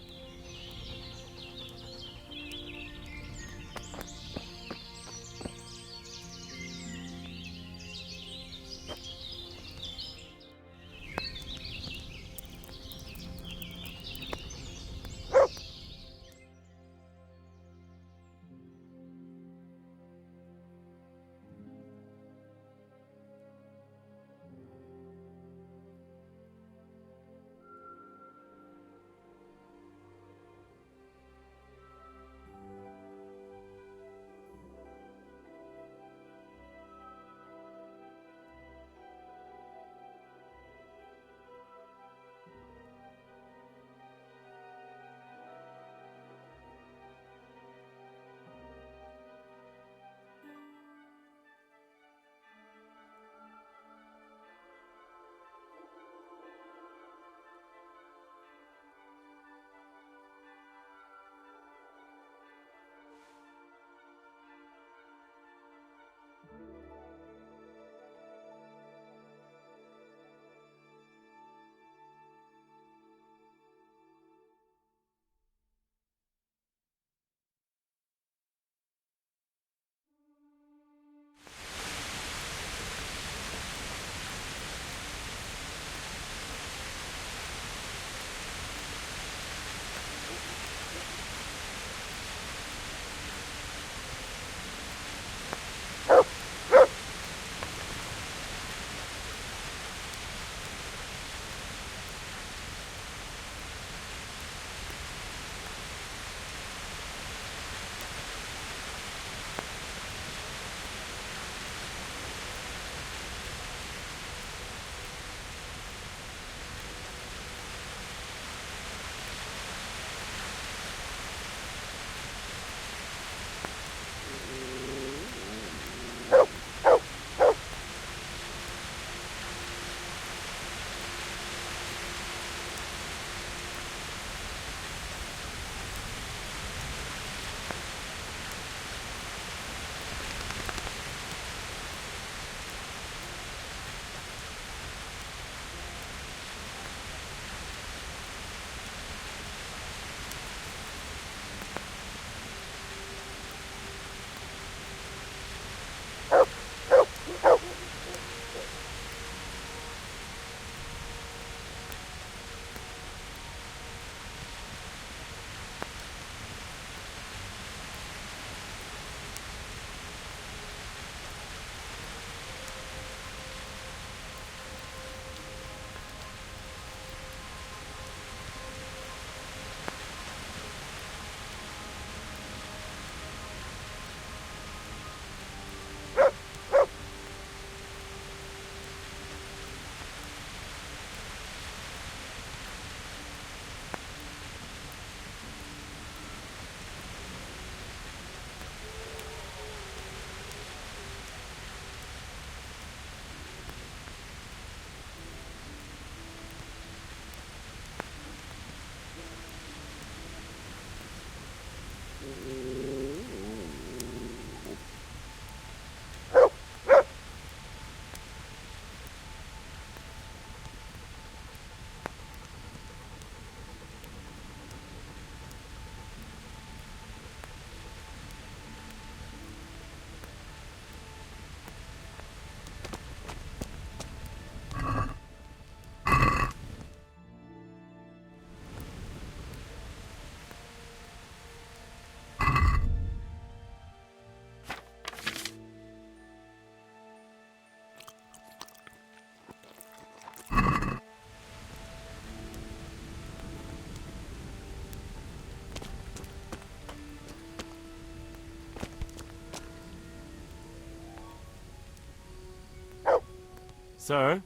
Sir?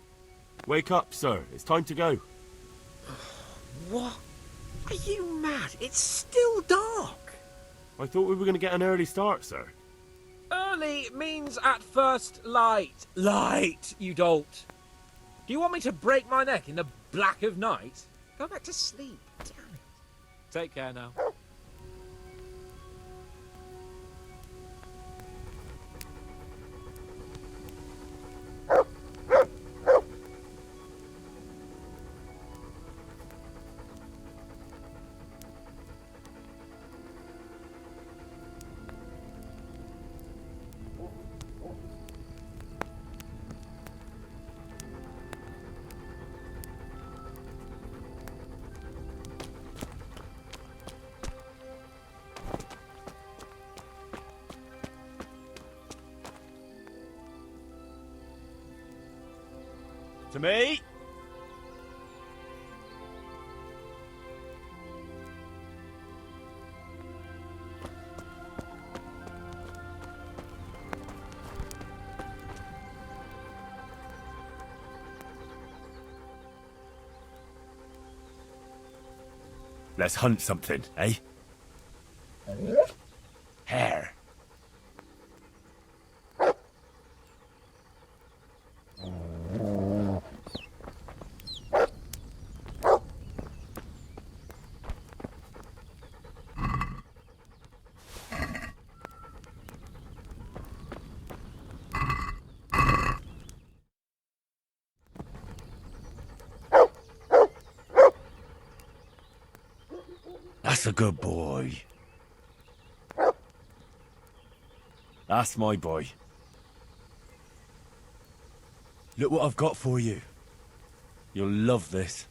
Wake up, sir. It's time to go. What? Are you mad? It's still dark. I thought we were going to get an early start, sir. Early means at first light. Light, you dolt. Do you want me to break my neck in the black of night? Go back to sleep. Damn it. Take care now. To me! Let's hunt something, eh? Hare. That's a good boy. That's my boy. Look what I've got for you. You'll love this.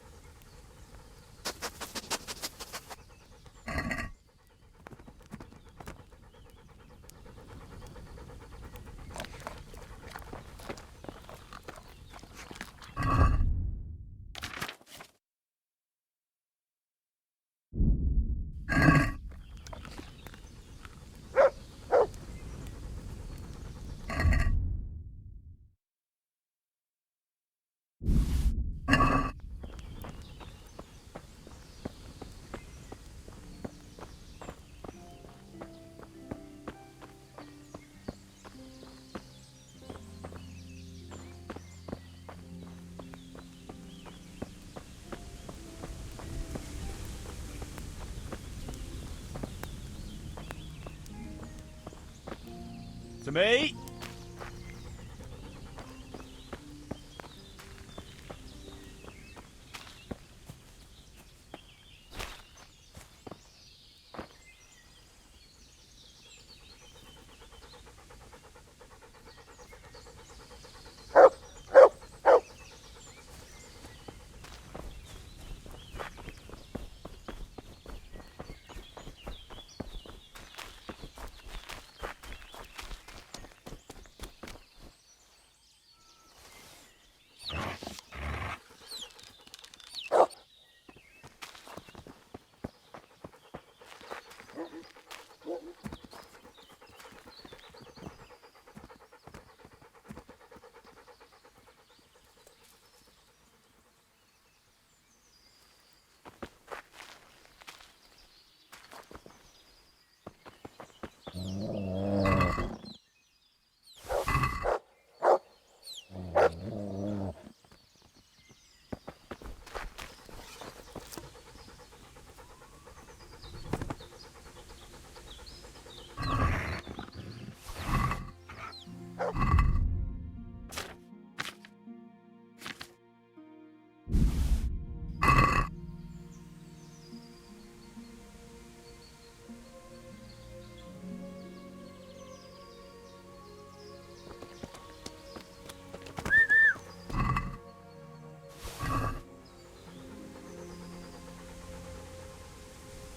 To me!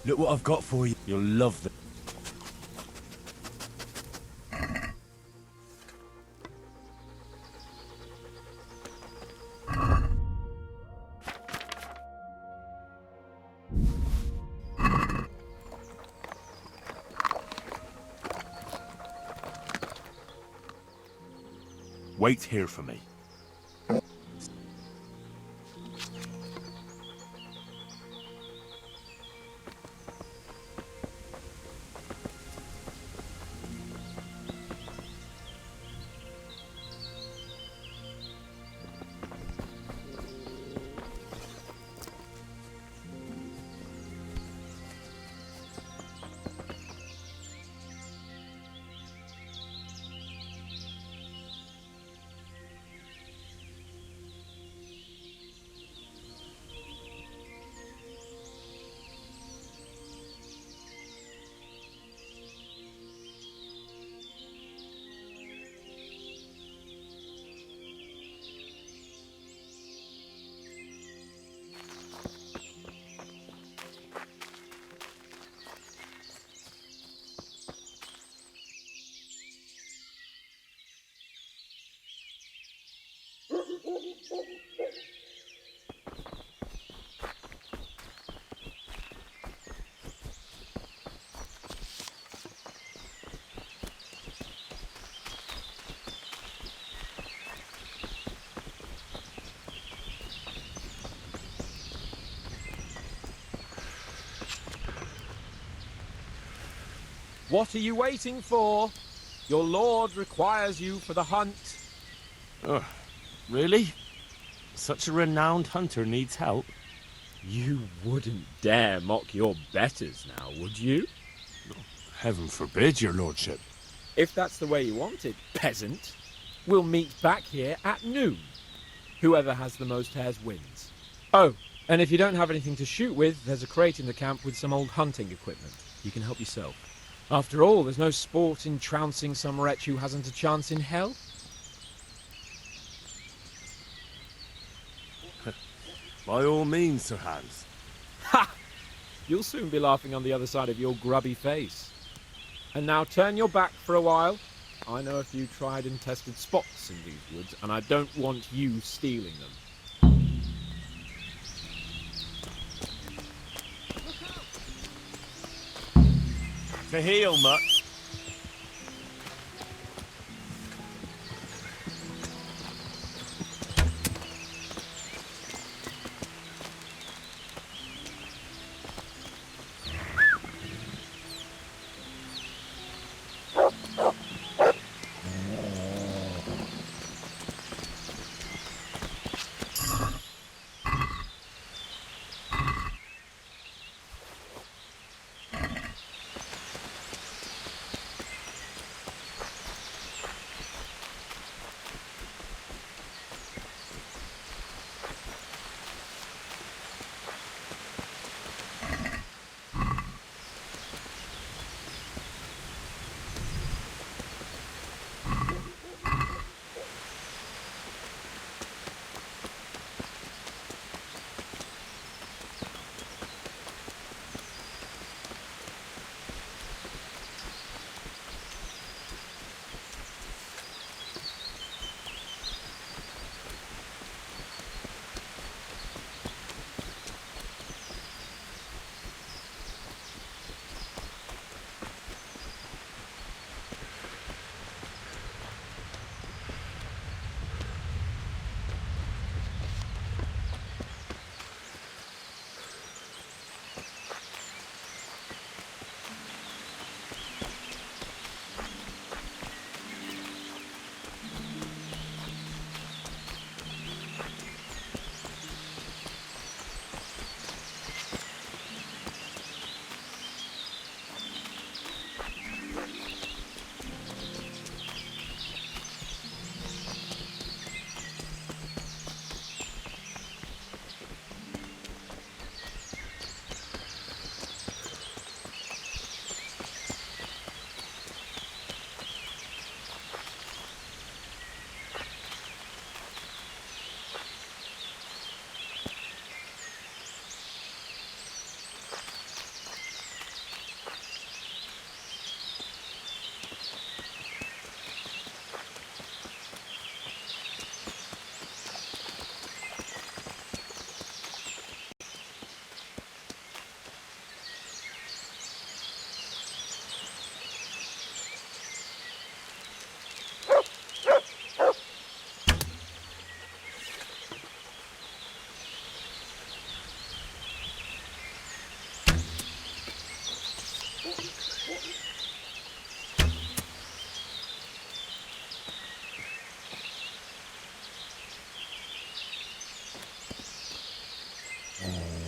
Look what I've got for you. You'll love this. Wait here for me. What are you waiting for? Your lord requires you for the hunt. Ugh, really? Such a renowned hunter needs help? You wouldn't dare mock your betters now, would you? Heaven forbid, your lordship. If that's the way you want it, peasant, we'll meet back here at noon. Whoever has the most hares wins. Oh, and if you don't have anything to shoot with, there's a crate in the camp with some old hunting equipment. You can help yourself. After all, there's no sport in trouncing some wretch who hasn't a chance in hell. By all means, Sir Hans. Ha! You'll soon be laughing on the other side of your grubby face. And now turn your back for a while. I know a few tried and tested spots in these woods, and I don't want you stealing them. To heel, mutt.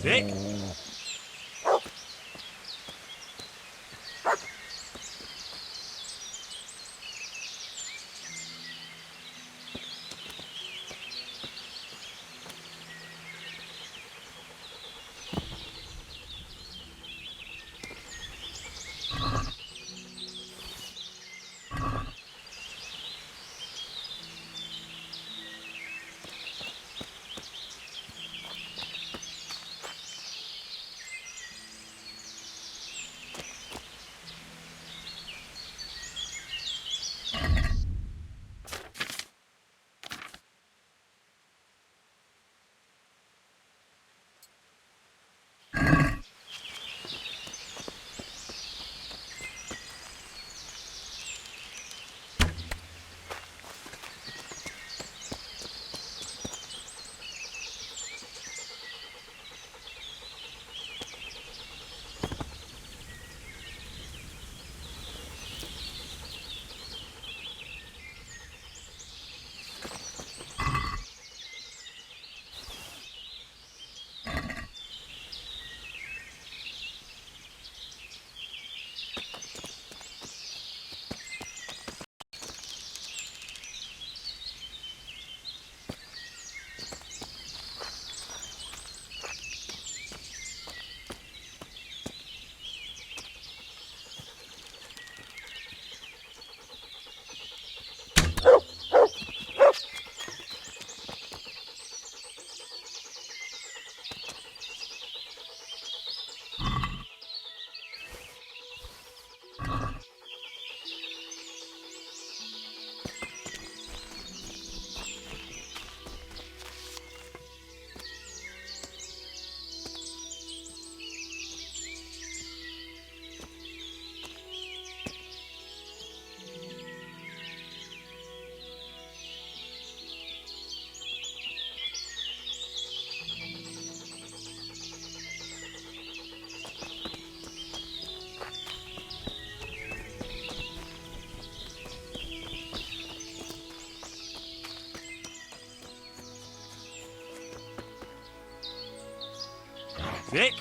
Dick? Sick.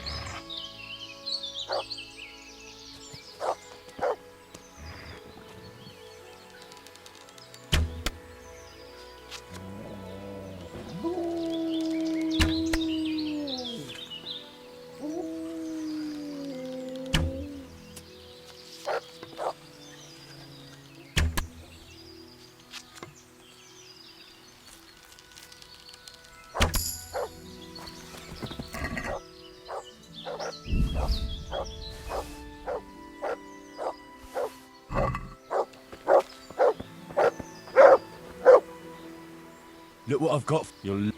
Look what I've got. You're...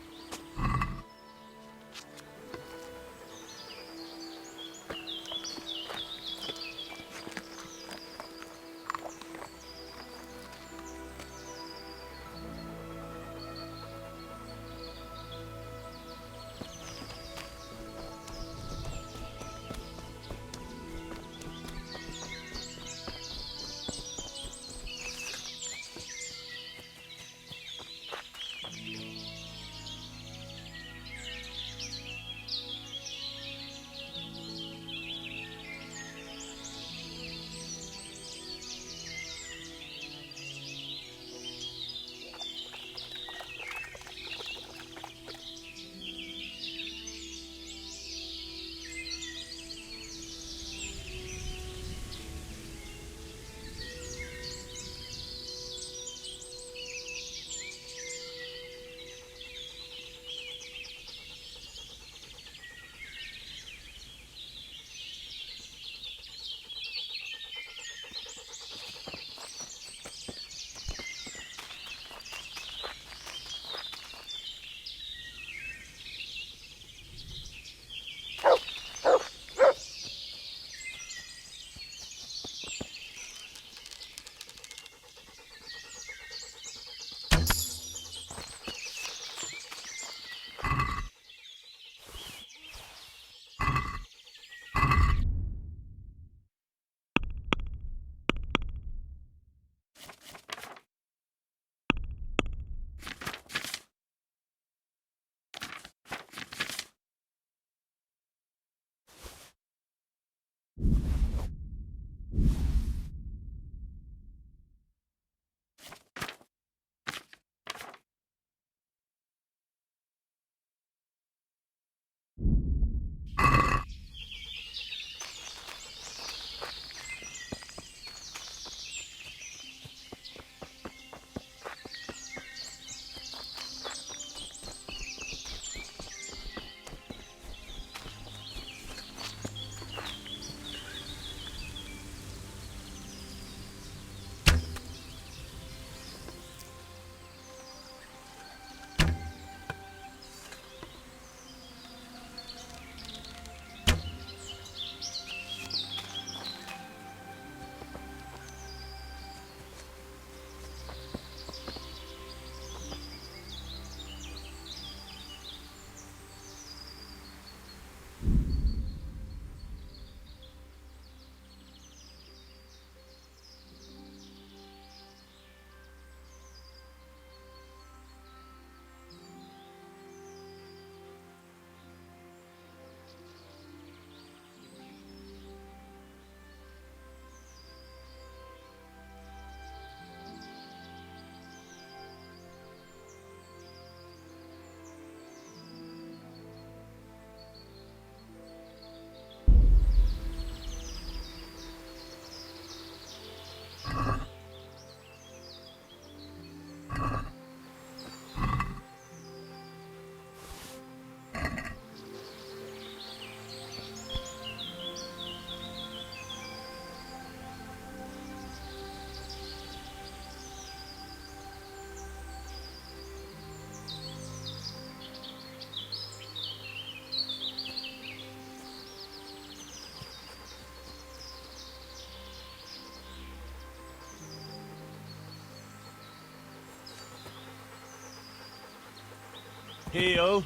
Heel.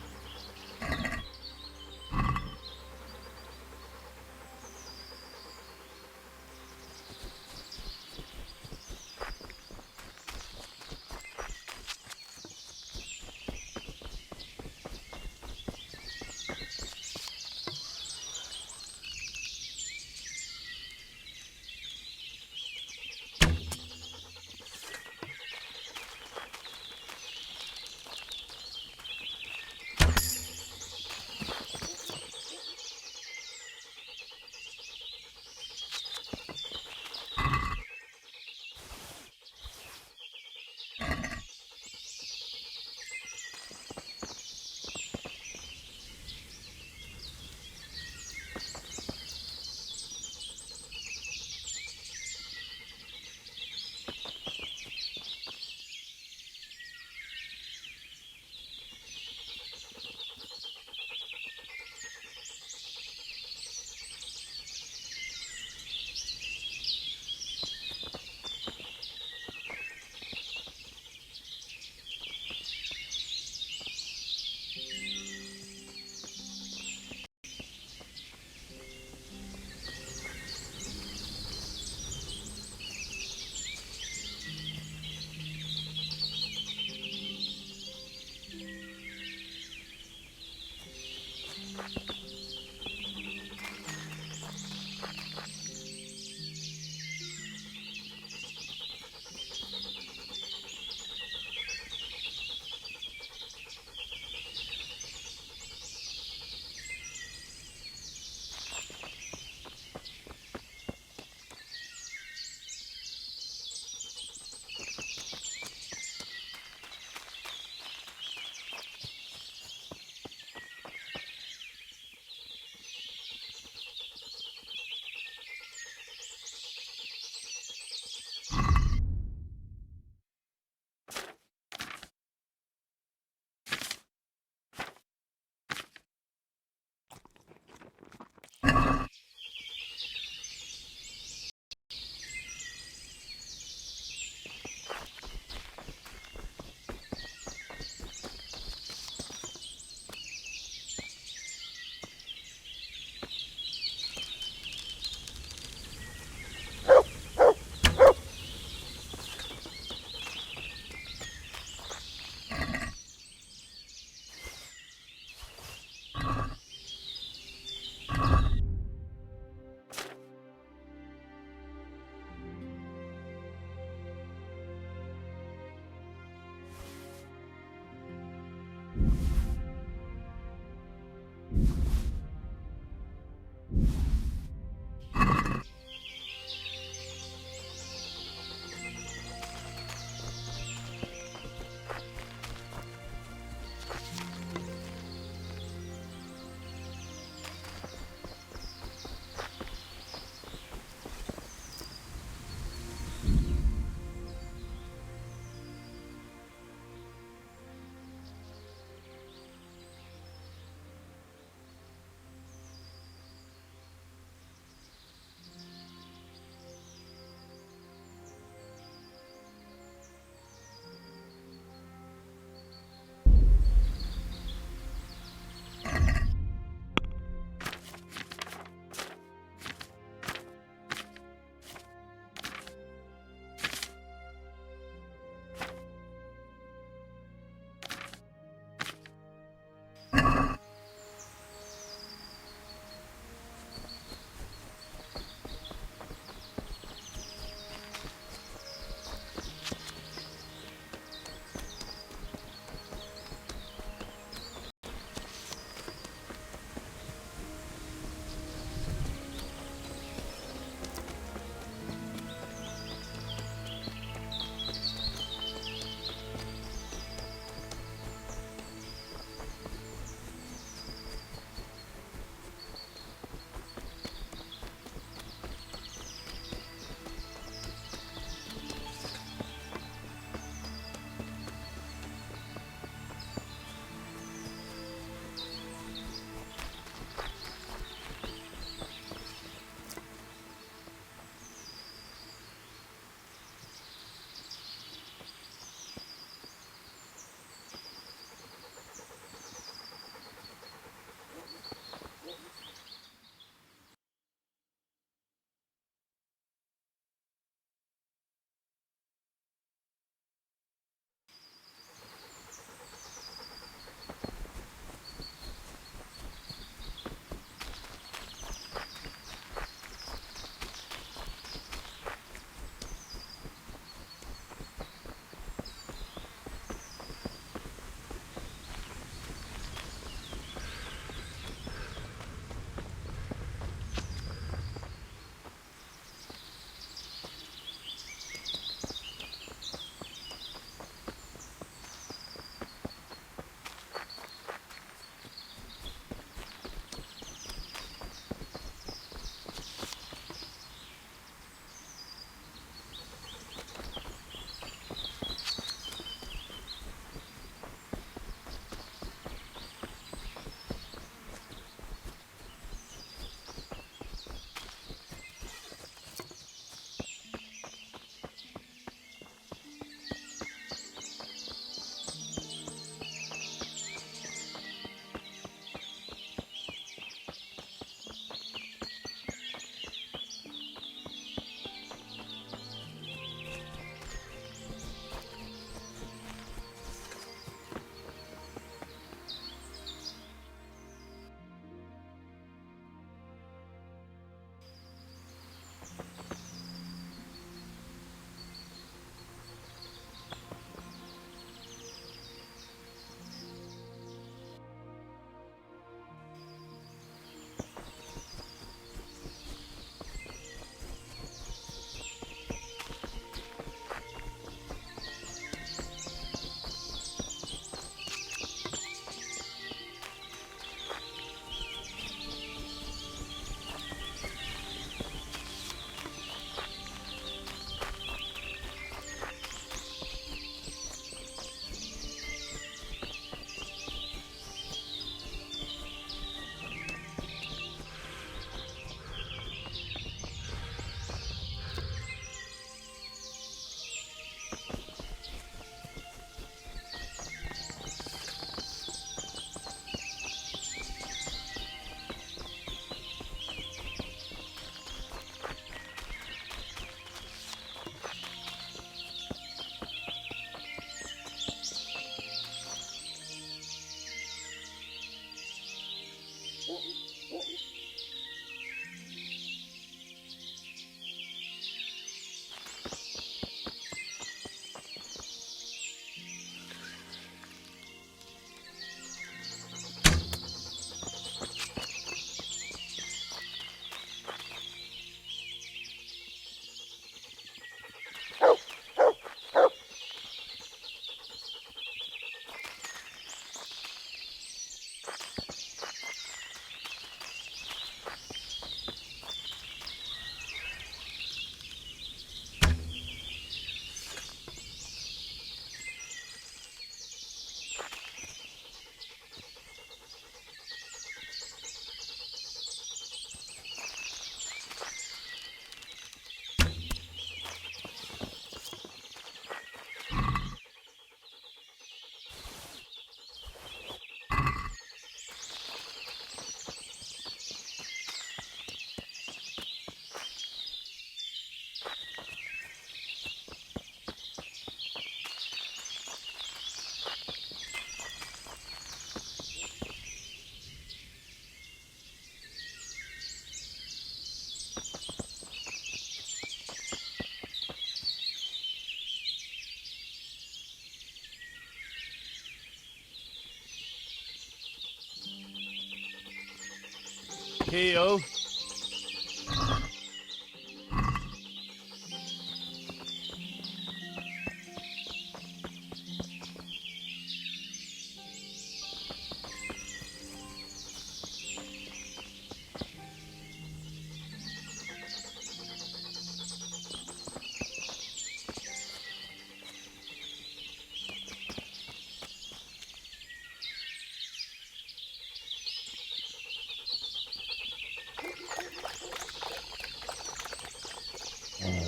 Heal.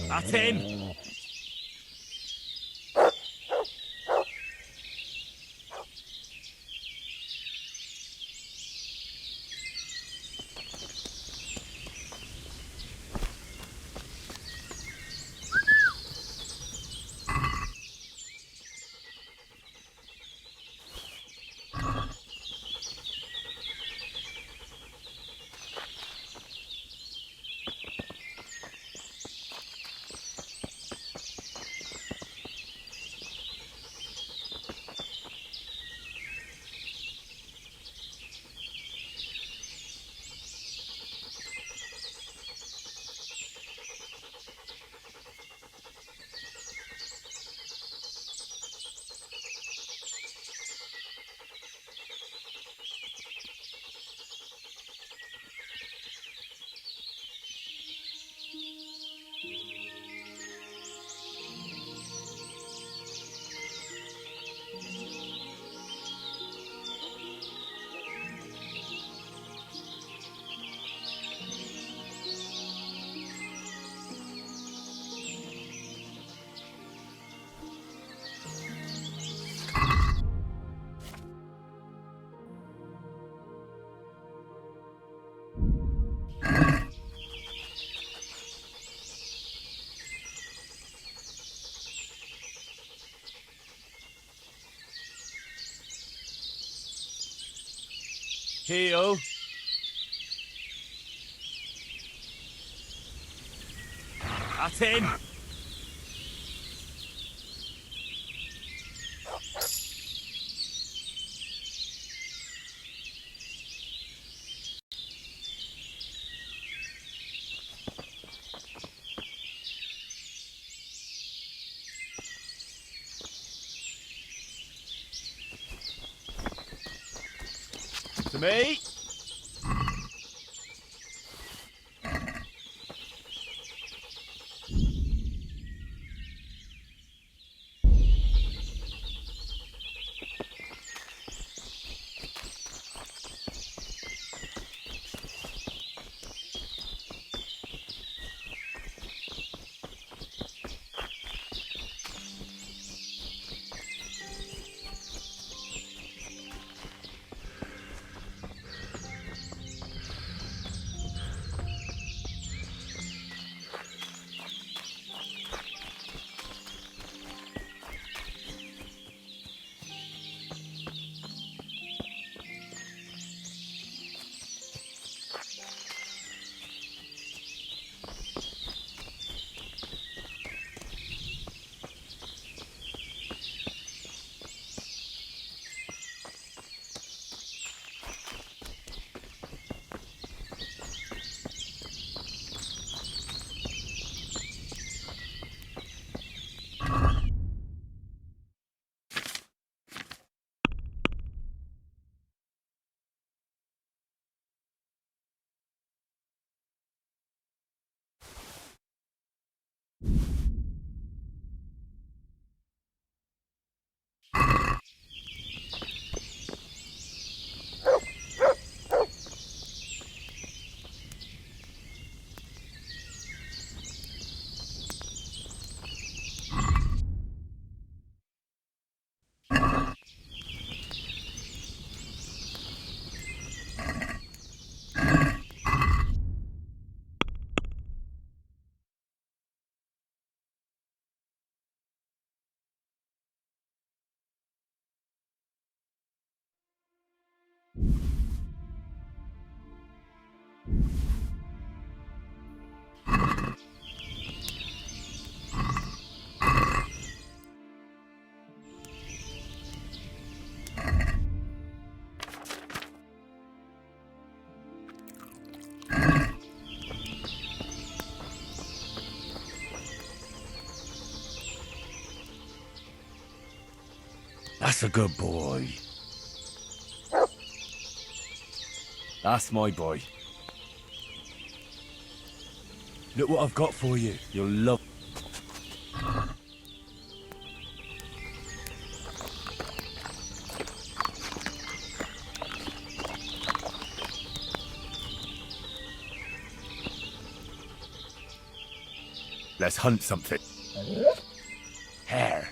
That's him. Heal. That's him. To me. That's a good boy. That's my boy. Look what I've got for you. You'll love. Let's hunt something. Hare.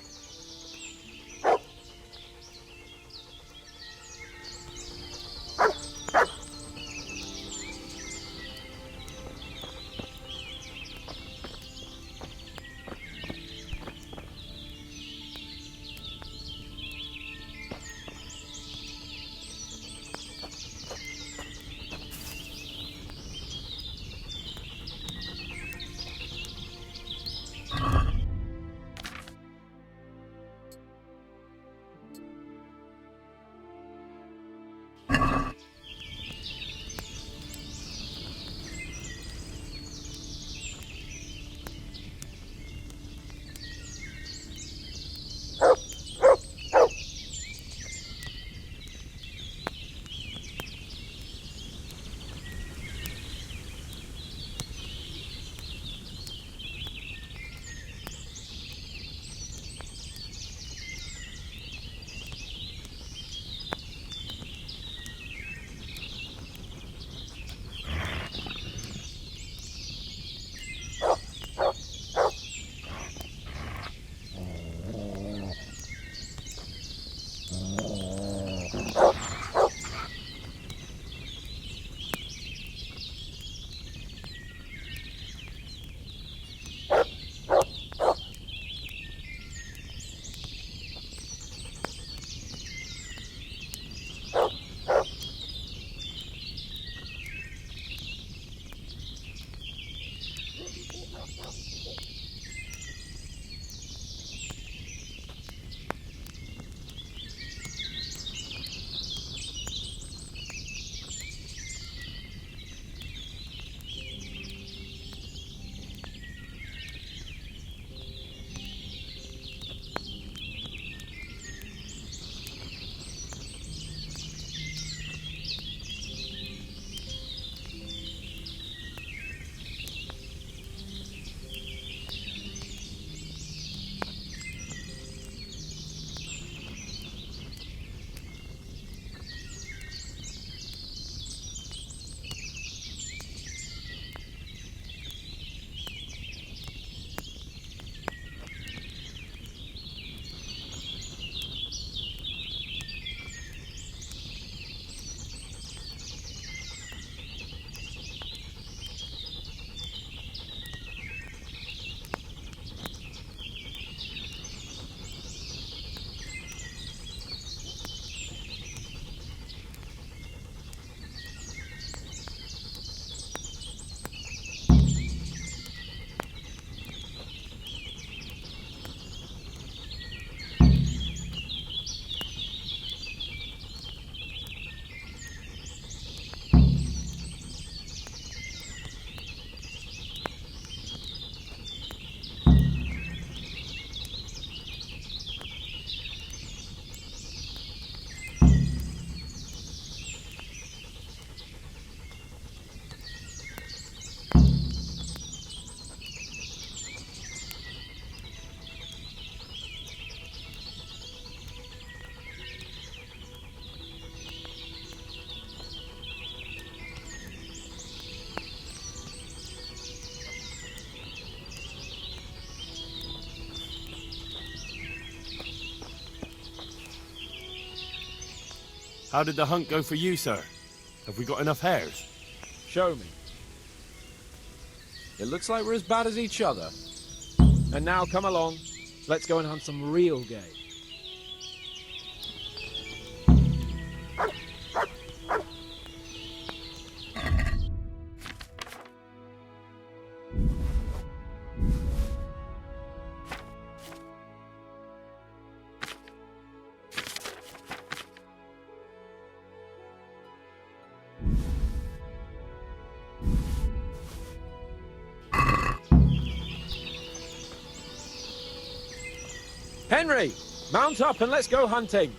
How did the hunt go for you, sir? Have we got enough hares? Show me. It looks like we're as bad as each other. And now come along. Let's go and hunt some real game. Henry, Mount up and let's go hunting.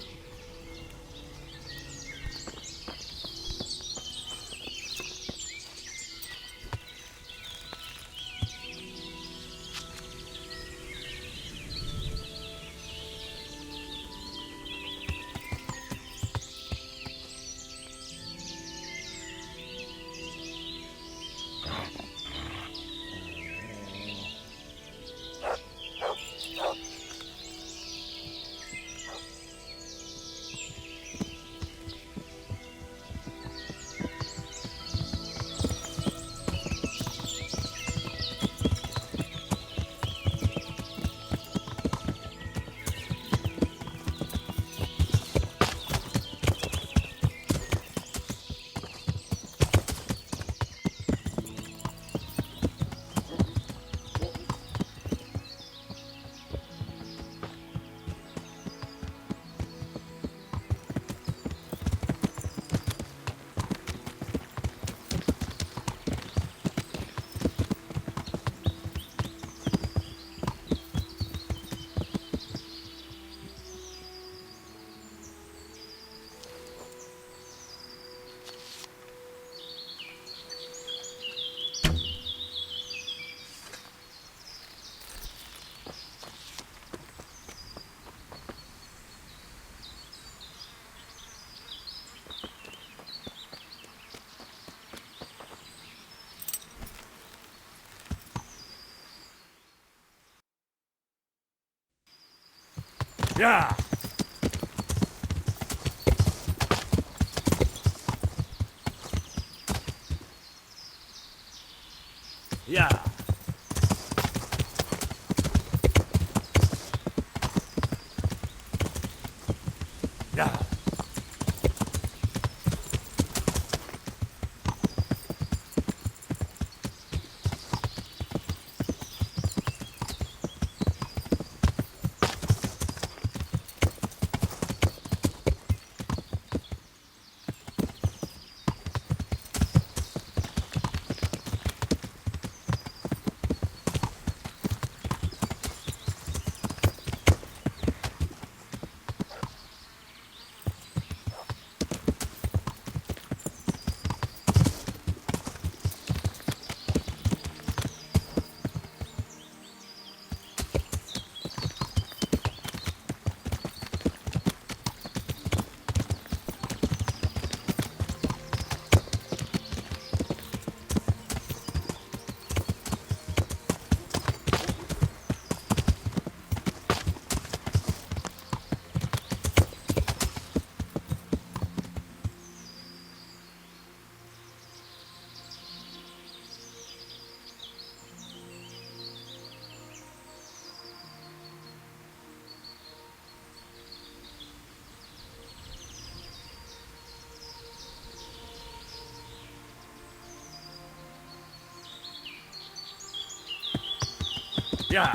Yeah! Yeah! Yeah! Yeah!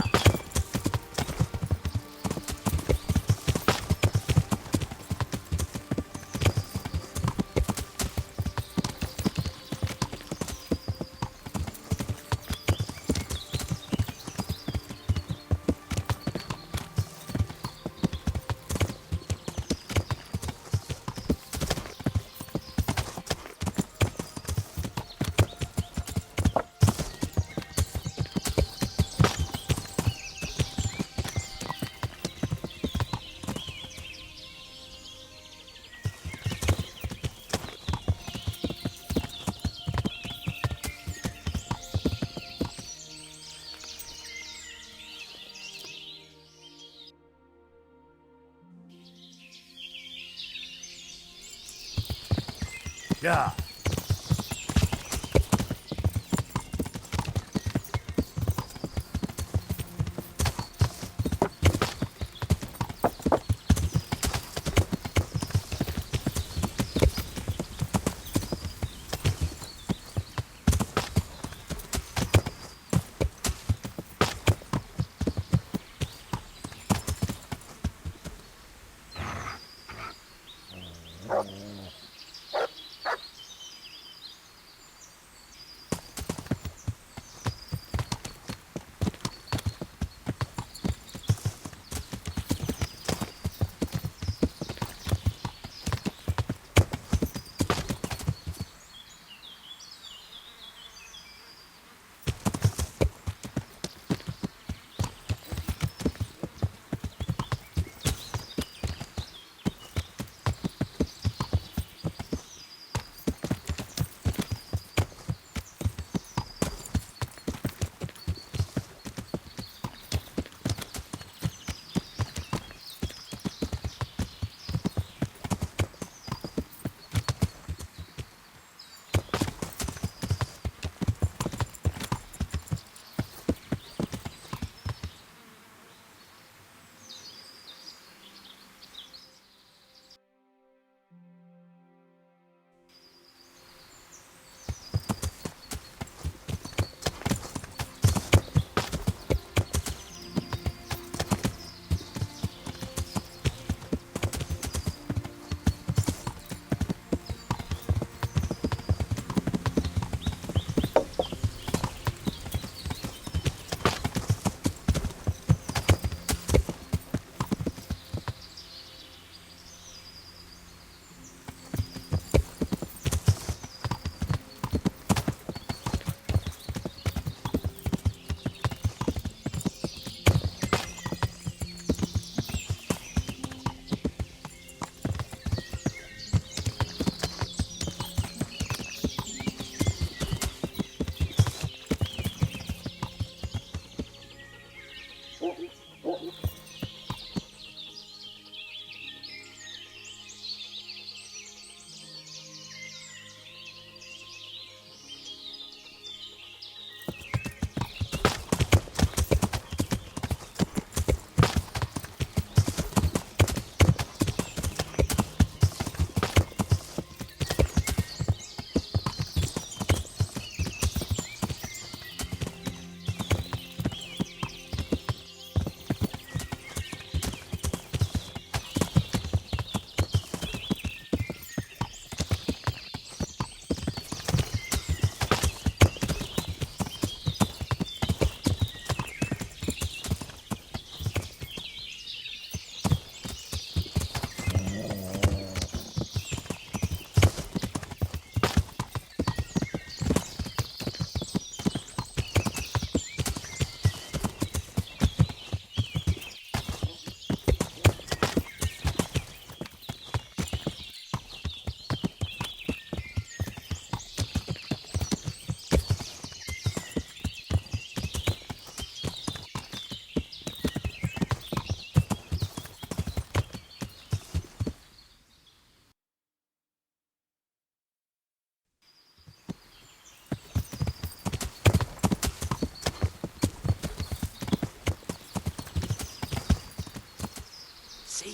Yeah!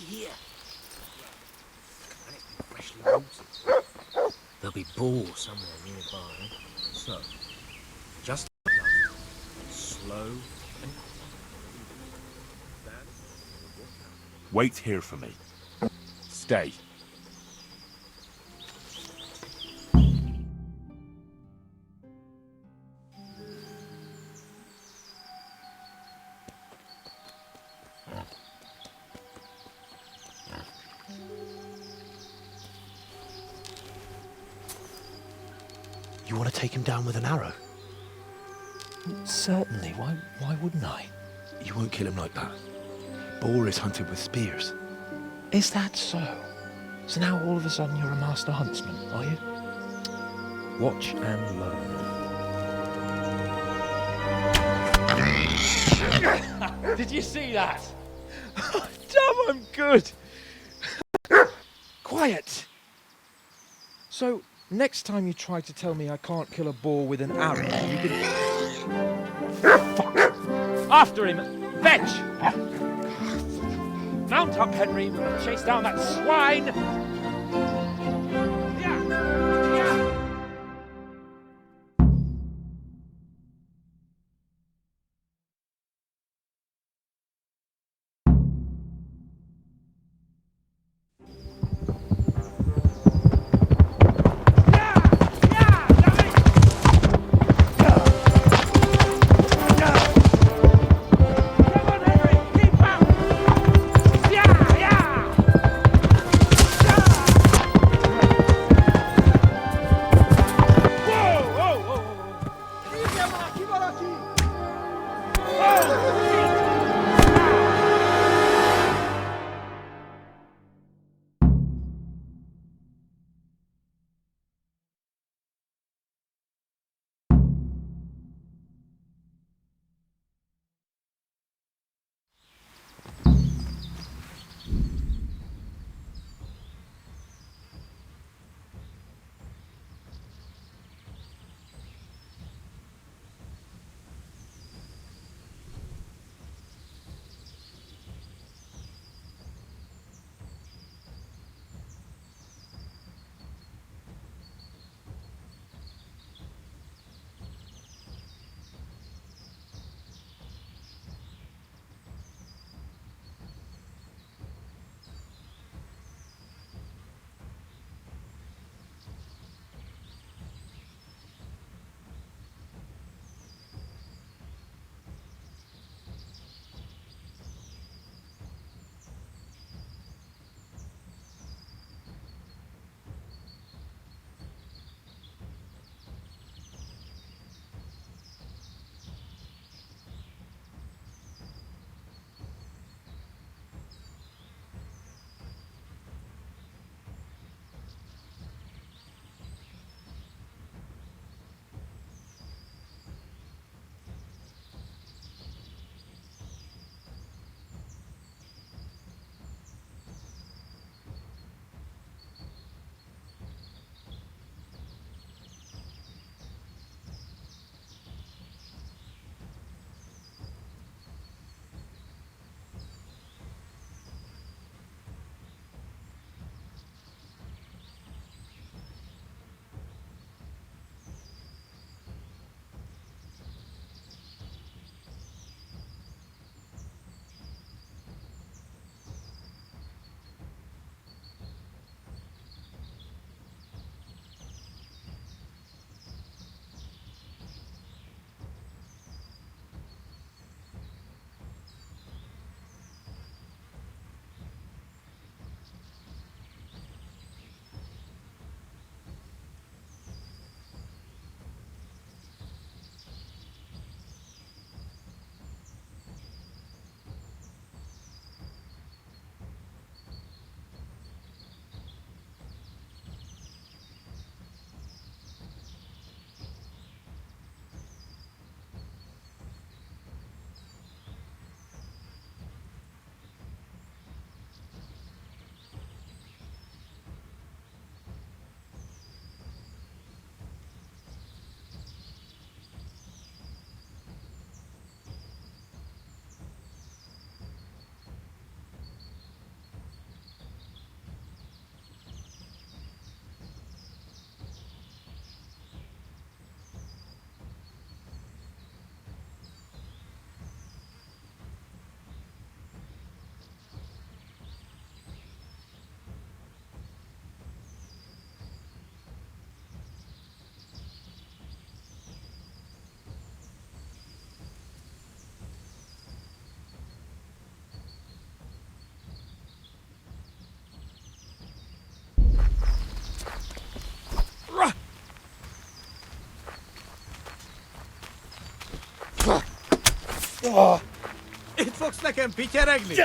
here. And it's been freshly watered. There'll be boar somewhere nearby. So, just enough. Slow and Wait here for me. Stay. You want to take him down with an arrow? Certainly, why wouldn't I? You won't kill him like that. Boar is hunted with spears. Is that so? So now all of a sudden you're a master huntsman, are you? Watch and learn. Did you see that? Damn, I'm good. Quiet. So, next time you try to tell me I can't kill a boar with an arrow, you can... Fuck! After him! Fetch! Mount up, Henry. We're gonna chase down that swine! It looks like I'm Peter Agnew.